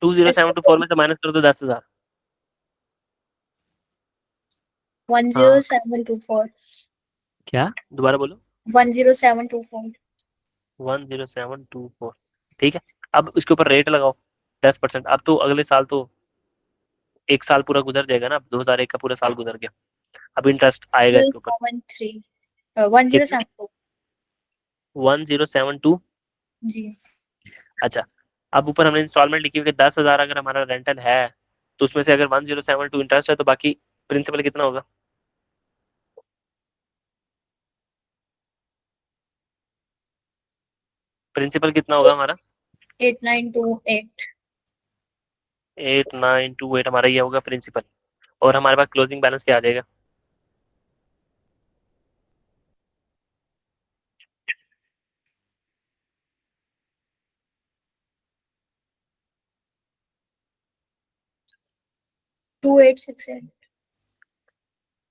20724 में से माइनस करो तो 10,000। हाँ 10724। क्या? दोबारा बोलो। 10724। 10724। ठीक है। अब उसके ऊपर रेट लगाओ 10%। अब तो अगले साल तो एक साल पूरा गुजर जाएगा ना, 2001 का पूरा साल गुजर गया, अब इंटरेस्ट आएगा इसके ऊपर। 0.3 10 कितना? 7 1072। जी। अच्छा, अब ऊपर हमने इंस्टॉलमेंट लिखी हुई है 10,000 अगर हमारा रेंटल है, तो उसमें से अगर 1072 इंटरेस्ट है तो बाकी प्रिंसिपल कितना होगा? प्रिंसिपल कितना होगा हमारा? 8928। 8928 हमारा ये होगा प्रिंसिपल। और हमारे पास क्लोजिंग बैलेंस क्या आ जाएगा? 2868।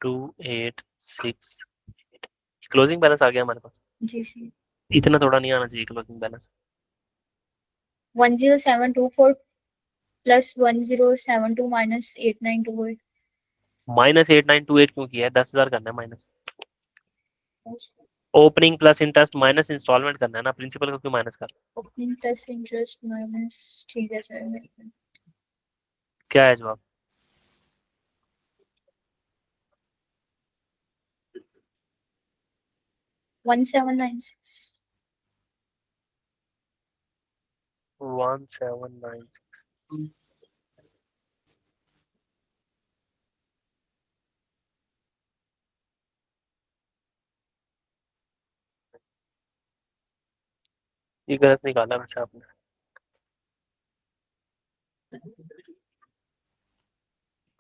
2868 क्लोजिंग बैलेंस आ गया हमारे पास। जी जी। इतना थोड़ा नहीं आना चाहिए क्लोजिंग बैलेंस। 10724 plus 1072 minus 8928। -8928 क्यों किया है? 10,000 करना है minus. Opening plus interest minus instalment करना है ना, प्रिंसिपल को क्यों माइनस कर? ओपनिंग प्लस इंटरेस्ट माइनस, ठीक है सर। क्या है जवाब? 1796। 1796। ये गलत निकाला वैसे आपने।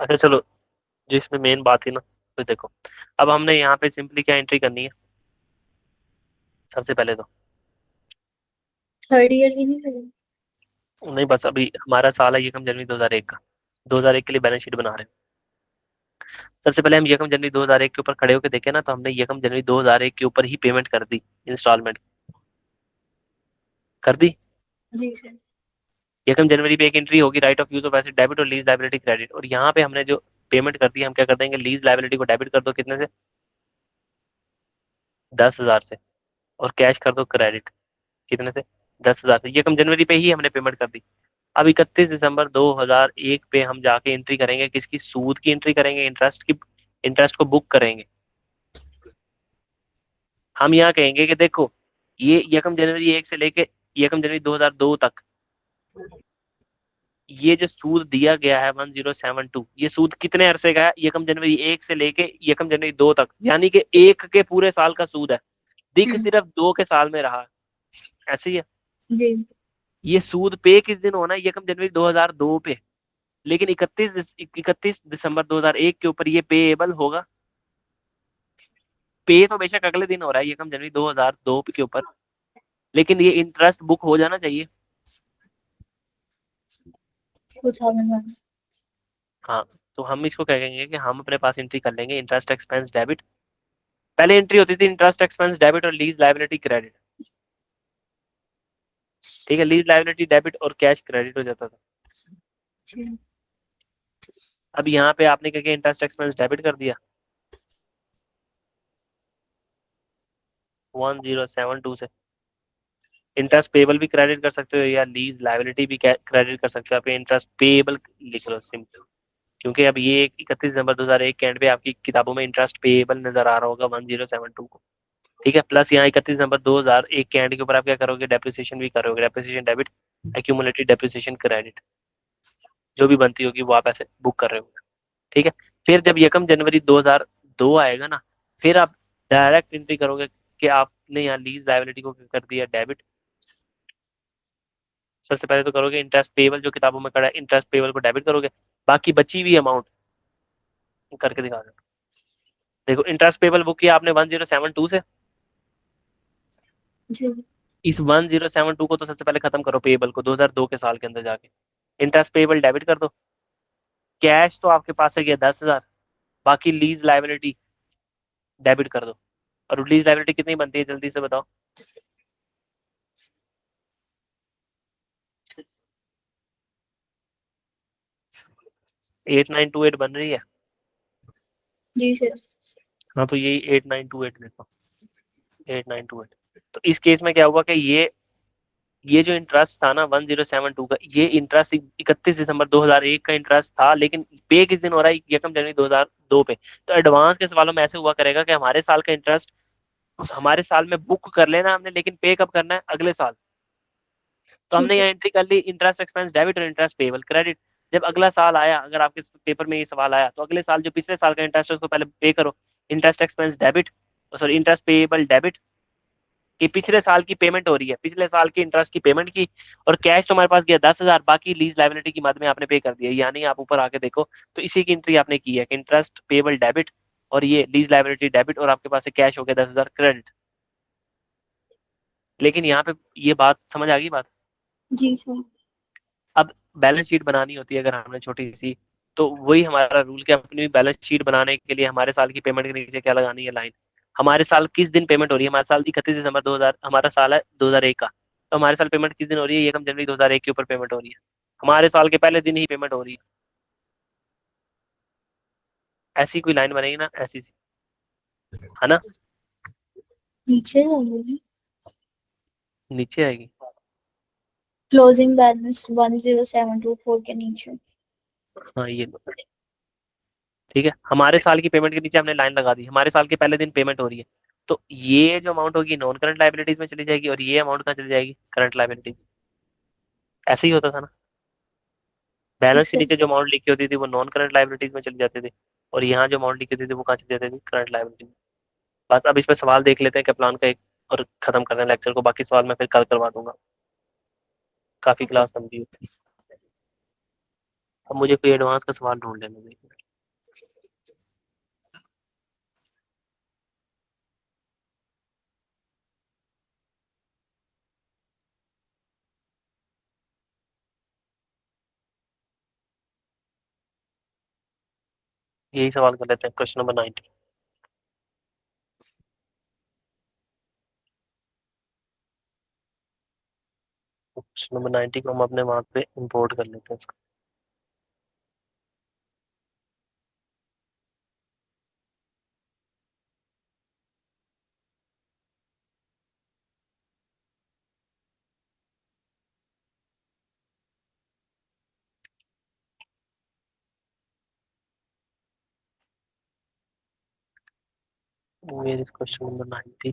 अच्छा चलो, जिसमें मेन बात थी ना, तो देखो, अब हमने यहाँ पे सिंपली क्या एंट्री करनी है सबसे पहले तो? थर्ड ईयर की नहीं करेंगे? नहीं, बस अभी हमारा साल है यकम जनवरी 2001 का, 2001 के लिए बैलेंस शीट बना रहे हैं। सबसे पहले हम यकम जनवरी 2001 के ऊपर खड़े होकर देखे ना, तो हमने यकम जनवरी 2001 के ऊपर ही पेमेंट कर दी, इंस्टॉलमेंट कर दी। जी सर। यकम जनवरी पे एक एंट्री होगी, right of use of asset debit और लीज लाइबिलिटी क्रेडिट, और यहाँ पे हमने जो पेमेंट कर दी हम क्या कर देंगे, लीज लाइबिलिटी को डेबिट कर दो कितने से? 10,000 से। और कैश कर दो क्रेडिट कितने से? 10,000 से। यकम जनवरी पे ही हमने पेमेंट कर दी। अब 31 दिसंबर 2001 पे हम जाके एंट्री करेंगे, किसकी? सूद की एंट्री करेंगे, इंटरेस्ट की। इंटरेस्ट को बुक करेंगे। हम यहाँ कहेंगे कि देखो, ये यकम जनवरी 1 से लेके यकम जनवरी 2002 तक ये जो सूद दिया गया है 1072, ये सूद कितने अरसे का है? यकम जनवरी 1 से लेके यकम जनवरी 2 तक, यानी कि एक के पूरे साल का सूद है। दिख हम्म। सिर्फ 2 के साल में रहा है। ऐसे ही है। जी। ये सूद पे किस दिन होना है? यकम जनवरी 2002 पे। लेकिन 31 दिसंबर 2001 के ऊपर ये पेएबल होगा। पे तो बेशक अगले दिन हो रहा है यकम जनवरी 2002 के ऊपर, लेकिन ये इंटरेस्ट बुक हो जाना चाहिए। 2001। हाँ, तो हम इसको कहेंगे कि हम अपने पास एंट्री कर लेंगे इंटरेस्ट एक्सपेंस डेबिट। पहले एंट्री होती थी इंटरेस्ट एक्सपेंस डेबिट और लीज लाइबिलिटी क्रेडिट। ठीक है, लीज लाइबिलिटी डेबिट और कैश क्रेडिट हो जाता था। अब यहाँ पे आपने क्या किया, इंटरेस्ट एक्सपेंस डेबिट कर दिया 1072 से। इंटरेस्ट पेबल भी क्रेडिट कर सकते हो या लीज लाइबिलिटी भी क्रेडिट कर सकते हो, आप इंटरेस्ट पेबल लिख लो सिंपल। क्योंकि अब ये 31 दिसंबर 2001 के एंड पे आपकी किताबों में इंटरेस्ट पेबल नजर आ रहा होगा 1072 को। ठीक है, प्लस यहाँ 31 दिसंबर 2001 के एंड के ऊपर आप क्या करोगे, डेप्रिसिएशन भी करोगे, depreciation debit, accumulated depreciation credit, जो भी बनती होगी वो आप ऐसे बुक कर रहे हो। ठीक है, फिर जब यकम जनवरी 2002 आएगा ना, फिर आप डायरेक्ट एंट्री करोगे कि आपने यहाँ लीज लाइबिलिटी को कर दिया डेबिट। सबसे पहले तो करोगे इंटरेस्ट पेबल, जो किताबों में खड़ा है इंटरेस्ट पेबल को डेबिट करोगे, बाकी बची हुई अमाउंट करके दिखा दो। देखो, इंटरेस्ट पेबल बुक किया आपने 1072 से। जी। इस 1072 को तो सबसे पहले खत्म करो, पेबल को 2002 के साल के अंदर जाके इंटरेस्ट पेबल डेबिट कर दो। कैश तो आपके पास है गया 10,000, बाकी लीज लाइबिलिटी डेबिट कर दो। और लीज लाइबिलिटी कितनी बनती है जल्दी से बताओ? 8928 बन रही है। जी सर। हाँ, तो यही 8928 देखो, 8928। तो इस केस में क्या हुआ कि ये ये जो इंटरेस्ट था ना 1072 का, ये इंटरेस्ट 31 दिसंबर 2001 का इंटरेस्ट था, लेकिन पे किस दिन हो रहा है? 1 जनवरी 2002 पे। तो एडवांस के सवालों में ऐसे हुआ करेगा कि हमारे साल का इंटरेस्ट हमारे साल में बुक कर लेना हमने, लेकिन पे कब करना है? अगले साल। तो हमने ठीक है। यहाँ एंट्री कर ली, इंटरेस्ट एक्सपेंस डेबिट और इंटरेस्ट पेबल क्रेडिट। जब अगला साल आया, अगर आपके पेपर में ये सवाल आया, तो अगले साल जो पिछले साल का इंटरेस्ट है उसको पहले पे करो। Interest expense debit, sorry interest payable debit, कि पिछले साल की पेमेंट हो रही है, पिछले साल की इंटरेस्ट की पेमेंट की, और कैश तुम्हारे पास गया 10,000, बाकी लीज लाइबिलिटी की मद में आपने पे कर दिया। यानी आप ऊपर आके देखो तो इसी की एंट्री आपने की है कि इंटरेस्ट पेबल डेबिट और ये लीज लाइबिलिटी डेबिट, और आपके पास से कैश हो गया 10,000 क्रेडिट। लेकिन यहाँ पे ये बात समझ आ गई बात? जी सर। अब बैलेंस शीट बनानी होती है अगर हमने छोटी सी, तो वही हमारा रूल कि अपनी बैलेंस शीट बनाने के लिए हमारे साल की पेमेंट के नीचे क्या लगानी है? लाइन। हमारे साल किस दिन पेमेंट हो रही है? हमारे साल 31 दिसंबर 2000, हमारा साल है 2001 का, तो हमारे साल पेमेंट किस दिन हो रही है? 1 जनवरी 2001 के ऊपर पेमेंट हो रही है। हमारे साल के पहले दिन ही पेमेंट हो रही है। ऐसी कोई लाइन बनेगी ना, ऐसी सी, है ना? नीचे जाइए। नीचे आएगी। क्लोजिंग बैलेंस 10724 के नीचे। हाँ ये लो। ठीक है, हमारे साल की पेमेंट के नीचे हमने लाइन लगा दी, हमारे साल के पहले दिन पेमेंट हो रही है। तो ये जो अमाउंट होगी नॉन करंट लाइबिलिटीज में चली जाएगी, और ये अमाउंट कहाँ चली जाएगी? Current liabilities. ऐसे ही होता था ना? ठीक बैलेंस के सर। नीचे जो अमाउंट लिखी होती थी वो नॉन करंट लाइबिलिटीज में चली जाती थी, और यहाँ जो अमाउंट लिखी होती थी वो कहाँ चली जाती थी? Current liabilities. बस अब इसमें सवाल देख लेते हैं क्या प्लान का एक, और खत्म करना है लेक्चर को। बाकी सवाल मैं फिर कल करवा दूंगा, काफी ओके। क्लास समझी। अब मुझे कोई एडवांस का सवाल ढूंढ लेने दीजिए। यही सवाल कर लेते हैं, क्वेश्चन नंबर 90। क्वेश्चन नंबर 90 को हम अपने वहां पे इंपोर्ट कर लेते हैं इसको। Where is question number 90?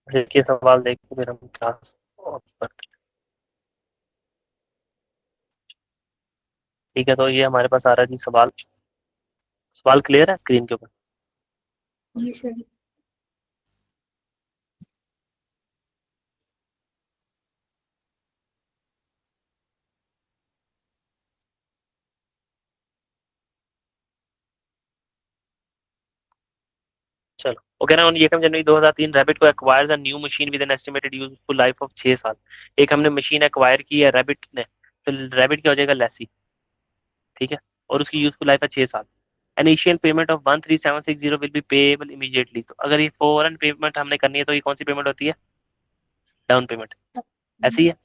देखिए सवाल देख के फिर हम क्लास ऑफ करते हैं। ठीक है, तो ये हमारे पास आ रहा है जी सवाल। सवाल क्लियर है स्क्रीन के ऊपर? जी सर। चलो ओके ना। ये कम जनवरी 2003 रैबिट को acquires a new machine with an estimated useful life of 6 साल। एक हमने मशीन एक्वायर की है रैबिट ने, तो रैबिट क्या हो जाएगा? लेसी। ठीक है, और उसकी यूजफुल लाइफ है 6 साल। Initial payment of 13760 will be payable immediately. तो अगर ये फौरन पेमेंट हमने करनी है तो ये कौन सी पेमेंट होती है? Down payment. ऐसी ही है।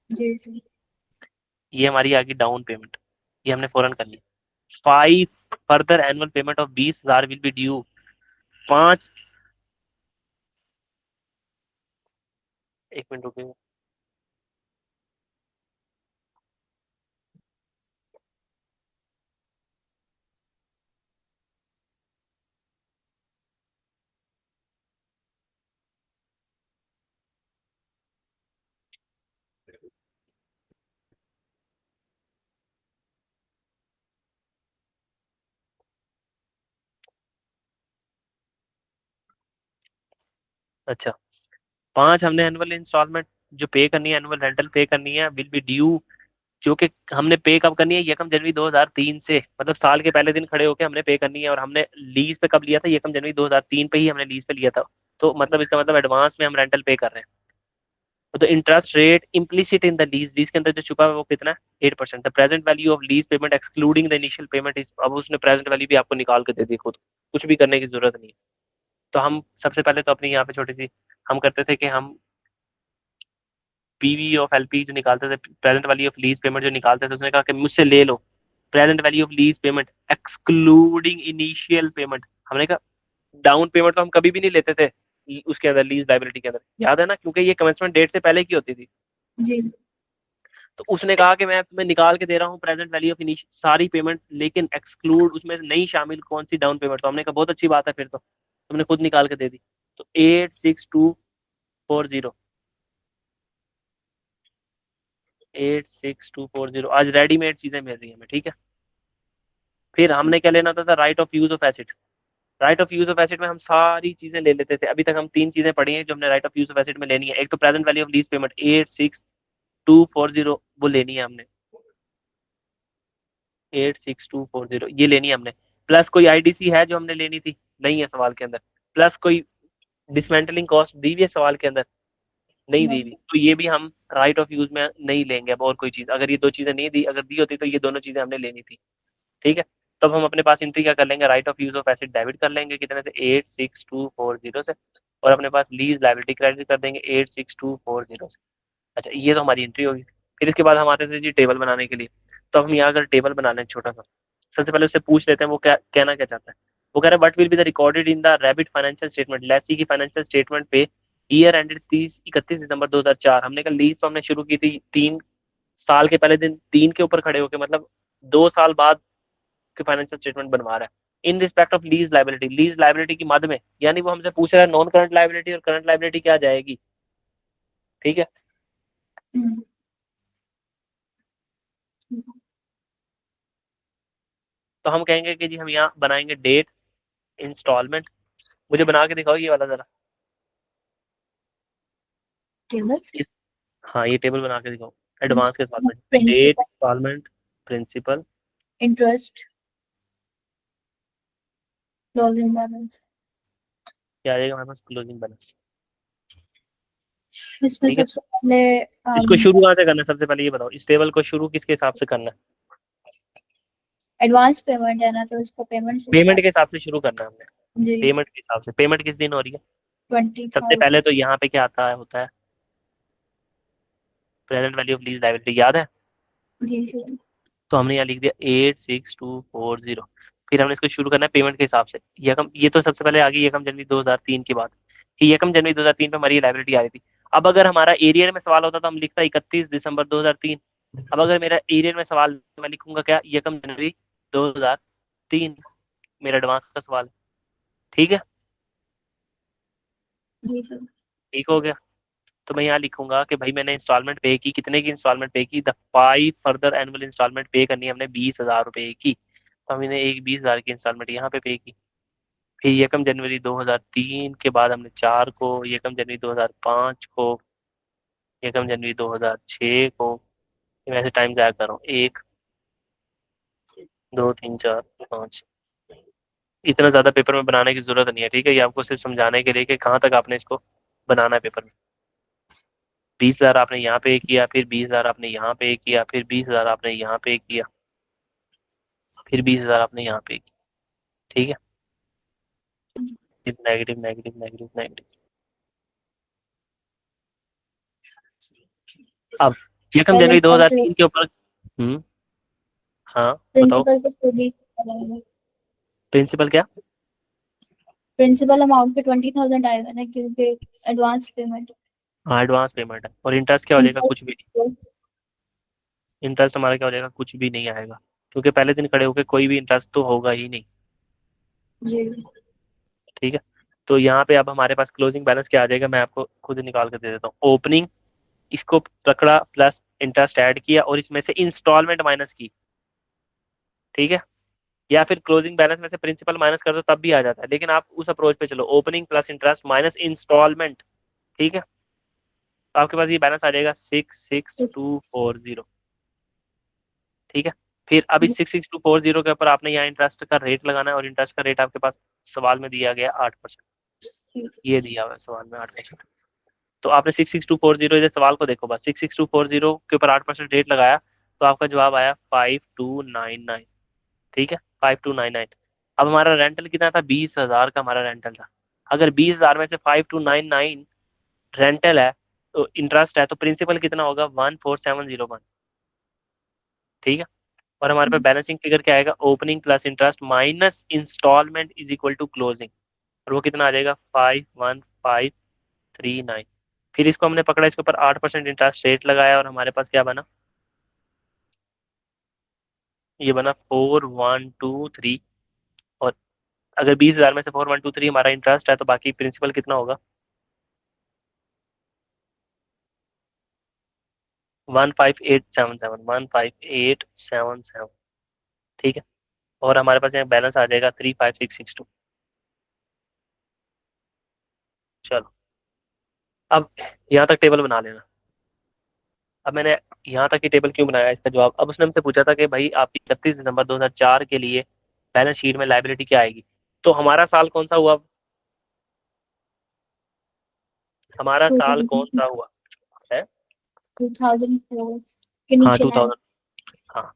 जी सर। ये हमारी आ गई डाउन पेमेंट, ये हमने फौरन करनी है। 5 further annual payment of 20,000 will be due. 5, 1 minute रुकिए। अच्छा, 5 हमने एनुअल इंस्टॉलमेंट जो पे करनी है, एनुअल रेंटल पे करनी है, विल बी ड्यू, जो कि हमने पे कब करनी है? 1 जनवरी 2003 से, मतलब साल के पहले दिन खड़े होके हमने पे करनी है। और हमने लीज पे कब लिया था? 1 जनवरी 2003 पे ही हमने लीज पे लिया था। तो मतलब इसका मतलब एडवांस में हम रेंटल पे कर रहे हैं। तो interest rate implicit in the lease, lease के अंदर जो छुपा है वो कितना है? 8%। The present value of lease payment excluding the initial payment is, अब उसने प्रेजेंट वैल्यू भी आपको निकाल के दे दी खुद, कुछ भी करने की जरूरत नहीं है। तो हम सबसे पहले तो अपनी यहाँ पे छोटी सी हम करते थे कि हम पीवी ऑफ एलपी जो निकालते थे, present value of lease payment जो निकालते थे, उसने कहा कि मुझसे ले लो present value of lease payment excluding initial payment. हमने कहा डाउन पेमेंट तो हम कभी भी नहीं लेते थे उसके अंदर, लीज लाइबिलिटी के अंदर, याद है ना, क्योंकि ये कमेंसमेंट डेट से पहले की होती थी। जी। तो उसने कहा कि मैं तुम्हें निकाल के दे रहा हूँ प्रेजेंट वैल्यू ऑफ सारी पेमेंट, लेकिन एक्सक्लूड उसमें नहीं शामिल कौन सी डाउन पेमेंट। तो हमने कहा बहुत अच्छी बात है, फिर तो तुमने खुद निकाल के दे दी। तो 86240, 86240 आज रेडीमेड चीजें मिल रही है हमें, ठीक है। फिर हमने क्या लेना था right of use of asset. Right of use of asset में हम सारी चीजें ले लेते थे। अभी तक हम तीन चीजें पढ़ी हैं जो हमने right of use of asset में लेनी है। एक तो present value of lease payment 86240, वो लेनी है हमने, 86240 ये लेनी है हमने। प्लस कोई आईडीसी है जो हमने लेनी थी, नहीं है सवाल के अंदर। प्लस कोई डिसमेंटलिंग कॉस्ट दी हुई है सवाल के अंदर, नहीं दी हुई, तो ये भी हम राइट ऑफ यूज में नहीं लेंगे अब। और कोई चीज अगर ये दो चीजें नहीं दी, अगर दी होती तो ये दोनों चीजें हमने लेनी थी, ठीक है। तब हम अपने पास एंट्री क्या कर लेंगे, right of use of asset debit कर लेंगे कितने से, 86240 से, और अपने पास लीज लाइबिलिटी क्रेडिट कर देंगे 86240 से। अच्छा, ये तो हमारी एंट्री होगी। फिर इसके बाद हम आते थे जी टेबल बनाने के लिए। तो हम यहाँ अगर टेबल बना लें छोटा सा, सबसे पहले उससे पूछ लेते हैं वो क्या कहना क्या चाहता है। वो कह रहा है what will be the recorded in the Rabbit financial statement, lessee की फाइनेंशियल स्टेटमेंट पे ईयर एंडेड 31 दिसंबर 2004। हमने कहा लीज तो हमने शुरू की थी 3 साल के पहले दिन, 3 के ऊपर खड़े होकर, मतलब 2 साल बाद के फाइनेंशियल स्टेटमेंट बनवा रहा है। In respect of lease liability, lease liability की मद में, यानी वो हमसे पूछ रहा है नॉन करंट लाइबिलिटी और करंट लाइबिलिटी क्या जाएगी, ठीक है। तो हम कहेंगे कि जी हम यहाँ बनाएंगे डेट इंस्टॉलमेंट। मुझे बना के दिखाओ ये वाला जरा, टेबल इस, हाँ ये टेबल बना के दिखाओ एडवांस के साथ में। Date principal instalment principal interest closing balance. क्या आ जाएगा हमारे पास, क्लोजिंग बैलेंस, इसमें ठीक है। सबसे पहले इसको शुरू कहाँ से करना है, सबसे पहले ये बताओ, इस टेबल को शुरू किसके हिसाब से करना है, एडवांस पेमेंट है ना, तो इसको पेमेंट से पेमेंट स्टार्ट। के हिसाब से शुरू करना है हमने। जी। पेमेंट के हिसाब से, पेमेंट किस दिन हो रही है, सबसे 20,000। पहले तो यहाँ पे क्या आता है, होता है present value of lease liability, याद है। जी जी। तो हमने यहाँ लिख दिया 86240। फिर हमने इसको शुरू करना है पेमेंट के हिसाब से। यकम, ये तो सबसे पहले आ गई यकम जनवरी 2003 की बात, कि यकम जनवरी 2003 पे हमारी लाइबिलिटी आ रही थी। अब अगर हमारा एरियर में सवाल होता तो हम लिखता 31 दिसंबर 2003। अब अगर मेरा एरियर में सवाल, मैं लिखूंगा क्या, यकम जनवरी 2003, मेरा एडवांस का सवाल है, ठीक है। जी सर। ठीक हो गया। तो मैं यहाँ लिखूंगा कि भाई मैंने इंस्टॉलमेंट पे की, कितने की इंस्टॉलमेंट पे की, द 5 फर्दर एनुअल इंस्टॉलमेंट पे करनी है हमने 20,000 रुपए की। तो हमने एक 20,000 की इंस्टॉलमेंट यहाँ पे की। फिर यकम जनवरी 2003 के बाद हमने 4 को, यकम जनवरी 2005 को, यकम जनवरी 2006 को, वैसे टाइम जाया कर रहा हूँ, 1 2 3 4 5। इतना ज्यादा पेपर में बनाने की जरूरत नहीं है, ठीक है। ये आपको सिर्फ समझाने के लिए कि कहाँ तक आपने इसको बनाना है पेपर में। 20,000 आपने यहाँ पे किया, फिर 20,000 आपने यहाँ पे किया, फिर 20,000 आपने यहाँ पे किया, फिर 20,000 आपने यहाँ पे किया, ठीक है। Negative negative negative negative. अब यकम पहले जनवरी कौन से 2003 के ऊपर, हाँ बताओ। प्रिंसिपल के स्टडीज करेंगे? प्रिंसिपल क्या, प्रिंसिपल अमाउंट पे 20,000 आएगा ना, क्योंकि एडवांस पेमेंट। हाँ एडवांस पेमेंट है। और इंटरेस्ट क्या हो जाएगा, कुछ भी नहीं। इंटरेस्ट। इंटरेस्ट हमारा क्या हो जाएगा, कुछ भी नहीं आएगा, क्योंकि पहले दिन खड़े होकर कोई भी इंटरेस्ट तो होगा ही नहीं, जी। ठीक है। तो यहाँ पे अब हमारे पास क्लोजिंग बैलेंस क्या आ जाएगा, मैं आपको खुद निकाल कर दे देता हूँ। ओपनिंग, इसको पकड़ा प्लस इंटरेस्ट ऐड किया और इसमें से इंस्टॉलमेंट माइनस की, ठीक है। या फिर क्लोजिंग बैलेंस में से प्रिंसिपल माइनस कर दो तब भी आ जाता है, लेकिन आप उस अप्रोच पे चलो, opening plus interest minus instalment, ठीक है। तो आपके पास ये बैलेंस आ जाएगा 66240, ठीक है। फिर अब इस 66240 के ऊपर आपने यहाँ इंटरेस्ट का रेट लगाना है, और इंटरेस्ट का रेट आपके पास सवाल में दिया गया 8%, ये दिया हुआ है सवाल में 8%। तो आपने 66240, इधर सवाल को देखो बस, 66240 के ऊपर 8% रेट लगाया, तो आपका जवाब आया 5299, ठीक है, 5299। अब हमारा रेंटल कितना था, 20,000 का हमारा रेंटल था। अगर 20,000 में से 5299 रेंटल है तो इंटरेस्ट है, तो प्रिंसिपल कितना होगा 14701। ठीक है। और हमारे पास बैलेंसिंग फिगर क्या आएगा, opening plus interest minus instalment is equal to closing, और वो कितना आ जाएगा 51,539। फिर इसको हमने पकड़ा, इसके ऊपर 8% इंटरेस्ट रेट लगाया और हमारे पास क्या बना, ये बना 4123। और अगर 20,000 में से 4123 हमारा इंटरेस्ट है तो बाकी प्रिंसिपल कितना होगा 15877। ठीक है। और हमारे पास यहाँ बैलेंस आ जाएगा 35662। चलो, अब यहाँ तक टेबल बना लेना। अब मैंने यहाँ तक की टेबल क्यों बनाया, इसका जवाब, अब उसने हमसे पूछा था कि भाई आपकी 31 दिसंबर 2004 के लिए बैलेंस शीट में लाइबिलिटी क्या आएगी। तो हमारा साल कौन सा हुआ, हमारा साल कौन सा हुआ है। 2004 के हाँ नीचे टू लाइन। थाउजेंड हाँ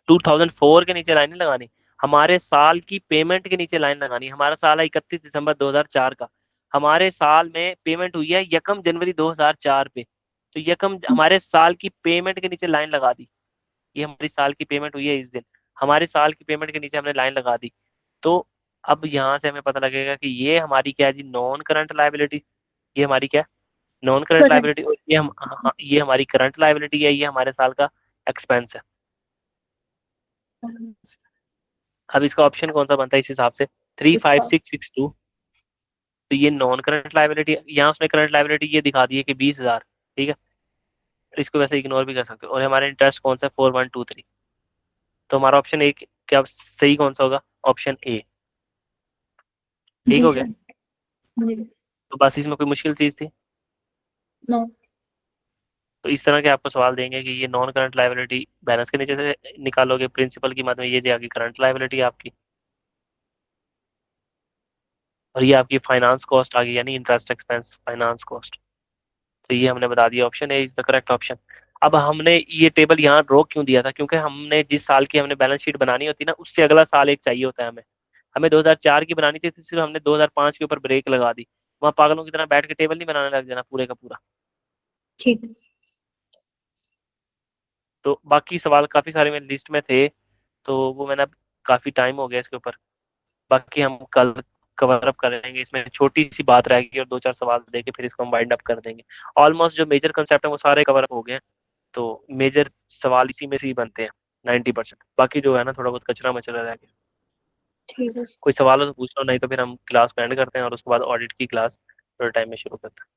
2004 के नीचे लाइन नहीं लगानी, हमारे साल की पेमेंट के नीचे लाइन लगानी। हमारा साल है 31 दिसंबर 2004 का, हमारे साल में पेमेंट हुई है 1 जनवरी 2004 पे, तो यकम हमारे साल की पेमेंट के नीचे लाइन लगा दी। ये हमारी साल की पेमेंट हुई है इस दिन, हमारे साल की पेमेंट के नीचे हमने लाइन लगा दी। तो अब यहाँ से हमें पता लगेगा कि ये हमारी क्या है जी, नॉन करंट लाइबिलिटी। ये हमारी क्या है, नॉन करंट करंट। लाइबिलिटी। और ये हम हाँ, ये हमारी करंट लाइबिलिटी है, ये हमारे साल का एक्सपेंस है। अब इसका ऑप्शन कौन सा बनता है इस हिसाब से, 35662। तो ये नॉन करंट लाइबिलिटी, यहाँ उसने करंट लाइबिलिटी ये दिखा दी है कि 20,000। ठीक है। तो इसको वैसे इग्नोर भी कर सकते हो। और हमारा इंटरेस्ट कौन सा है 4123। तो हमारा ऑप्शन ए क्या सही कौन सा होगा, ऑप्शन ए। ठीक जी हो गया। सर। जी। तो बस इसमें कोई मुश्किल चीज थी। नो। तो इस तरह के आपको सवाल देंगे कि ये नॉन करंट लाइबिलिटी बैलेंस के नीचे से निकालोगे, प्रिंसिपल की मद में ये जाएगी करंट लाइबिलिटी आपकी, और ये आपकी फाइनेंस कॉस्ट आ गई, यानी इंटरेस्ट एक्सपेंस फाइनेंस कॉस्ट। तो ये हमने बता दिया, option A is the correct option. अब हमने ये टेबल यहाँ ड्रॉ क्यों दिया था, क्योंकि हमने जिस साल की हमने बैलेंस शीट बनानी होती है ना, उससे अगला साल एक चाहिए होता है हमें। हमें 2004 की बनानी थी, तो सिर्फ हमने 2005 के ऊपर ब्रेक लगा दी। वहाँ पागलों की तरह बैठ के टेबल नहीं बनाने लग जाना पूरे का पूरा। ठीक है। तो बाकी सवाल काफी सारे मेरे लिस्ट में थे, तो वो मैंने अब काफी टाइम हो गया इसके ऊपर, बाकी हम कल कवर अप करेंगे। इसमें छोटी सी बात रहेगी और दो चार सवाल देके फिर इसको हम वाइंड अप कर देंगे। ऑलमोस्ट जो मेजर कंसेप्ट है वो सारे कवर अप हो गए हैं, तो मेजर सवाल इसी में से ही बनते हैं 90%। बाकी जो है ना थोड़ा बहुत कचरा मचरा रह गया। ठीक है। कोई सवाल हो तो पूछ लो, नहीं तो फिर हम क्लास में एंड करते हैं और उसके बाद ऑडिट की क्लास थोड़े टाइम में शुरू करते हैं।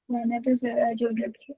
मैंने तो जरा जो रखी